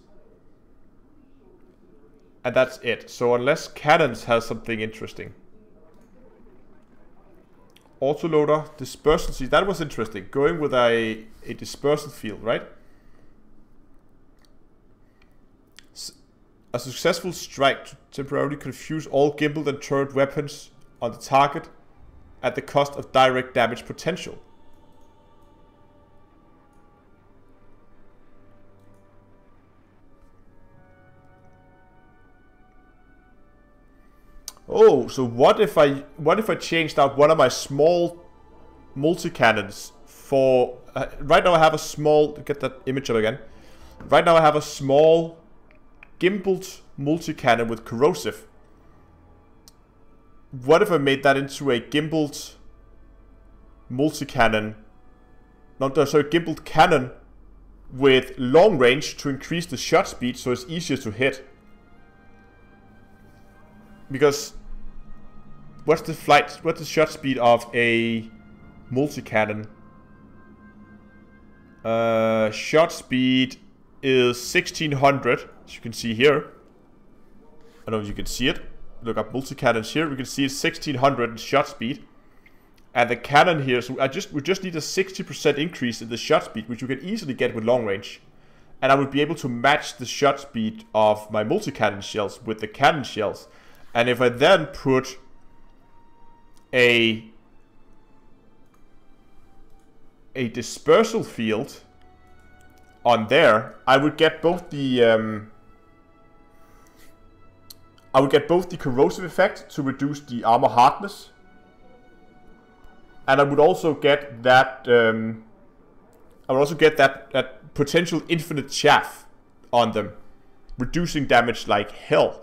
And that's it. So unless cannons has something interesting. Autoloader, dispersal. See, that was interesting. Going with a dispersal field, right? A successful strike to temporarily confuse all gimbaled and turret weapons on the target at the cost of direct damage potential. Oh, so what if I changed out one of my small multi-cannons for... right now I have a small... Get that image up again. Right now I have a small gimbaled multi-cannon with corrosive. What if I made that into a gimbaled multi-cannon... No, sorry, gimbaled cannon with long range to increase the shot speed so it's easier to hit. Because what's the shot speed of a multi-cannon? Shot speed is 1600, as you can see here. I don't know if you can see it. Look up multi-cannons here. We can see it's 1600 in shot speed. And the cannon here, so we just need a 60% increase in the shot speed, which you can easily get with long range. And I would be able to match the shot speed of my multi-cannon shells with the cannon shells. And if I then put a dispersal field on there, I would get both the corrosive effect to reduce the armor hardness, and I would also get that that potential infinite chaff on them, reducing damage like hell.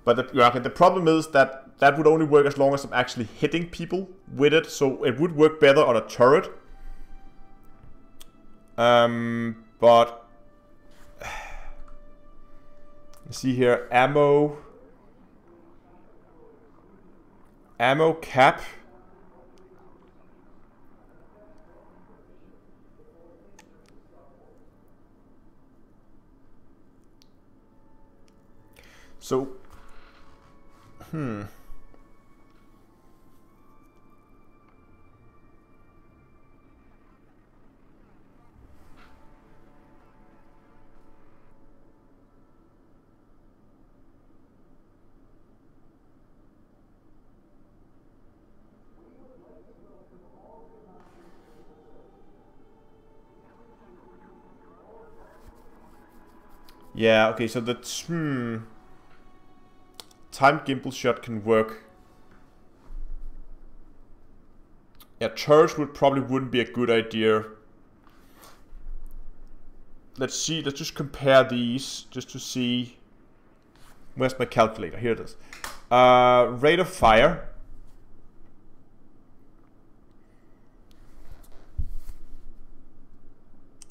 But the problem is that that would only work as long as I'm actually hitting people with it. So it would work better on a turret. But let's see here, ammo cap. So yeah, okay, so the timed gimbal shot can work. Yeah, turrets wouldn't be a good idea. Let's see, let's just compare these just to see. Where's my calculator? Here it is. Rate of fire.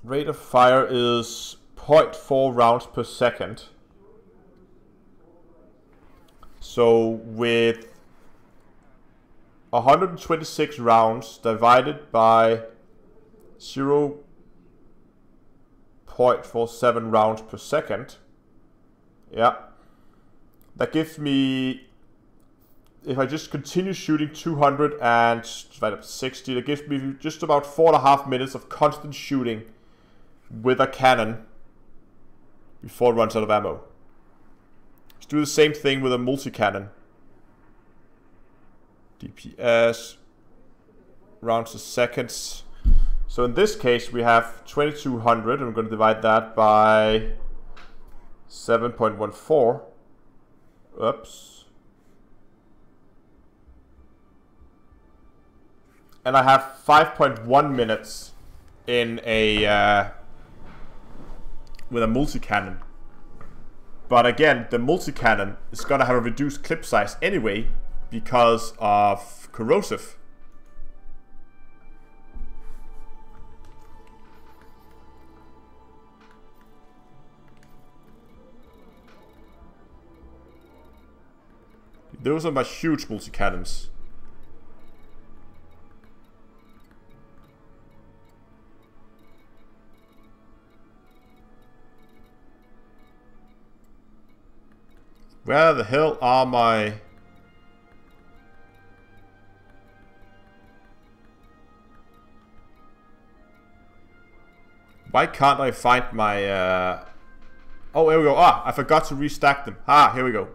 Rate of fire is 0.4 rounds per second. So with 126 rounds divided by 0.47 rounds per second. Yeah. That gives me, if I just continue shooting 200 and divide up 60, that gives me just about 4.5 minutes of constant shooting with a cannon before it runs out of ammo. Let's do the same thing with a multi-cannon. DPS, rounds to seconds. So in this case we have 2200, and we're going to divide that by 7.14. Oops. And I have 5.1 minutes in a with a multi-cannon. But again, the multi-cannon is going to have a reduced clip size anyway because of corrosive. Those are my huge multi-cannons. Where the hell are my... Why can't I find my... Oh, here we go. Ah, I forgot to restack them. Ah, here we go.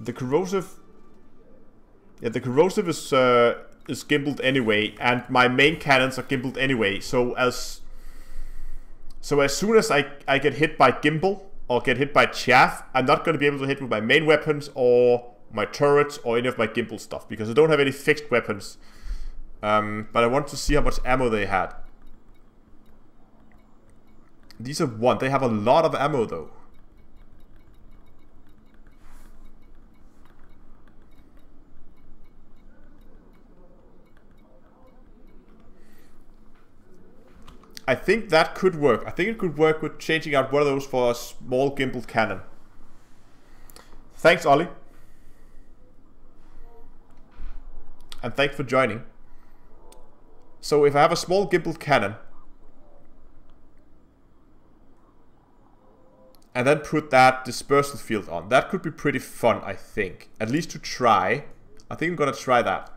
The corrosive... Yeah, the corrosive is gimbaled anyway, and my main cannons are gimbaled anyway, so as soon as I get hit by gimbal or get hit by chaff, I'm not going to be able to hit with my main weapons or my turrets or any of my gimbal stuff because I don't have any fixed weapons. But I want to see how much ammo they had. These are one. They have a lot of ammo though. I think that could work. I think it could work with changing out one of those for a small gimbal cannon. Thanks, Ollie. And thanks for joining. So if I have a small gimbal cannon and then put that dispersal field on, that could be pretty fun, I think. At least to try. I think I'm gonna try that.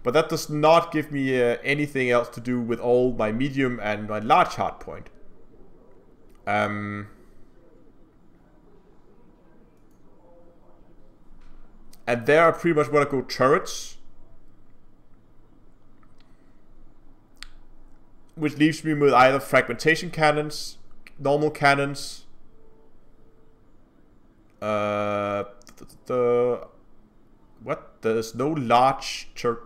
But that does not give me anything else to do with all my medium and my large hardpoint. And there I pretty much want to go turrets. Which leaves me with either fragmentation cannons, normal cannons. What? There's no large turret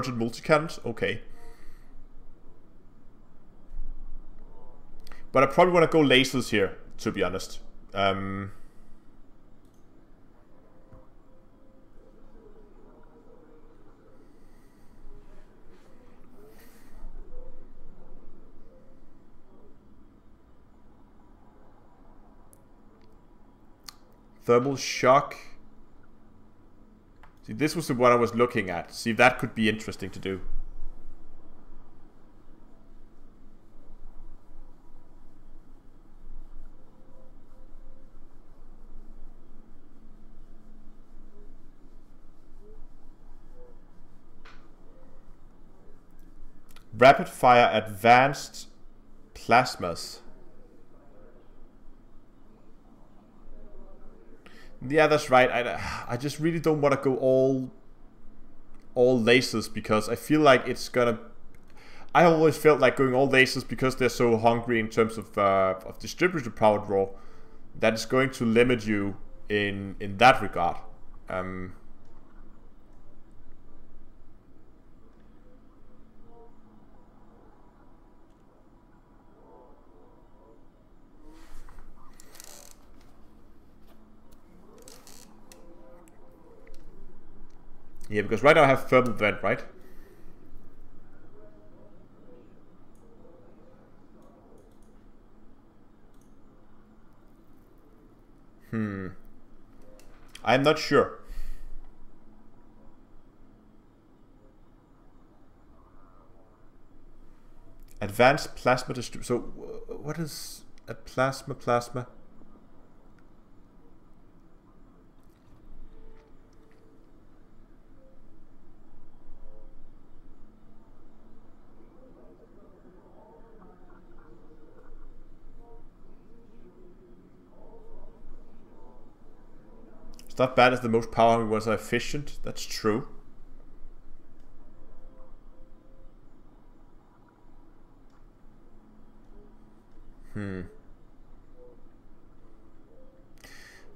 and multi-cannons? Okay. But I probably want to go lasers here, to be honest. Thermal shock. See, this was the one I was looking at. See if that could be interesting to do. Rapid fire advanced plasmas. Yeah, that's right. I just really don't want to go all lasers because I feel like it's gonna... I always felt like going all lasers because they're so hungry in terms of distributed power draw, that it's going to limit you in that regard. Yeah, because right now I have thermal vent, right? I'm not sure. Advanced plasma distribution. So, what is a plasma? It's not bad as the most power ones are efficient. That's true.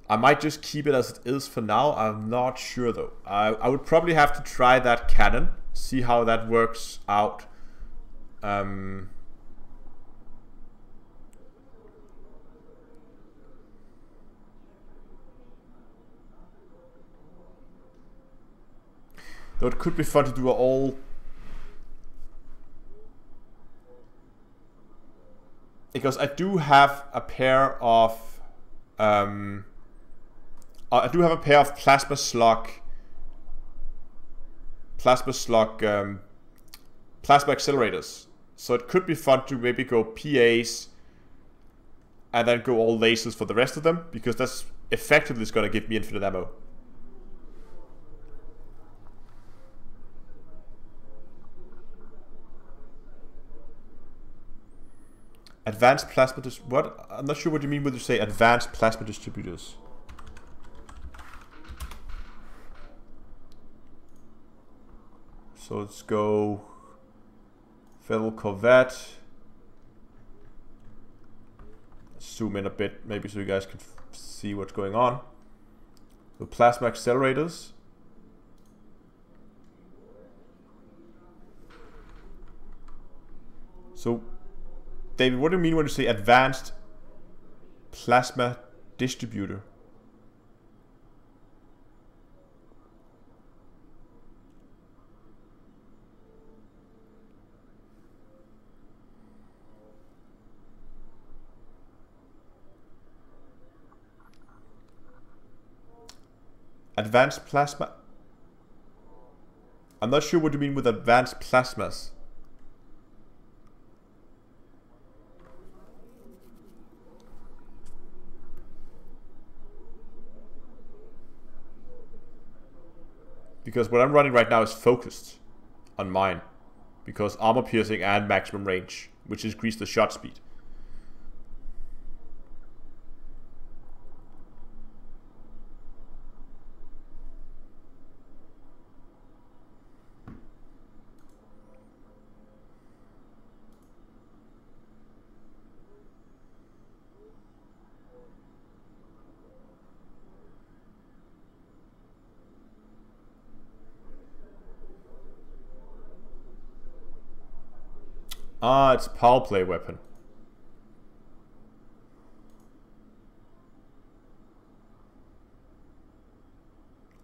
I might just keep it as it is for now. I'm not sure though. I would probably have to try that cannon, see how that works out. Though it could be fun to do all. Because I do have a pair of plasma slug plasma accelerators. So it could be fun to maybe go PAs and then go all lasers for the rest of them, because that's effectively is going to give me infinite ammo. Advanced plasma what? I'm not sure what you mean when you say advanced plasma distributors. So let's go Federal Corvette. Zoom in a bit, maybe, so you guys can see what's going on. The plasma accelerators. So, David, what do you mean when you say advanced plasma distributor? Advanced plasma? I'm not sure what you mean with advanced plasmas. Because what I'm running right now is focused on mine. Because armor piercing and maximum range, which increase the shot speed. Ah, it's a power play weapon.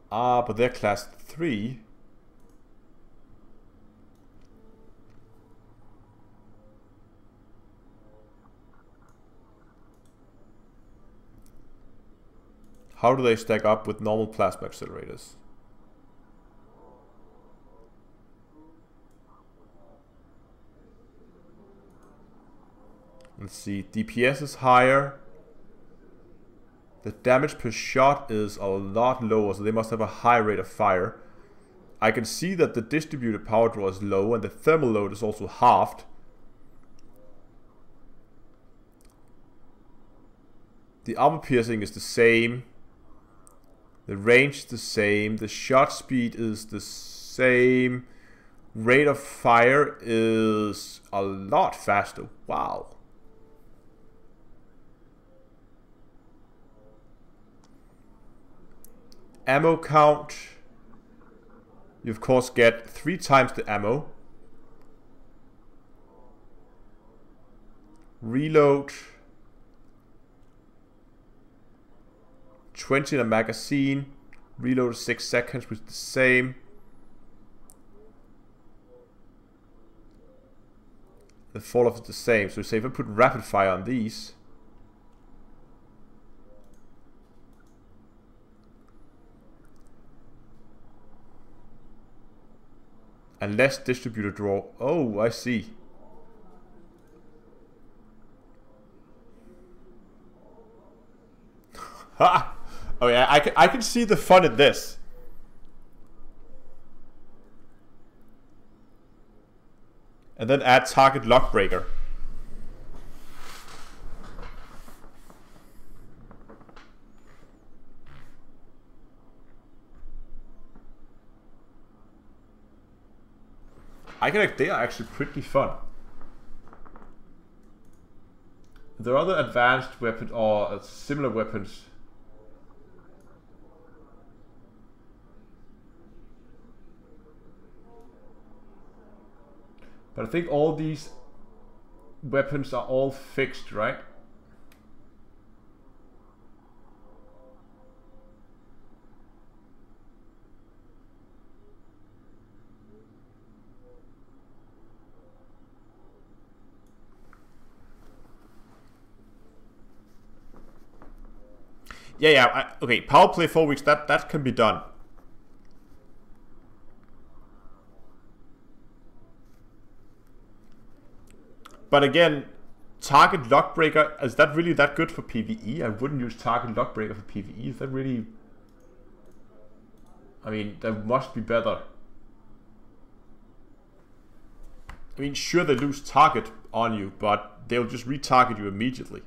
Ah, but they're class 3. How do they stack up with normal plasma accelerators? Let's see, DPS is higher. The damage per shot is a lot lower, so they must have a high rate of fire. I can see that the distributed power draw is low, and the thermal load is also halved. The armor piercing is the same. The range is the same. The shot speed is the same. Rate of fire is a lot faster. Wow. Ammo count. You of course get 3 times the ammo. Reload. 20 in a magazine. Reload 6 seconds, which is the same. The fall off is the same. So say if I put rapid fire on these. And less distributor draw. Oh, I see. Ha! Oh yeah, I can see the fun in this. And then add target lock breaker. They are actually pretty fun. There are other advanced weapons or similar weapons. But I think all these weapons are all fixed, right? Yeah. Okay, power play 4 weeks. That can be done. But again, target lockbreaker, is that really that good for PvE? I wouldn't use target lockbreaker for PvE. Is that really... I mean, that must be better. I mean, sure, they lose target on you, but they'll just retarget you immediately.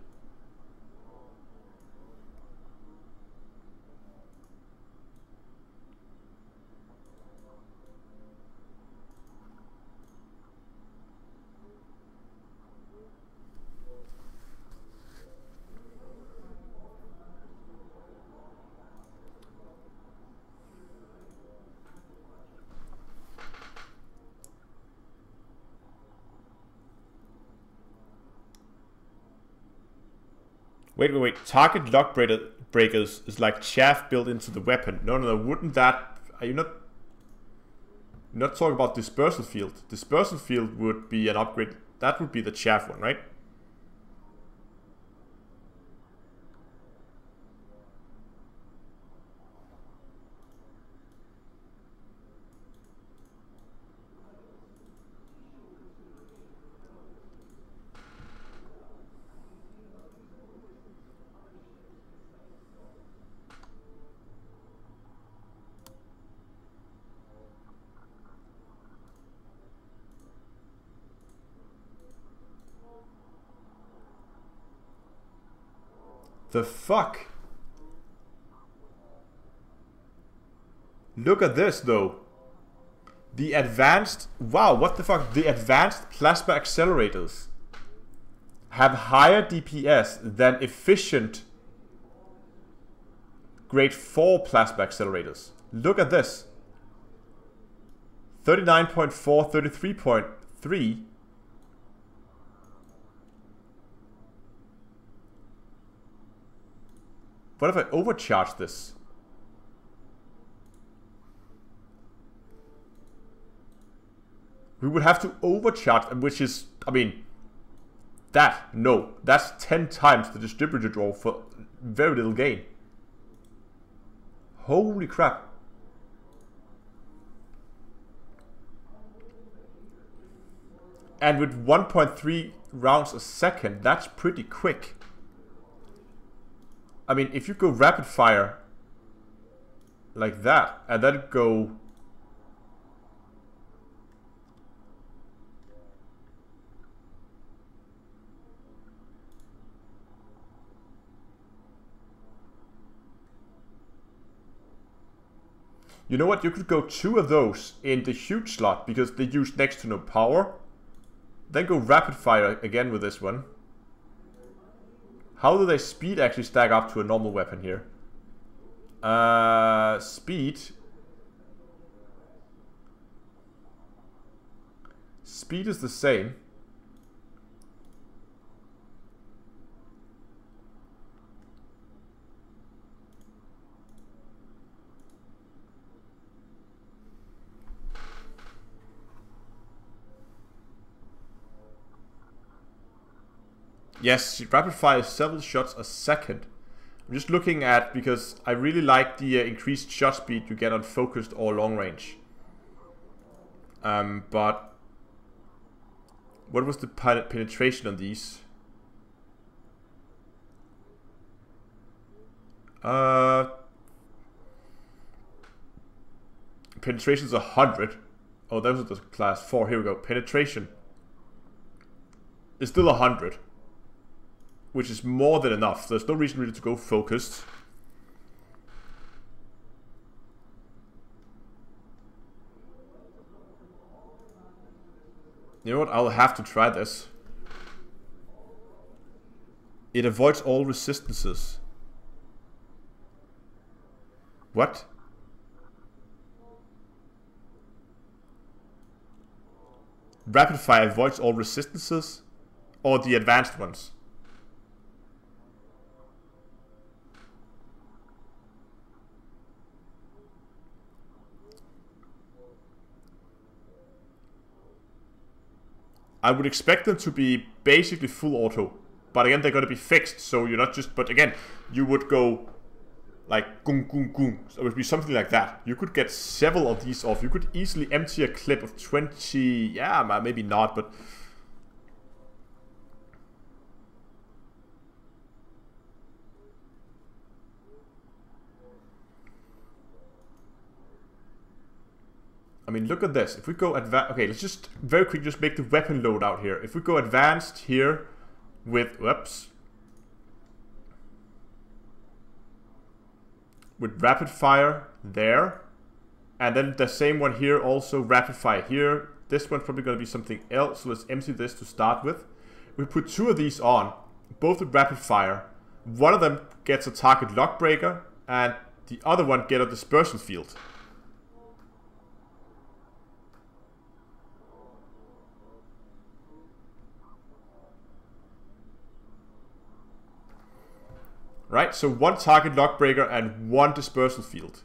Wait. Target lock breakers is like chaff built into the weapon. No. Wouldn't that... Are you not... You're not talking about dispersal field. Dispersal field would be an upgrade. That would be the chaff one, right? The fuck? Look at this though. The advanced... Wow, what the fuck? The advanced plasma accelerators have higher DPS than efficient grade 4 plasma accelerators. Look at this. 39.4, 33.3. What if I overcharge this? We would have to overcharge, which is, I mean, that's 10 times the distributor draw for very little gain. Holy crap. And with 1.3 rounds a second, that's pretty quick. I mean, if you go rapid fire like that, and then go... You know what? You could go 2 of those in the huge slot because they use next to no power. Then go rapid fire again with this one. How do their speed actually stack up to a normal weapon here? Speed. Speed is the same. Yes, rapid fire several shots a second. I'm just looking at, because I really like the increased shot speed you get on focused or long range. But what was the penetration on these? Penetration is 100. Oh, that was the class 4. Here we go. Penetration is still 100, which is more than enough. There's no reason really to go focused. You know what? I'll have to try this. It avoids all resistances. What? Rapid fire avoids all resistances? Or the advanced ones? I would expect them to be basically full auto. But again, they're going to be fixed, so you're not just... But again, you would go like gung gung gung. So it would be something like that. You could get several of these off. You could easily empty a clip of 20... Yeah, maybe not, but... I mean, look at this. If we go advanced... Okay, let's just very quick just make the weapon loadout here. If we go advanced here with... Whoops. With rapid fire there. And then the same one here also rapid fire here. This one's probably going to be something else. So let's empty this to start with. We put 2 of these on. Both with rapid fire. One of them gets a target lock breaker. And the other one gets a dispersal field. Right, so 1 target lock breaker and 1 dispersal field.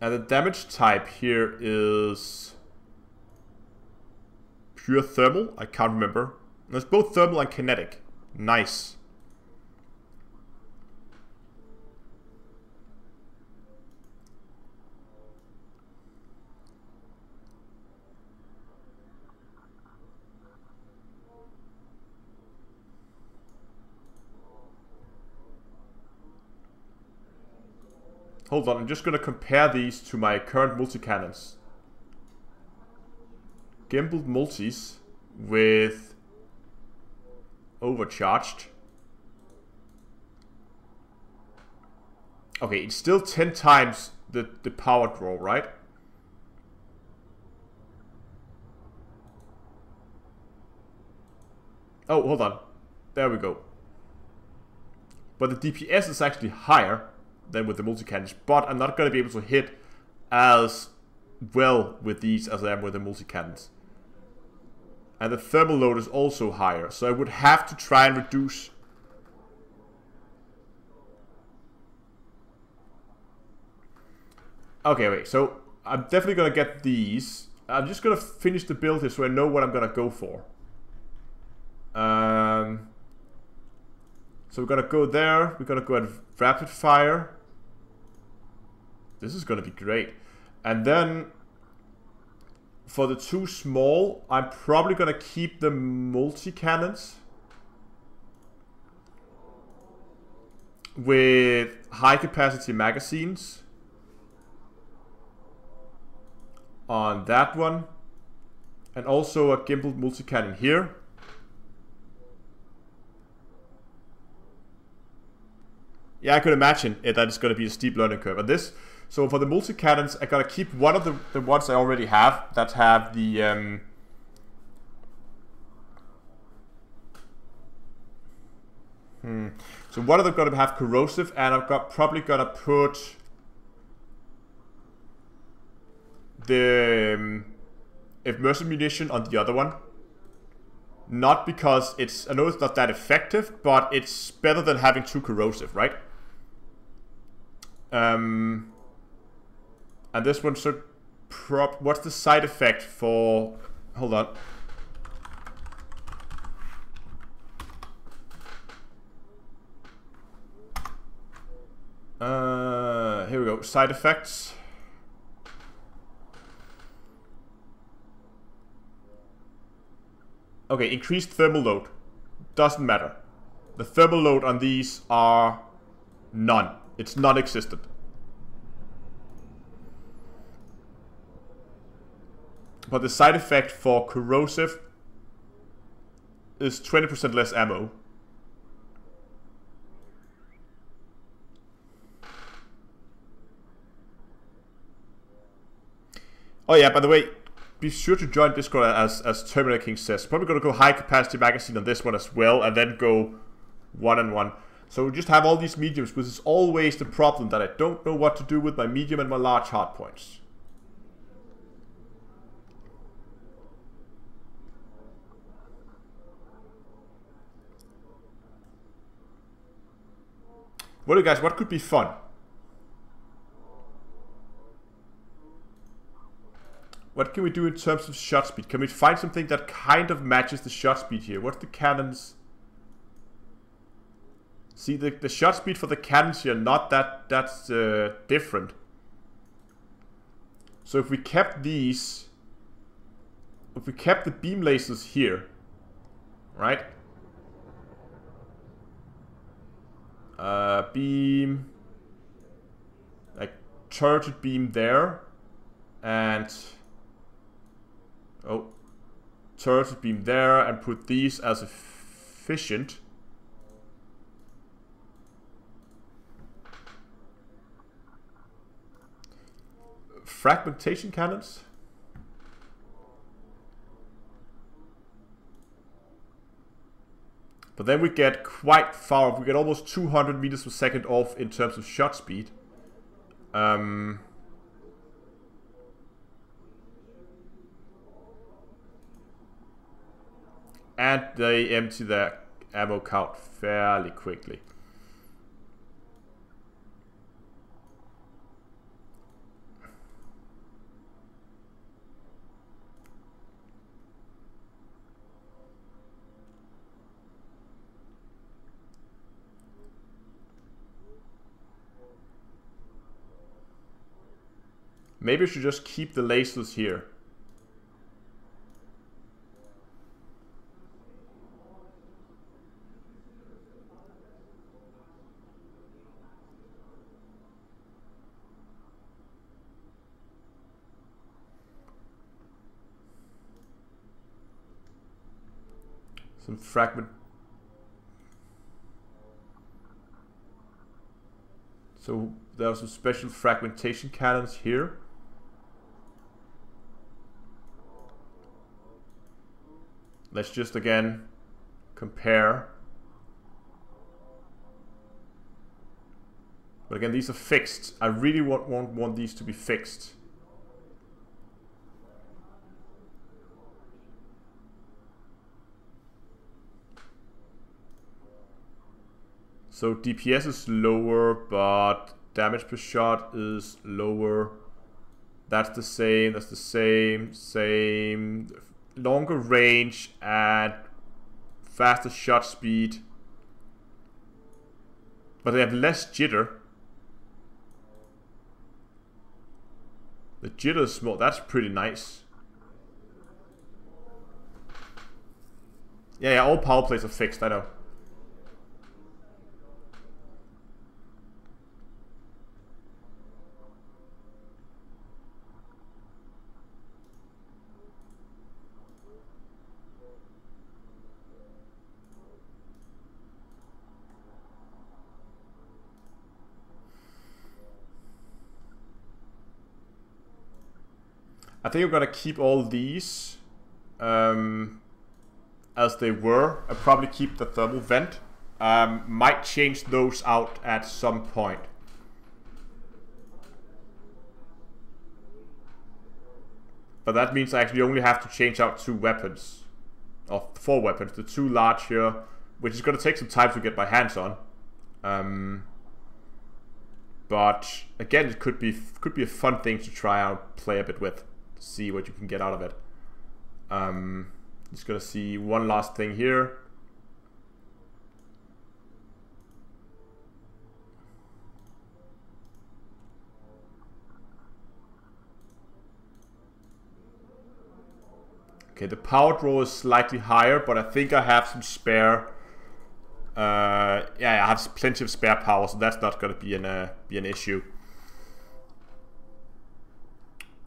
And the damage type here is pure thermal. I can't remember. There's both thermal and kinetic. Nice. Hold on, I'm just going to compare these to my current multi-cannons. Gimbaled multis with overcharged. Okay, it's still 10 times the power draw, right? Oh, hold on. There we go. But the DPS is actually higher than with the multi-cannons, but I'm not going to be able to hit as well with these as I am with the multi-cannons. And the thermal load is also higher, so I would have to try and reduce. Okay, wait, so I'm definitely going to get these. I'm just going to finish the build here so I know what I'm going to go for. So we're going to go there, we're going to go at rapid fire. This is going to be great. And then for the 2 small, I'm probably going to keep the multi-cannons with high capacity magazines on that one. And also a gimbaled multi-cannon here. Yeah, I could imagine that it's going to be a steep learning curve. And this So for the multi-cannons, I gotta keep one of the ones I already have that have the So one of them gonna have corrosive, and I've probably gonna put the immersive munition on the other one. Not because I know it's not that effective, but it's better than having 2 corrosive, right? And this one should what's the side effect for... Hold on. Here we go. Side effects. Okay, increased thermal load. Doesn't matter. The thermal load on these are none. It's non-existent. But the side effect for corrosive is 20% less ammo. Oh yeah, by the way, be sure to join Discord as Terminator King says. Probably gonna go high capacity magazine on this one as well, and then go 1-on-1. So we just have all these mediums, which is always the problem, that I don't know what to do with my medium and my large hard points. What do you guys, what could be fun? What can we do in terms of shot speed? Can we find something that kind of matches the shot speed here? What's the cannons? See, the shot speed for the cannons here, not that's different. So if we kept these, if we kept the beam lasers here, right? Beam, like turreted beam there, and turreted beam there, and put these as efficient. Fragmentation cannons. But then we get quite far. We get almost 200 meters per second off in terms of shot speed. And they empty their ammo count fairly quickly. Maybe I should just keep the lasers here. Some fragment. So there are some special fragmentation cannons here. Let's just again compare. But again, these are fixed. I really want these to be fixed. So DPS is lower, but damage per shot is lower. That's the same, that's the same. Longer range and faster shot speed. But they have less jitter. The jitter is small, that's pretty nice. Yeah, all power plays are fixed, I know. I think I'm gonna keep all these as they were. I'll probably keep the thermal vent. Might change those out at some point. But that means I actually only have to change out 2 weapons. Or 4 weapons. The 2 large here, which is going to take some time to get my hands on. But again, it could be a fun thing to try out, play a bit with, see what you can get out of it. Just gonna see one last thing here. Okay, the power draw is slightly higher, but I think I have some spare. Yeah, I have plenty of spare power, so that's not going to be an issue.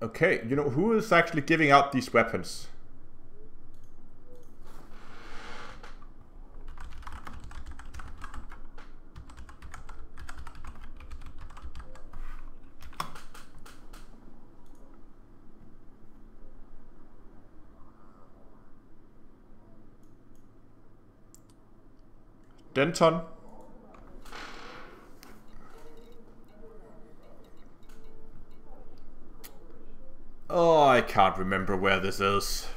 Okay, you know, who is actually giving out these weapons? Denton. Oh, I can't remember where this is.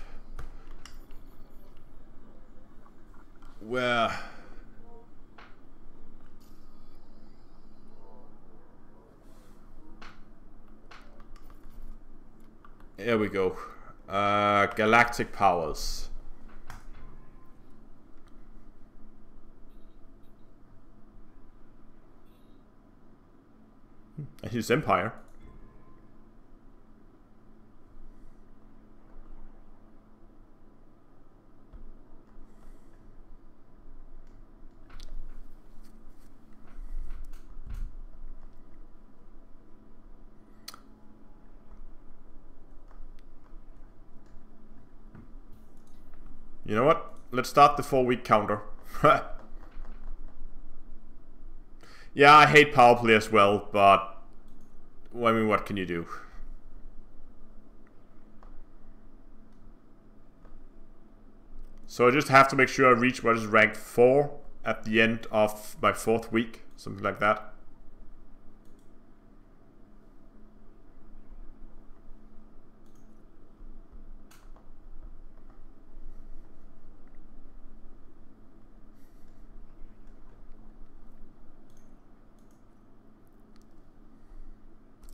Where? Here we go. Galactic powers. And his empire. You know what? Let's start the 4-week counter. Yeah, I hate power play as well, but I mean, what can you do? So I just have to make sure I reach what is ranked 4 at the end of my 4th week, something like that.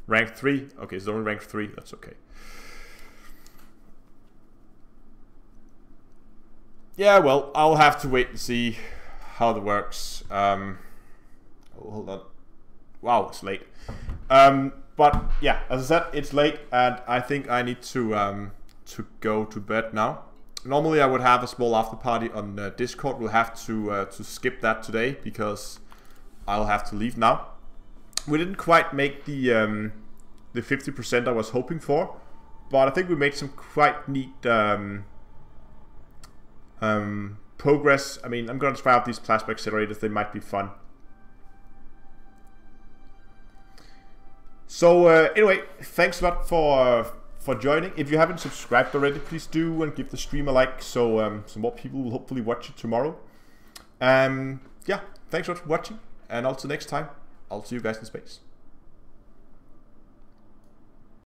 Rank 3? Okay, it's only rank 3, that's okay. Yeah, well, I'll have to wait and see how that works. Oh, hold on. Wow, it's late. But yeah, as I said, it's late, and I think I need to go to bed now. Normally I would have a small after party on Discord. We'll have to skip that today because I'll have to leave now. We didn't quite make the 50% I was hoping for, but I think we made some quite neat progress. I mean, I'm going to try out these plasma accelerators. They might be fun. So anyway, thanks a lot for joining. If you haven't subscribed already, please do, and give the stream a like, so some more people will hopefully watch it tomorrow. Yeah, thanks a lot for watching, and until next time, I'll see you guys in space.